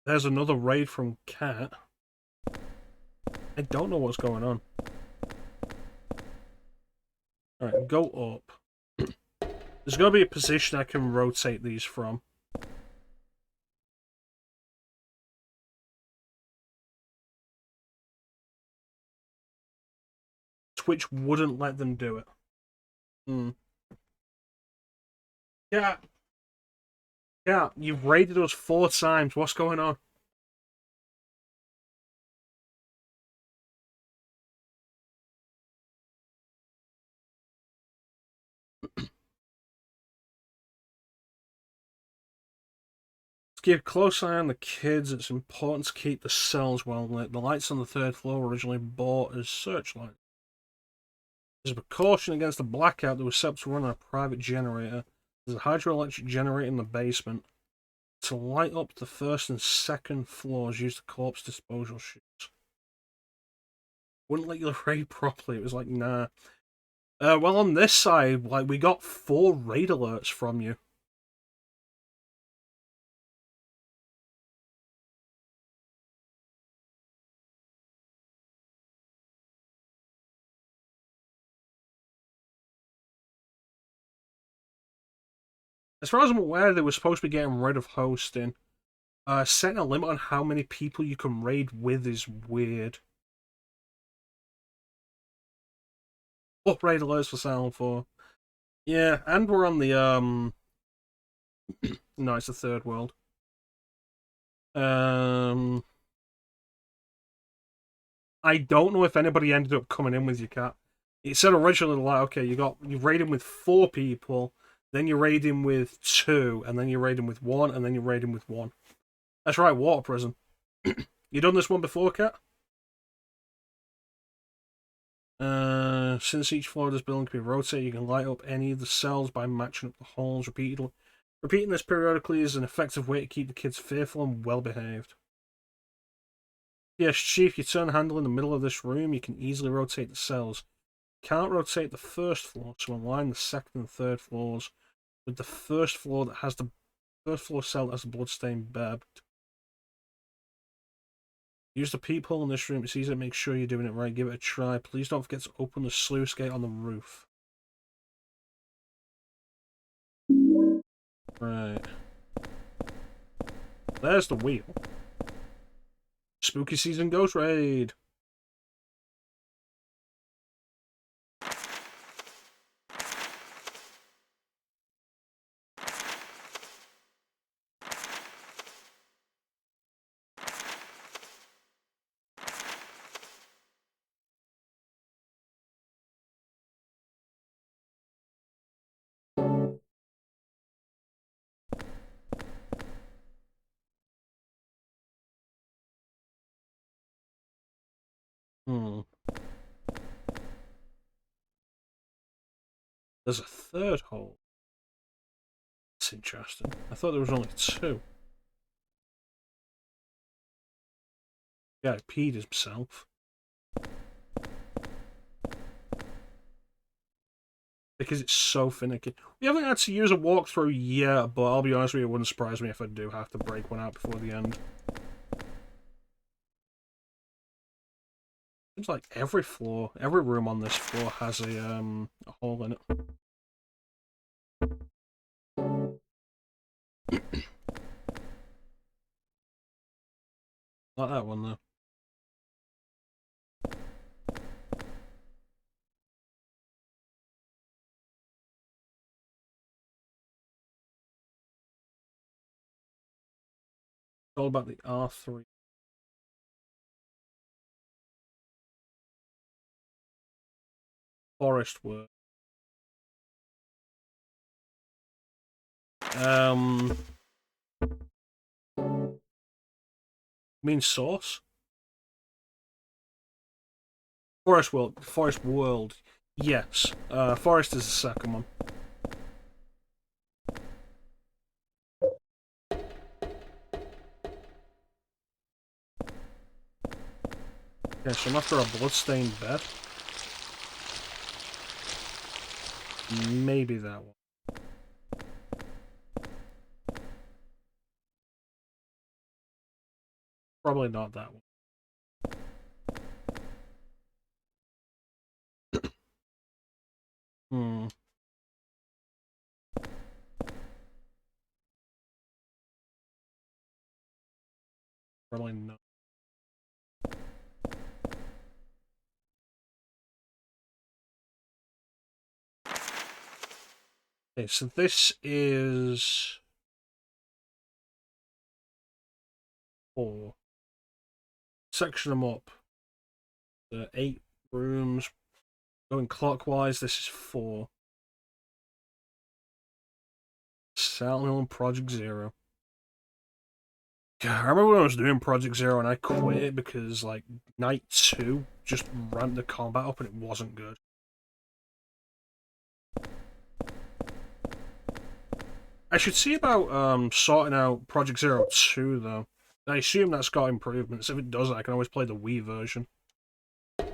There's another raid from Cat. I don't know what's going on. Alright, go up. There's got to be a position I can rotate these from. Twitch wouldn't let them do it. Yeah. Yeah, you've raided us 4 times. What's going on? Keep a close eye on the kids. It's important to keep the cells well lit. The lights on the 3rd floor were originally bought as searchlights. As a precaution against a blackout, they were set to run on a private generator. There's a hydroelectric generator in the basement. To light up the 1st and 2nd floors, use the corpse disposal chutes. Wouldn't let you raid properly. It was like, nah. Well, on this side, like, we got 4 raid alerts from you. As far as I'm aware, they were supposed to be getting rid of hosting. Setting a limit on how many people you can raid with is weird. Upgrade alerts for Silent 4. Yeah, and we're on the, no, it's the third world. I don't know if anybody ended up coming in with your cat. It said originally, like, okay, you raid him with 4 people, then you raid him with 2, and then you raid him with 1, and then you raid him with 1. That's right, water prison. You done this one before, cat? Since each floor of this building can be rotated, you can light up any of the cells by matching up the holes repeatedly. Repeating this periodically is an effective way to keep the kids fearful and well behaved. Yes, Chief, you turn the handle in the middle of this room, you can easily rotate the cells. You can't rotate the first floor, so align the second and third floors with the first floor that has the first floor cell that has the bloodstained bed. Use the peephole in this room. It's easy to make sure you're doing it right. Give it a try. Please don't forget to open the sluice gate on the roof. Right. There's the wheel. Spooky Season Ghost Raid. There's a third hole. That's interesting. I thought there was only 2. Yeah, he peed himself. Because it's so finicky. We haven't had to use a walkthrough yet, but I'll be honest with you, it wouldn't surprise me if I do have to break one out before the end. Seems like every room on this floor has a hole in it. Not that one though. It's all about the R3. Forest work. Mean source? Forest World. Yes. Forest is the second one. Okay, so I'm after a bloodstained bed. Maybe that one. Probably not that one. Probably not. Okay, so this is 4. Section them up. 8 rooms. Going clockwise, this is 4. Silent Hill and Project Zero. God, I remember when I was doing Project Zero and I quit it because, like, night 2 just ramped the combat up and it wasn't good. I should see about sorting out Project Zero 2 though. I assume that's got improvements. If it doesn't, I can always play the Wii version. I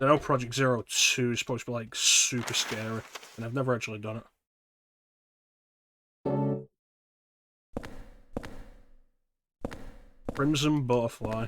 know Project Zero 2 is supposed to be like super scary, and I've never actually done it. Crimson Butterfly.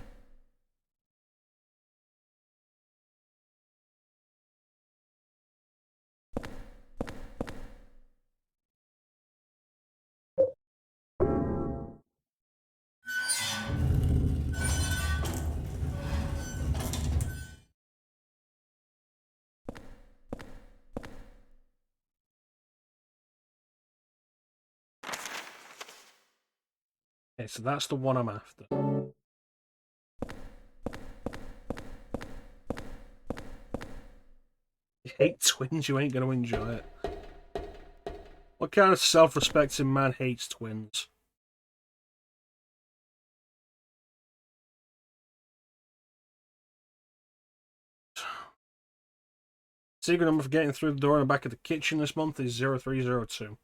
Okay, so that's the one I'm after. You hate twins, you ain't gonna enjoy it. What kind of self-respecting man hates twins? Secret number for getting through the door in the back of the kitchen this month is 0302.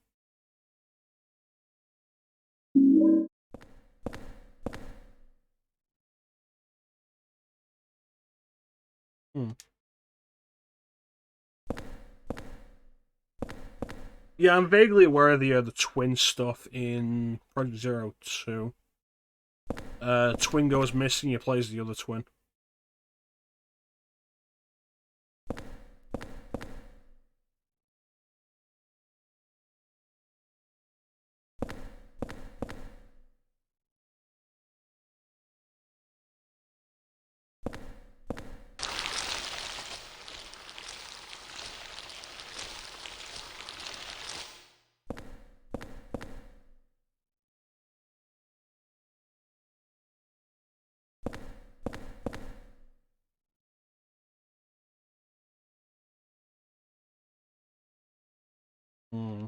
Yeah, I'm vaguely aware of the twin stuff in Project Zero 2. Twin goes missing, you plays the other twin. Hmm.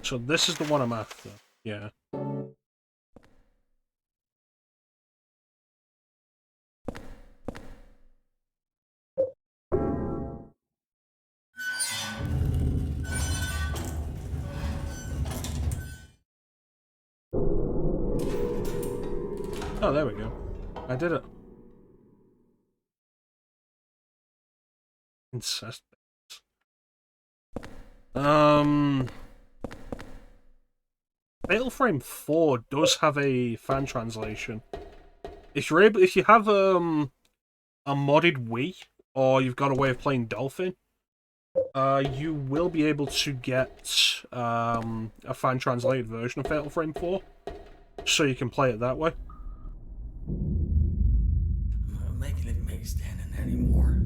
So this is the one I'm after. Yeah. Oh, there we go. I did it. Incest. Fatal Frame 4 does have a fan translation. If you have a modded Wii, or you've got a way of playing Dolphin, you will be able to get a fan translated version of Fatal Frame 4, so you can play it that way. I'm not making it make standing anymore.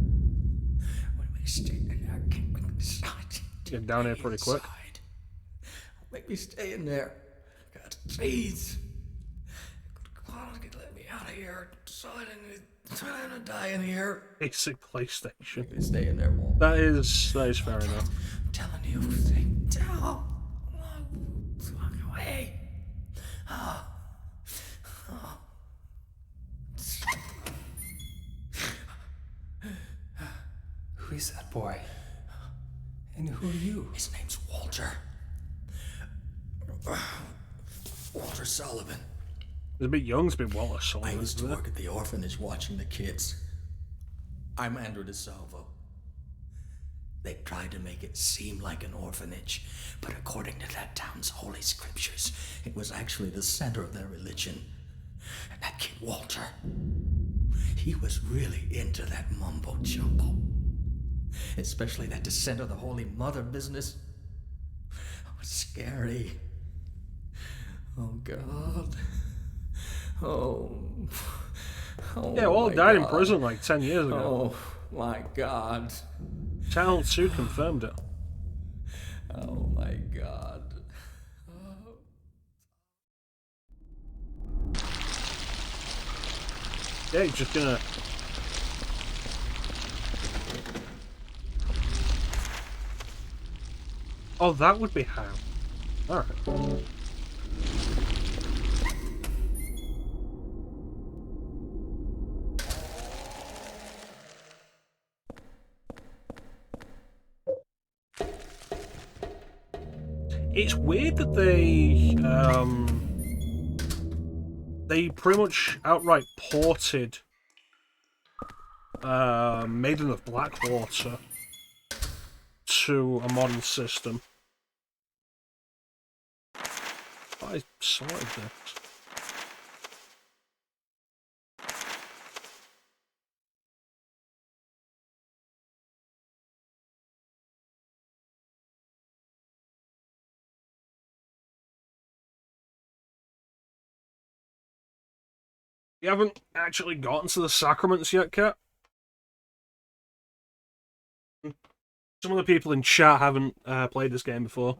When it makes standing, I can't make it decide. Get down here pretty quick. Make me stay in there. God, please. Come on, let me out of here. So I didn't die in here. Basic PlayStation. Make me stay in there, Walt. That is fair enough. I'm telling you, tell. Walk away. Who is that boy? And who are you? His name's Walter. Walter Sullivan. He's a bit young, he's been Wallace Sullivan. I used to work at the orphanage watching the kids. I'm Andrew DeSalvo. They tried to make it seem like an orphanage, but according to that town's holy scriptures, it was actually the center of their religion. And that kid Walter, he was really into that mumbo jumbo. Especially that descent of the Holy Mother business. It was scary. Oh, God. Oh. Yeah, Walt died in prison like 10 years ago. Oh, my God. Channel 2 confirmed it. Oh, my God. Yeah, he's just gonna... Oh, that would be how. Alright. It's weird that they pretty much outright ported Maiden of Blackwater to a modern system. I sorted this. You haven't actually gotten to the sacraments yet, Kat? Some of the people in chat haven't played this game before.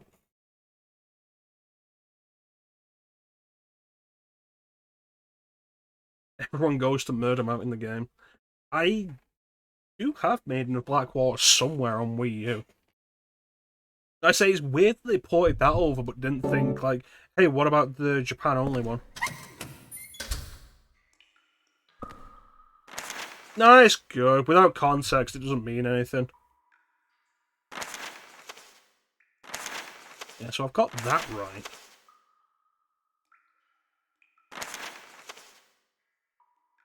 Everyone goes to Murder Mount in the game. I do have Maiden of Blackwater somewhere on Wii U. I say it's weird that they ported that over, but didn't think, like, hey, what about the Japan-only one? No, it's good. Without context, it doesn't mean anything. Yeah, so I've got that right.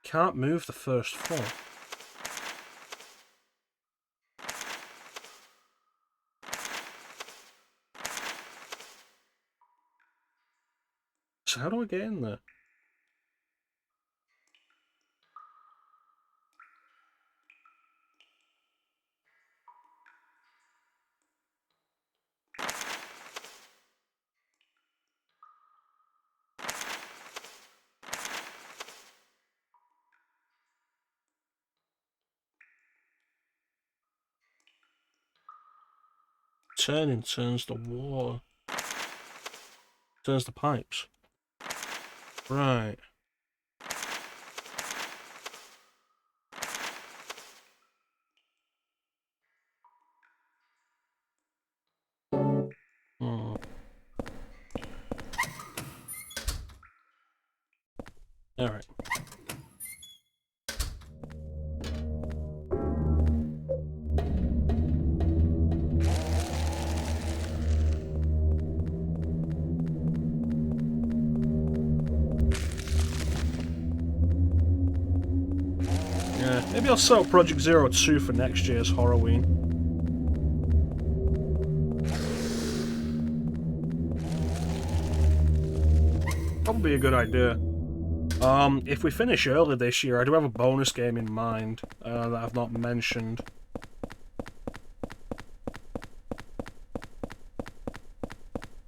Can't move the first floor. So how do I get in there? Turning turns the water. Turns the pipes. Right. Hmm. Alright. Yeah, maybe I'll sell Project Zero 2 for next year's Horrorween. Probably a good idea. If we finish early this year, I do have a bonus game in mind that I've not mentioned.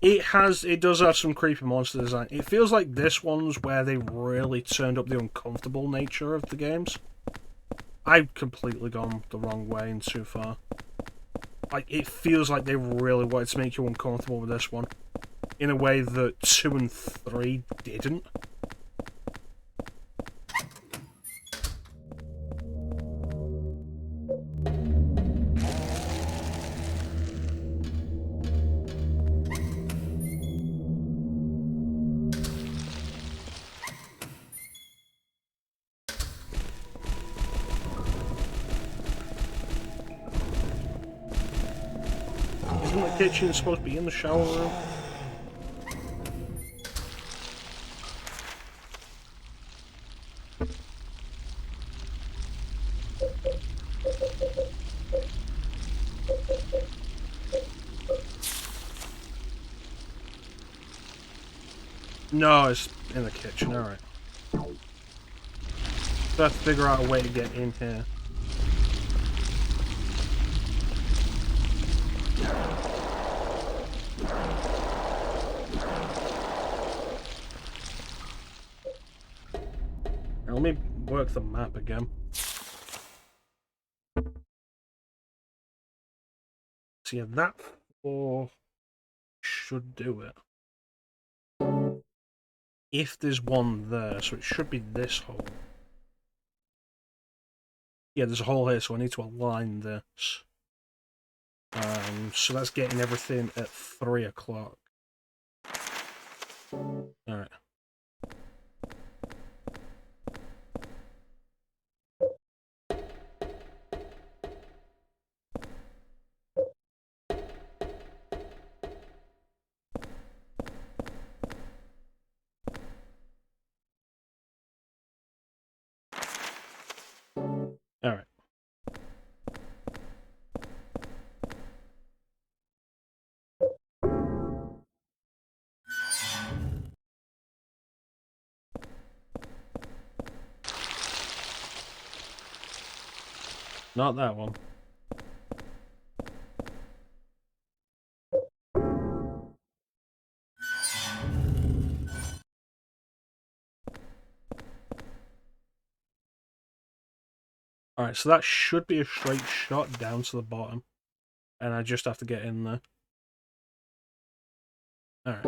It does have some creepy monster design. It feels like this one's where they really turned up the uncomfortable nature of the games. I've completely gone the wrong way and too far. Like, it feels like they really wanted to make you uncomfortable with this one. In a way that 2 and 3 didn't. Isn't the kitchen supposed to be in the shower room? No, it's in the kitchen, alright. So I have to figure out a way to get in here. Now, let me work the map again. So yeah, that floor should do it. If there's one there, so it should be this hole. Yeah, there's a hole here, so I need to align this. So that's getting everything at 3 o'clock. Alright. Alright. Not that one. Alright, so that should be a straight shot down to the bottom. And I just have to get in there. Alright.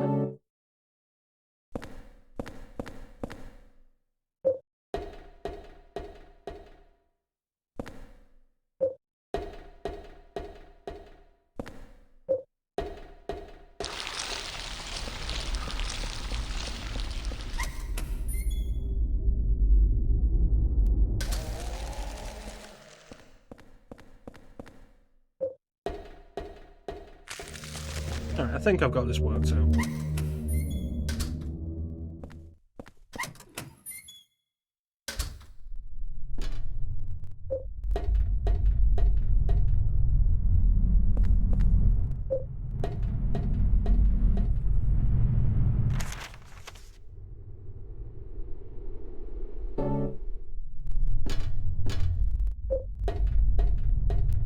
Alright, I think I've got this worked out.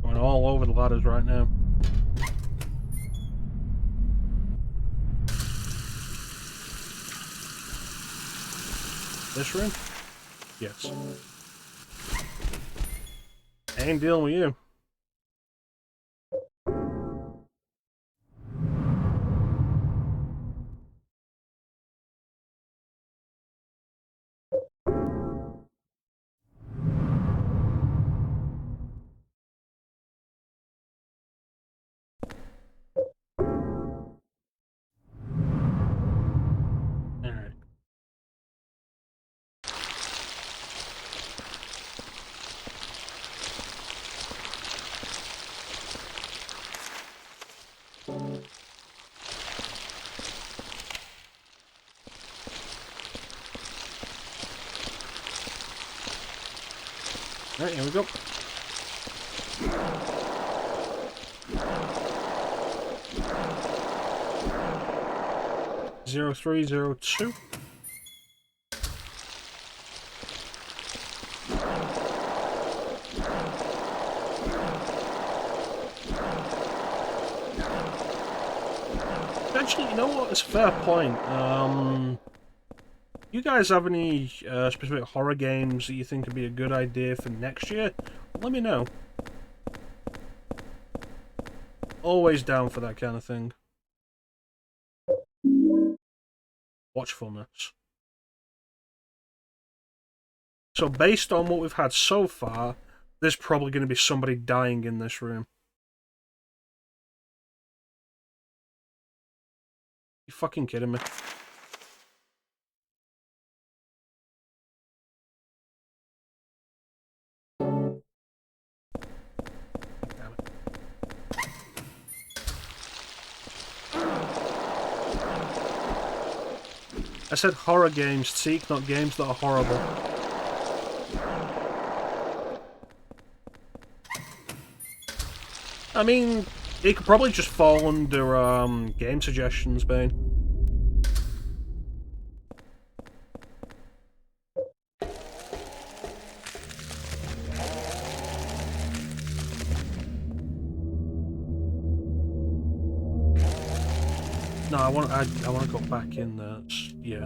Going all over the ladders right now. This room? Yes. I ain't dealing with you. Alright. Alright, here we go. Zero 0302. Actually, you know what? It's a fair point. You guys have any specific horror games that you think would be a good idea for next year? Let me know. Always down for that kind of thing. Watchfulness. So based on what we've had so far, there's probably going to be somebody dying in this room. You fucking kidding me? I said horror games, seek, not games that are horrible. I mean, it could probably just fall under game suggestions, Bane. No, I want to go back in there. Yeah.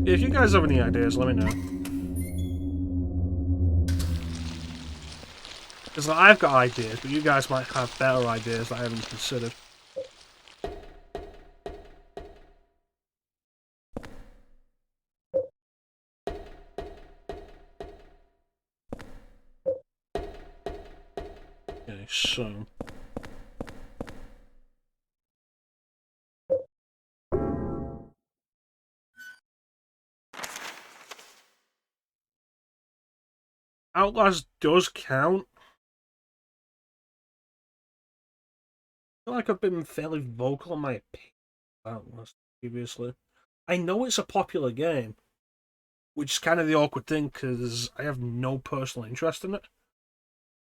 If you guys have any ideas, let me know. Because I've got ideas, but you guys might have better ideas that I haven't considered. Okay, so... Outlast does count. I feel like I've been fairly vocal on my opinion about Outlast previously. I know it's a popular game, which is kind of the awkward thing because I have no personal interest in it.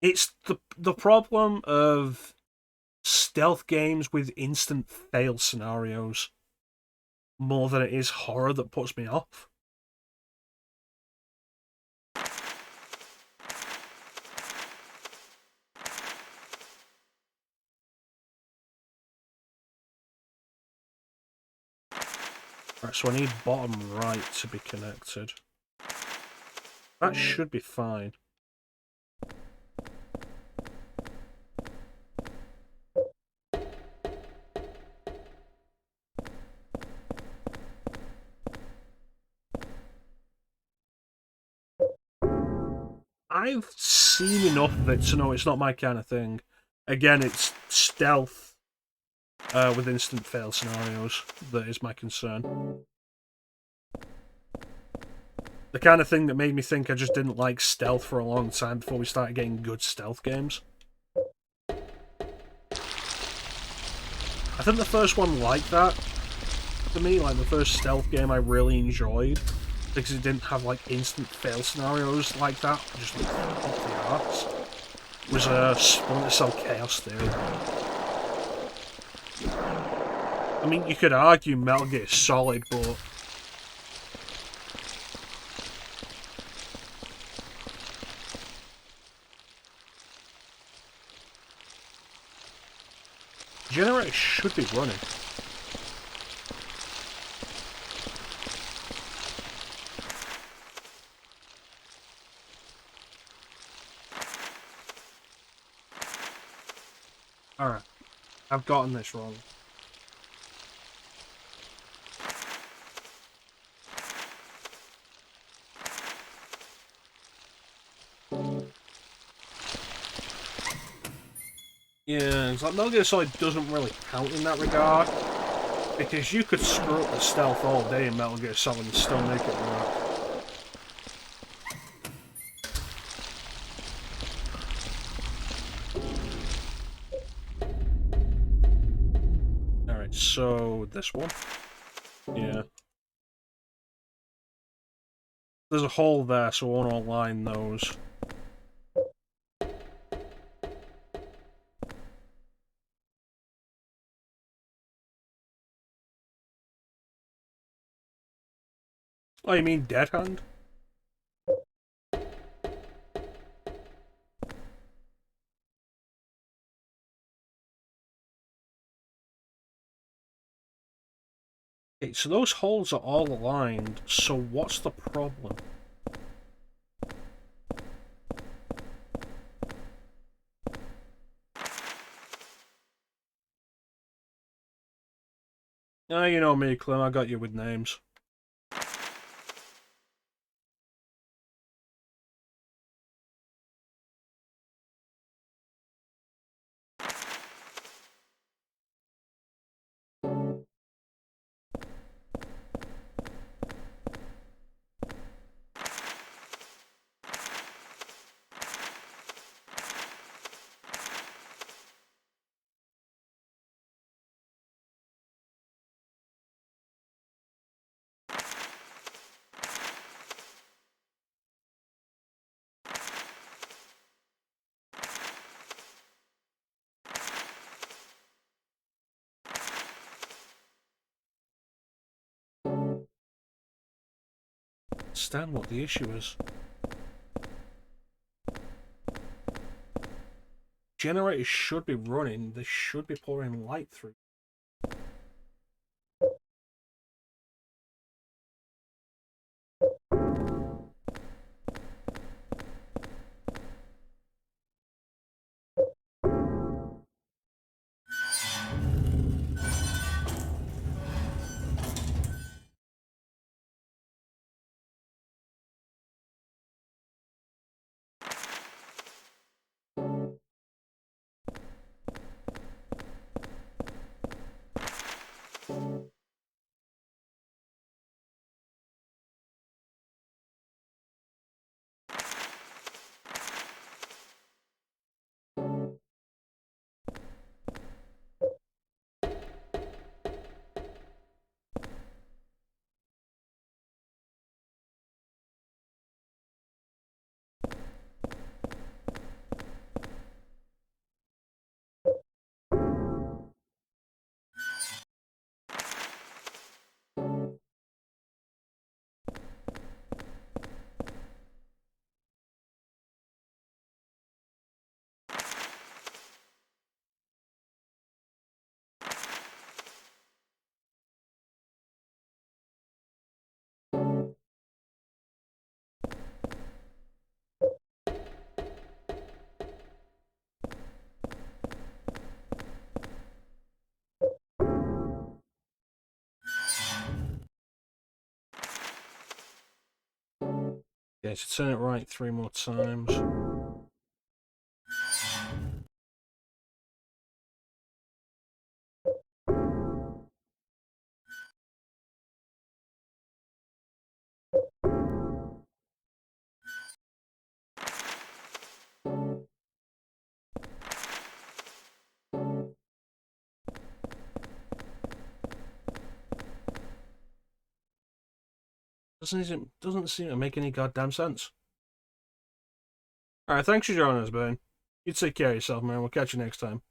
It's the problem of stealth games with instant fail scenarios more than it is horror that puts me off. Right, so I need bottom right to be connected. That should be fine. I've seen enough of it to know it's not my kind of thing. Again, it's stealth with instant fail scenarios that is my concern. The kind of thing that made me think I just didn't like stealth for a long time before we started getting good stealth games. I think the first one like that, to me, like the first stealth game I really enjoyed, because it didn't have like instant fail scenarios like that, just like off the arts, was Splinter Cell Chaos Theory. I mean, you could argue Metal Gear Solid, but generator should be running. Alright, I've gotten this wrong. Yeah, it's like Metal Gear Solid doesn't really count in that regard, because you could screw up the stealth all day in Metal Gear Solid and still make it work. Alright, so this one. Yeah. There's a hole there, so I want to align those. Oh, you mean Dead Hand? Okay, so those holes are all aligned, so what's the problem? Ah, you know me, Clem, I got you with names. Understand what the issue is. Generators should be running, they should be pouring light through. Okay, so turn it right 3 more times. Doesn't seem to make any goddamn sense. Alright, thanks for joining us, Ben. You take care of yourself, man. We'll catch you next time.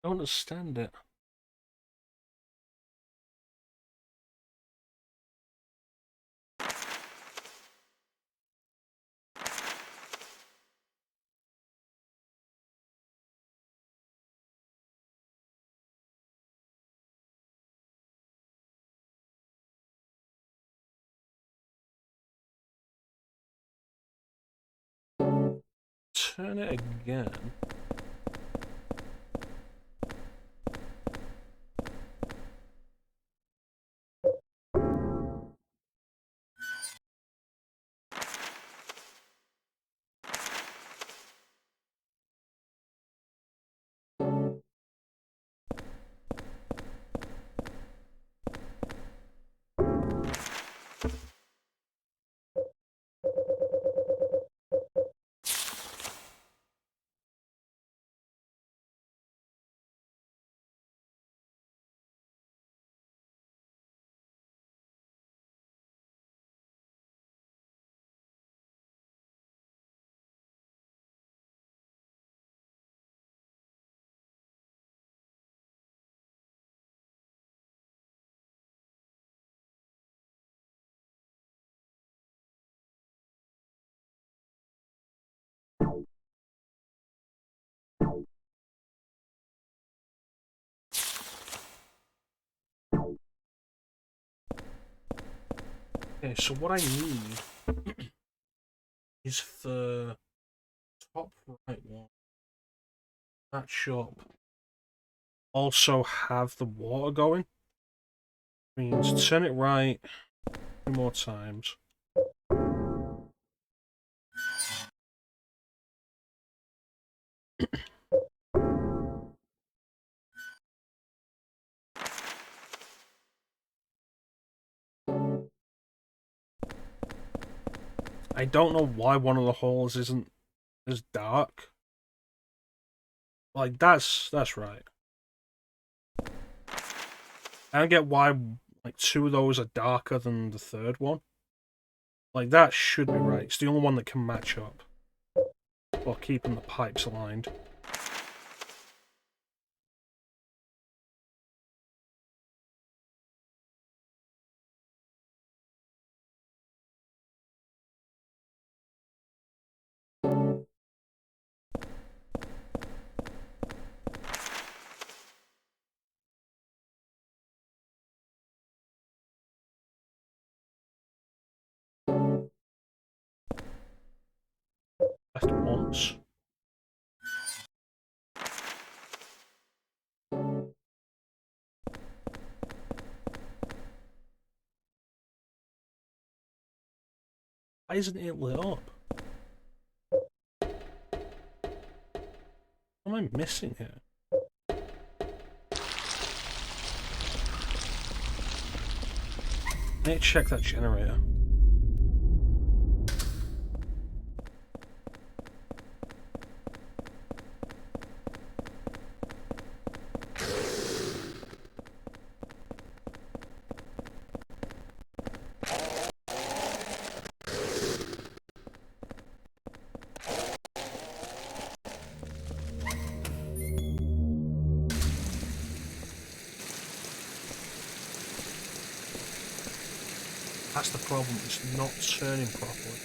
I don't understand it. Turn it again. Okay, so what I need is the top right one. That shop also have the water going. Means turn it right 2 more times. I don't know why one of the holes isn't as dark. Like that's right. I don't get why like 2 of those are darker than the third one. Like that should be right. It's the only one that can match up while keeping the pipes aligned. Left once. Why isn't it lit up? What am I missing here? I need to check that generator. That's the problem, it's not turning properly.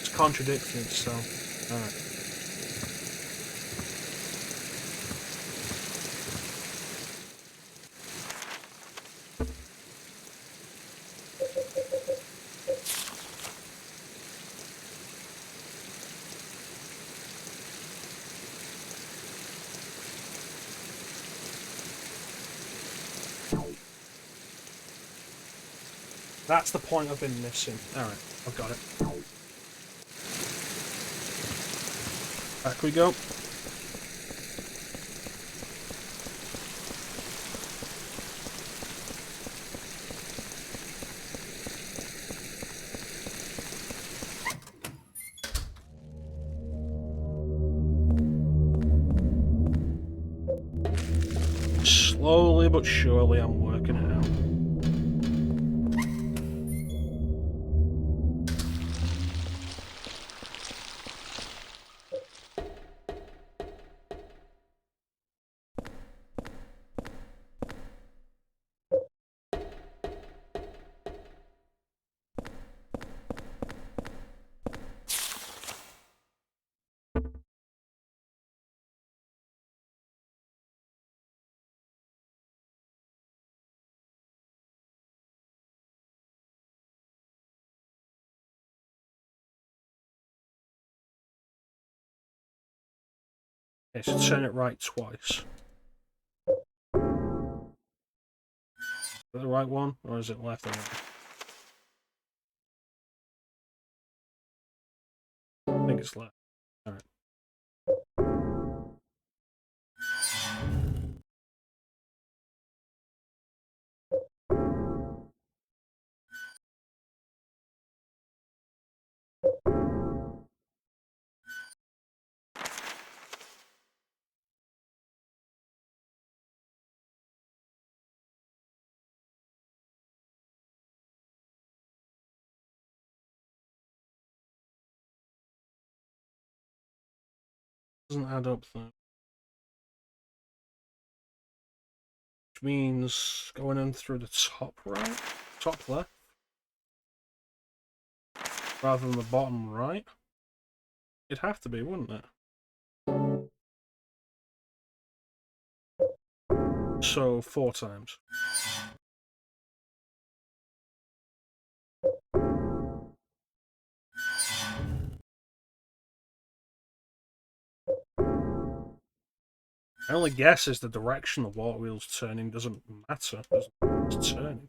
It's contradicting itself. Alright. That's the point I've been missing. Alright, I've got it. Back we go. Slowly but surely I'm working it out. Okay, so turn it right twice. Is that the right one, or is it left or right? I think it's left. Alright. Doesn't add up though. Which means going in through the top right, top left, rather than the bottom right. It'd have to be, wouldn't it? So 4 times. My only guess is the direction the water wheel's turning doesn't matter. It's turning.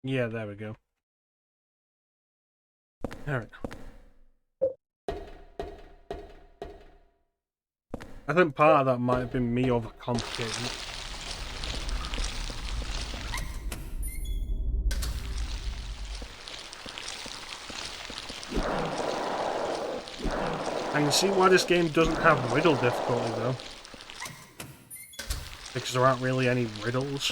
Yeah, there we go. Alright. I think part of that might have been me overcomplicating it. I can see why this game doesn't have riddle difficulty though. Because there aren't really any riddles.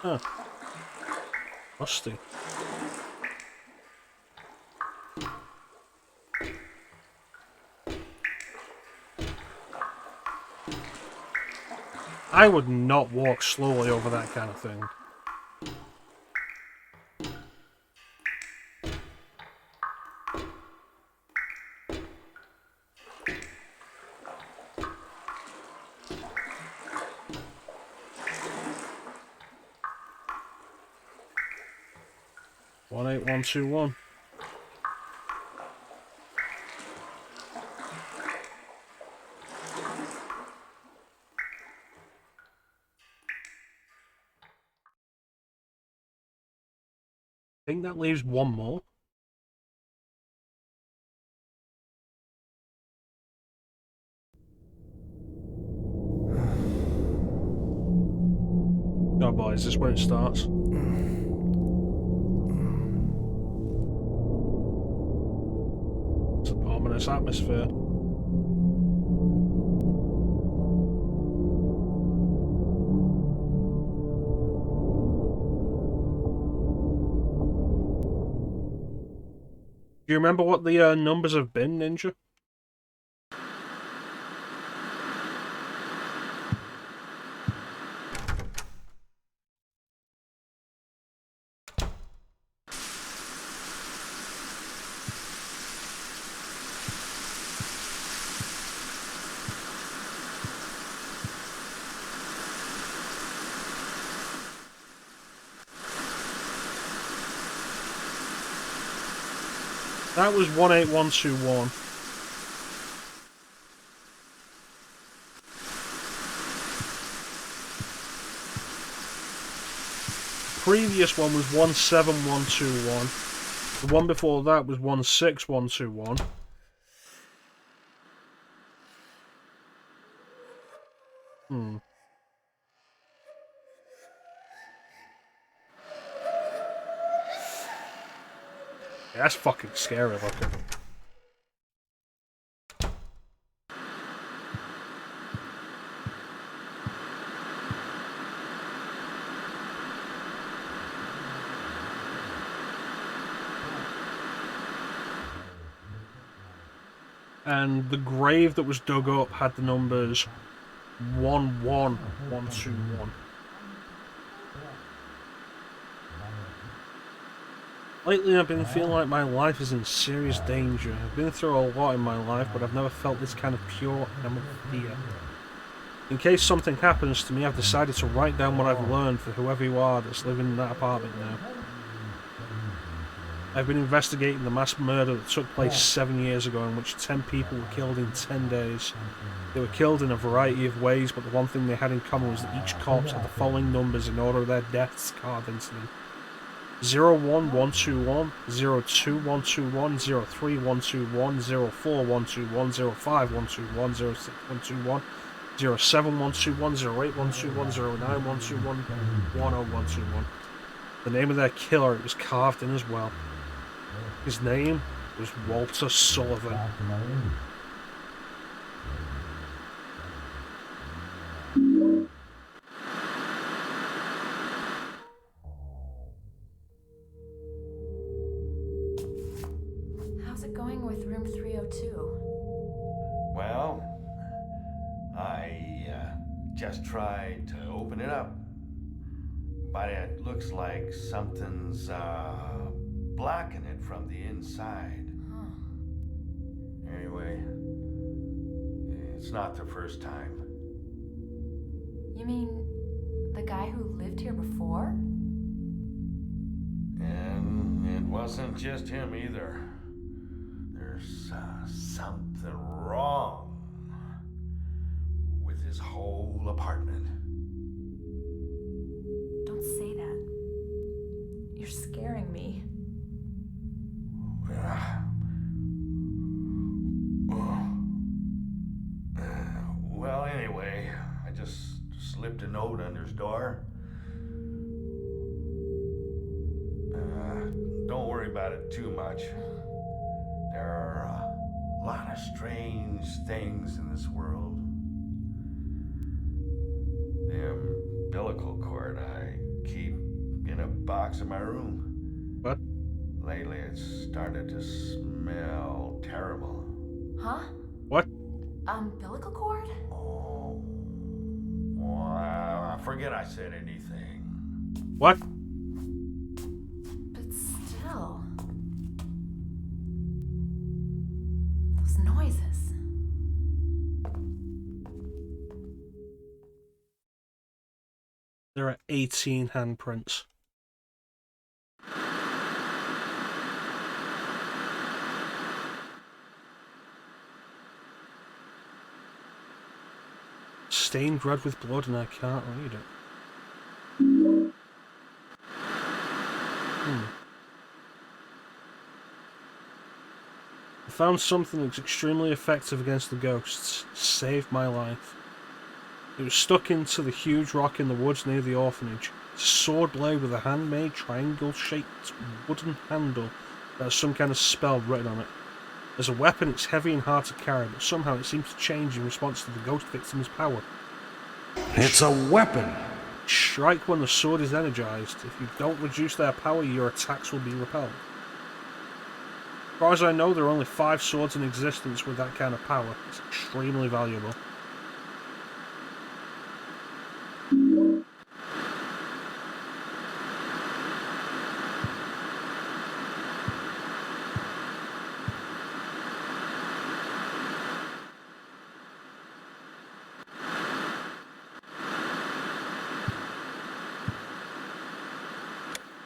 Huh. Rusty. I would not walk slowly over that kind of thing. One 8121. I think that leaves one more. I Oh boy, is this when it starts? It's an ominous atmosphere. Do you remember what the numbers have been, Ninja? That was 18121. Previous one was 17121. The one before that was 16121. Yeah, that's fucking scary looking. And the grave that was dug up had the numbers 11121. Lately I've been feeling like my life is in serious danger. I've been through a lot in my life, but I've never felt this kind of pure animal fear. In case something happens to me, I've decided to write down what I've learned for whoever you are that's living in that apartment now. I've been investigating the mass murder that took place 7 years ago, in which 10 people were killed in 10 days. They were killed in a variety of ways, but the one thing they had in common was that each corpse had the following numbers in order of their deaths carved into them: 01121, 02121, 03121, 04121, 05121, 06121, 07121, 08121, 09121, 10121. The name of their killer, it was carved in as well. His name was Walter Sullivan. How's it going with room 302? Well, I just tried to open it up, but it looks like something's blocking it from the inside. Huh. Anyway, it's not the first time. You mean the guy who lived here before? And it wasn't just him either. There's something wrong with his whole apartment. Don't say that. You're scaring me. Well, anyway, I just slipped a note under his door. Don't worry about it too much. There are a lot of strange things in this world. The umbilical cord I keep in a box in my room. What? Lately it's started to smell terrible. Huh? What? Umbilical cord? Oh, well, I forget I said anything. What? But still. Those noises. There are 18 handprints. Stained red with blood, and I can't read it. I found something that's extremely effective against the ghosts. Saved my life. It was stuck into the huge rock in the woods near the orphanage. It's a sword blade with a handmade triangle-shaped wooden handle that has some kind of spell written on it. As a weapon, it's heavy and hard to carry, but somehow it seems to change in response to the ghost victim's power. It's a weapon! Strike when the sword is energized. If you don't reduce their power, your attacks will be repelled. As far as I know, there are only 5 swords in existence with that kind of power. It's extremely valuable.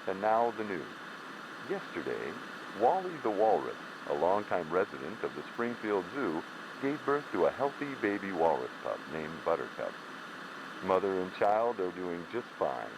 And now the news. Yesterday, Wally the Walrus, a longtime resident of the Springfield Zoo, gave birth to a healthy baby walrus pup named Buttercup. Mother and child are doing just fine.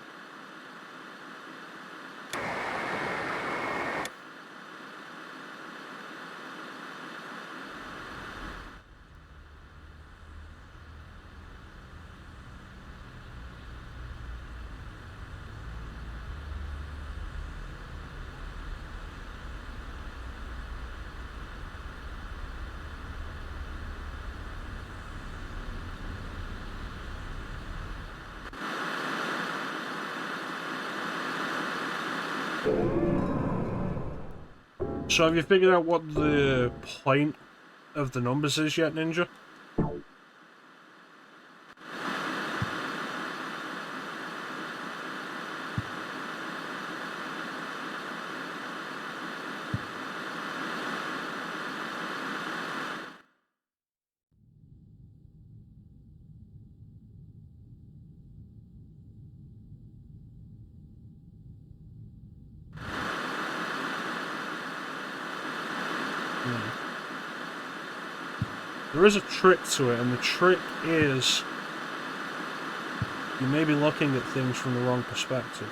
So have you figured out what the point of the numbers is yet, Ninja? There is a trick to it, and the trick is you may be looking at things from the wrong perspective.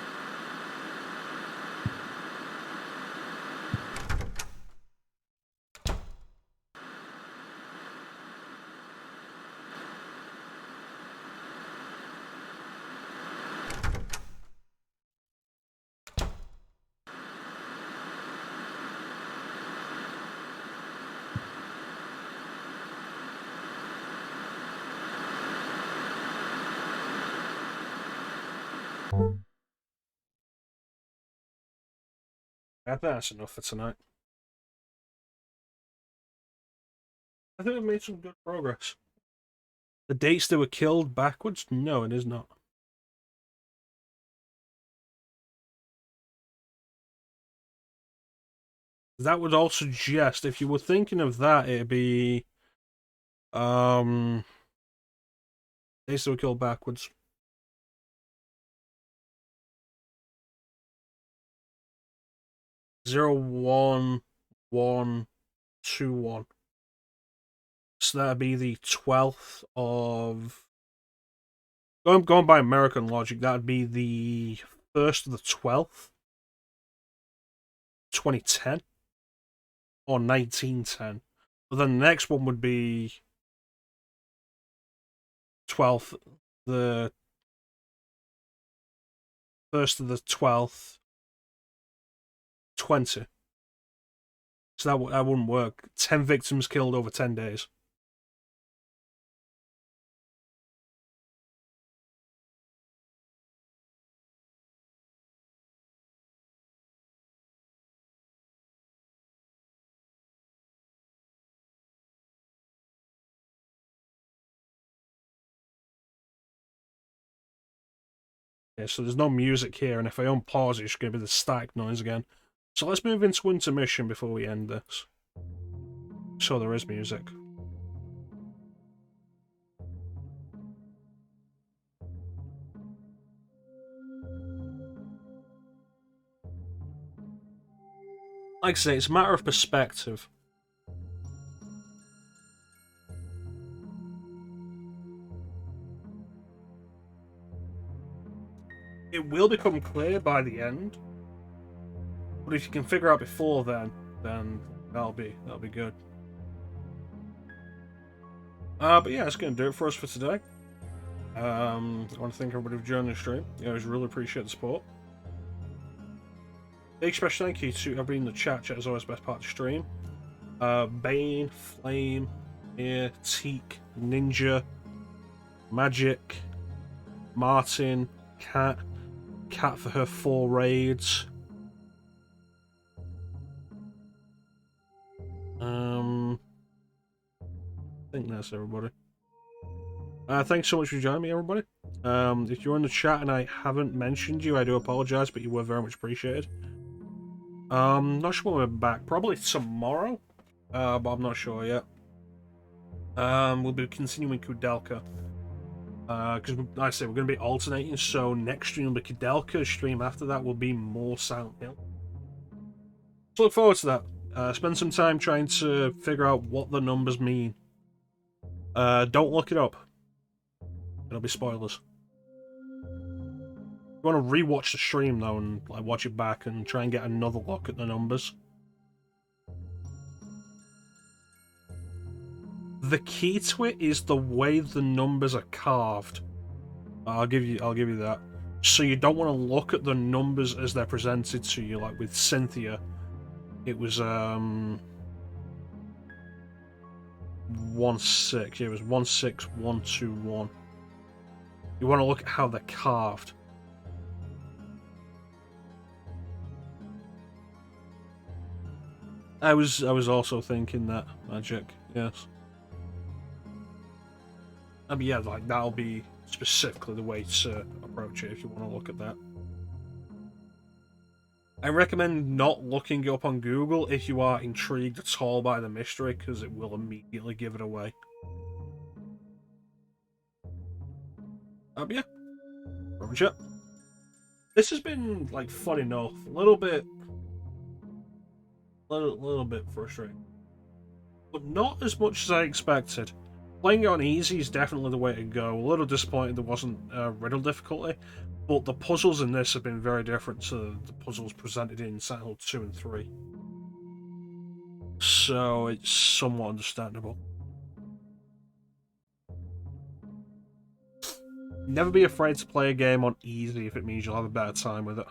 I think that's enough for tonight. I think we've made some good progress. The dates they were killed backwards? No, it is not. That would all suggest, if you were thinking of that, it'd be dates they were killed backwards. 01121. So that'd be the 12th of... Going by American logic, that'd be the 1st of the 12th, 2010, or 1910. But then the next one would be 12th, the 1st of the 12th, 20. So that wouldn't work. 10 victims killed over 10 days. Yeah, so there's no music here, and if I unpause it, it's going to be the static noise again. So let's move into intermission before we end this. So there is music. Like I say, it's a matter of perspective. It will become clear by the end, but if you can figure out before then that'll be good. But yeah, it's going to do it for us for today. I want to thank everybody for joining the stream. I always really appreciate the support. Big special thank you to everybody in the chat. Chat is always the best part of the stream. Bane, Flame, Ear, Teak, Ninja, Magic, Martin, Cat for her 4 raids. I think that's everybody. Thanks so much for joining me, everybody. If you're in the chat and I haven't mentioned you, I do apologise, but you were very much appreciated. Not sure when we're back. Probably tomorrow, but I'm not sure yet. We'll be continuing Kudelka. Because, like I say, we're going to be alternating, so next stream will be Kudelka, stream after that will be more Silent Hill. So look forward to that. Spend some time trying to figure out what the numbers mean. Don't look it up. It'll be spoilers. You want to rewatch the stream though and like watch it back and try and get another look at the numbers. The key to it is the way the numbers are carved. I'll give you that. So you don't want to look at the numbers as they're presented to you, like with Cynthia. It was 1-6. Yeah, it was 1-6-1-2-1. You want to look at how they're carved. I was also thinking that, Magic, yes. But yeah, like that'll be specifically the way to approach it if you want to look at that. I recommend not looking it up on Google if you are intrigued at all by the mystery, because it will immediately give it away. But yeah, Roger. This has been like fun enough, a little bit frustrating, but not as much as I expected. Playing it on easy is definitely the way to go. A little disappointed there wasn't riddle difficulty, but the puzzles in this have been very different to the puzzles presented in Silent Hill 2 and 3. So it's somewhat understandable. Never be afraid to play a game on easy if it means you'll have a better time with it.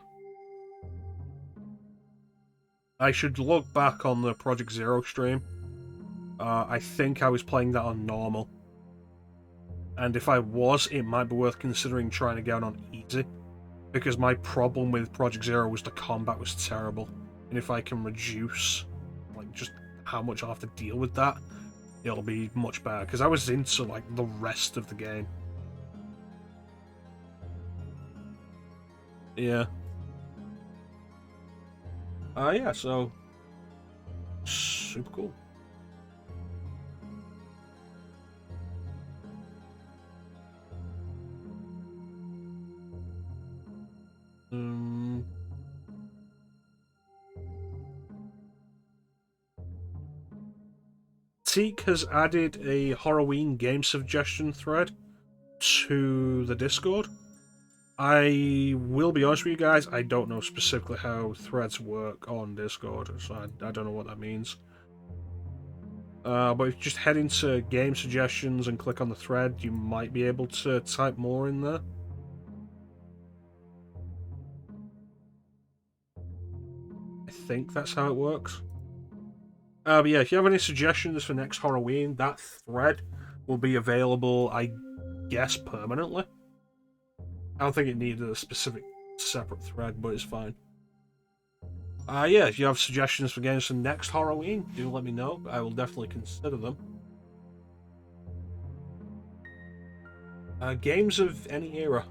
I should look back on the Project Zero stream. I think I was playing that on normal. And if I was, it might be worth considering trying to get on easy. Because my problem with Project Zero was the combat was terrible. And if I can reduce like just how much I'll have to deal with that, it'll be much better. Because I was into like the rest of the game. Yeah. Yeah, so super cool. Teak has added a Horrorween game suggestion thread to the Discord. I will be honest with you guys, I don't know specifically how threads work on Discord, so I don't know what that means. But if you just head into game suggestions and click on the thread, you might be able to type more in there. I think that's how it works. But yeah, if you have any suggestions for next Horrorween, that thread will be available, I guess, permanently. I don't think it needed a specific separate thread, but it's fine. Yeah, if you have suggestions for games for next Horrorween, do let me know. I will definitely consider them. Games of any era.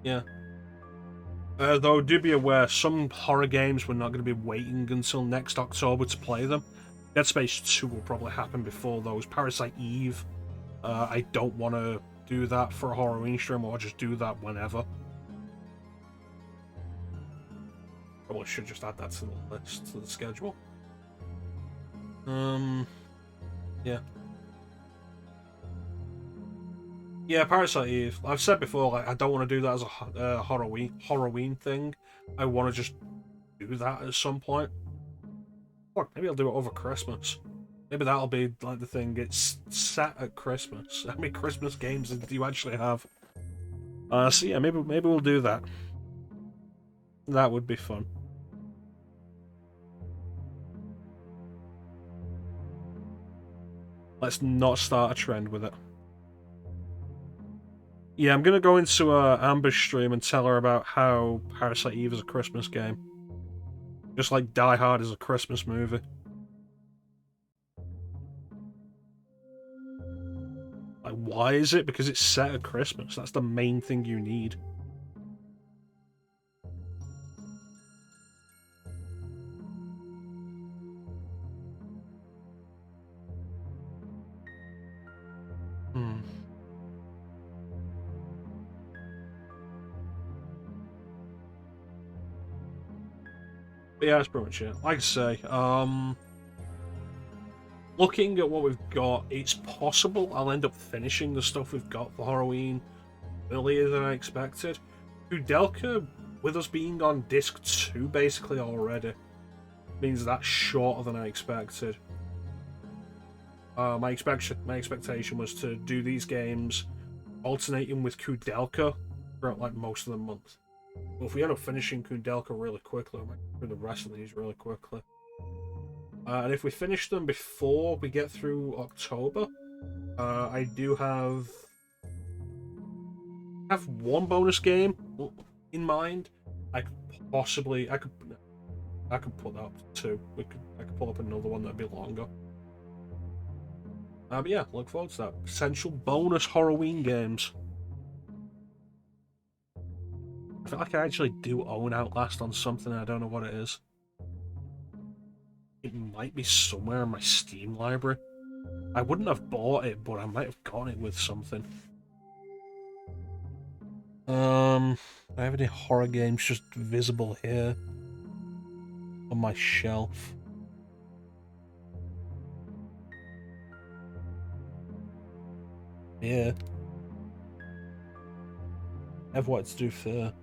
Yeah. Though do be aware, some horror games we're not going to be waiting until next October to play them. Dead Space 2 will probably happen before those. Parasite Eve, I don't want to do that for a Horrorween stream, or just do that whenever. Probably should just add that to the list, to the schedule. Yeah. Yeah, Parasite Eve. I've said before, like, I don't want to do that as a Horrorween thing. I want to just do that at some point. Or maybe I'll do it over Christmas. Maybe that'll be like the thing. It's set at Christmas. How many Christmas games do you actually have? So yeah, maybe we'll do that. That would be fun. Let's not start a trend with it. Yeah, I'm gonna go into Amber's stream and tell her about how Parasite Eve is a Christmas game. Just like Die Hard is a Christmas movie. Like, why is it? Because it's set at Christmas. That's the main thing you need. But yeah, that's pretty much it. Like I say, looking at what we've got, it's possible I'll end up finishing the stuff we've got for Horrorween earlier than I expected. Kudelka, with us being on disc 2 basically already, means that's shorter than I expected. My expectation was to do these games alternating with Kudelka throughout like most of the month. Well, if we end up finishing Kudelka really quickly, we might do the rest of these really quickly. And if we finish them before we get through October, I do have one bonus game in mind. I could put that up to 2. I could pull up another one that'd be longer. But yeah, look forward to that. Potential bonus Horrorween games. I feel like I actually do own Outlast on something, I don't know what it is. It might be somewhere in my Steam library. I wouldn't have bought it, but I might have gotten it with something. Do I have any horror games just visible here on my shelf? Yeah. I have what to do fair.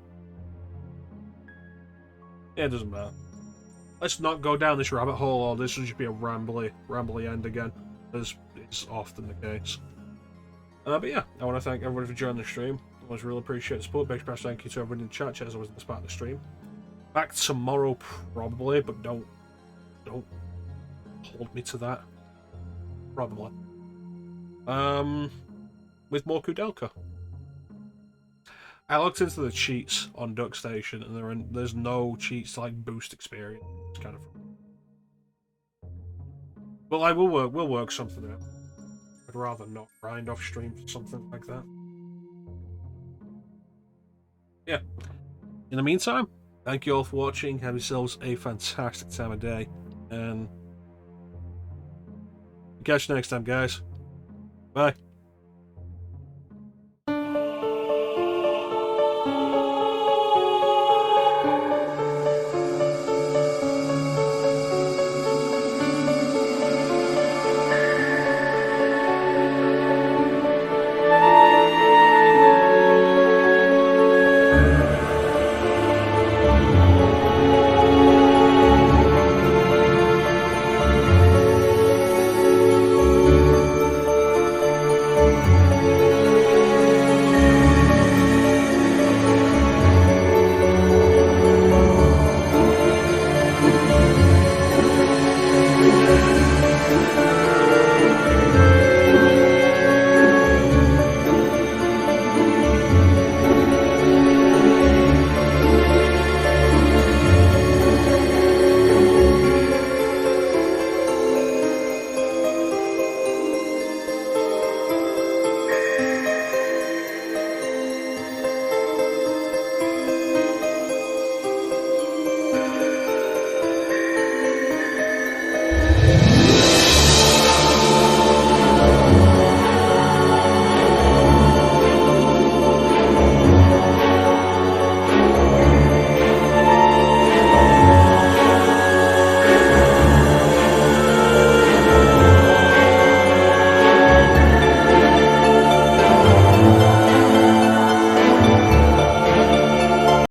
Yeah, it doesn't matter. Let's not go down this rabbit hole, or this will just be a rambly end again, as is often the case. But yeah, I want to thank everybody for joining the stream. I always really appreciate the support. Big special thank you to everyone in the chat. As always, the best part of the stream. Back tomorrow, probably, but don't hold me to that. Probably. With more Kudelka. I looked into the cheats on DuckStation, and there's no cheats to like boost experience. It's kind of. Well, we'll work something out. I'd rather not grind off stream for something like that. Yeah. In the meantime, thank you all for watching. Have yourselves a fantastic time of day, and catch you next time, guys. Bye.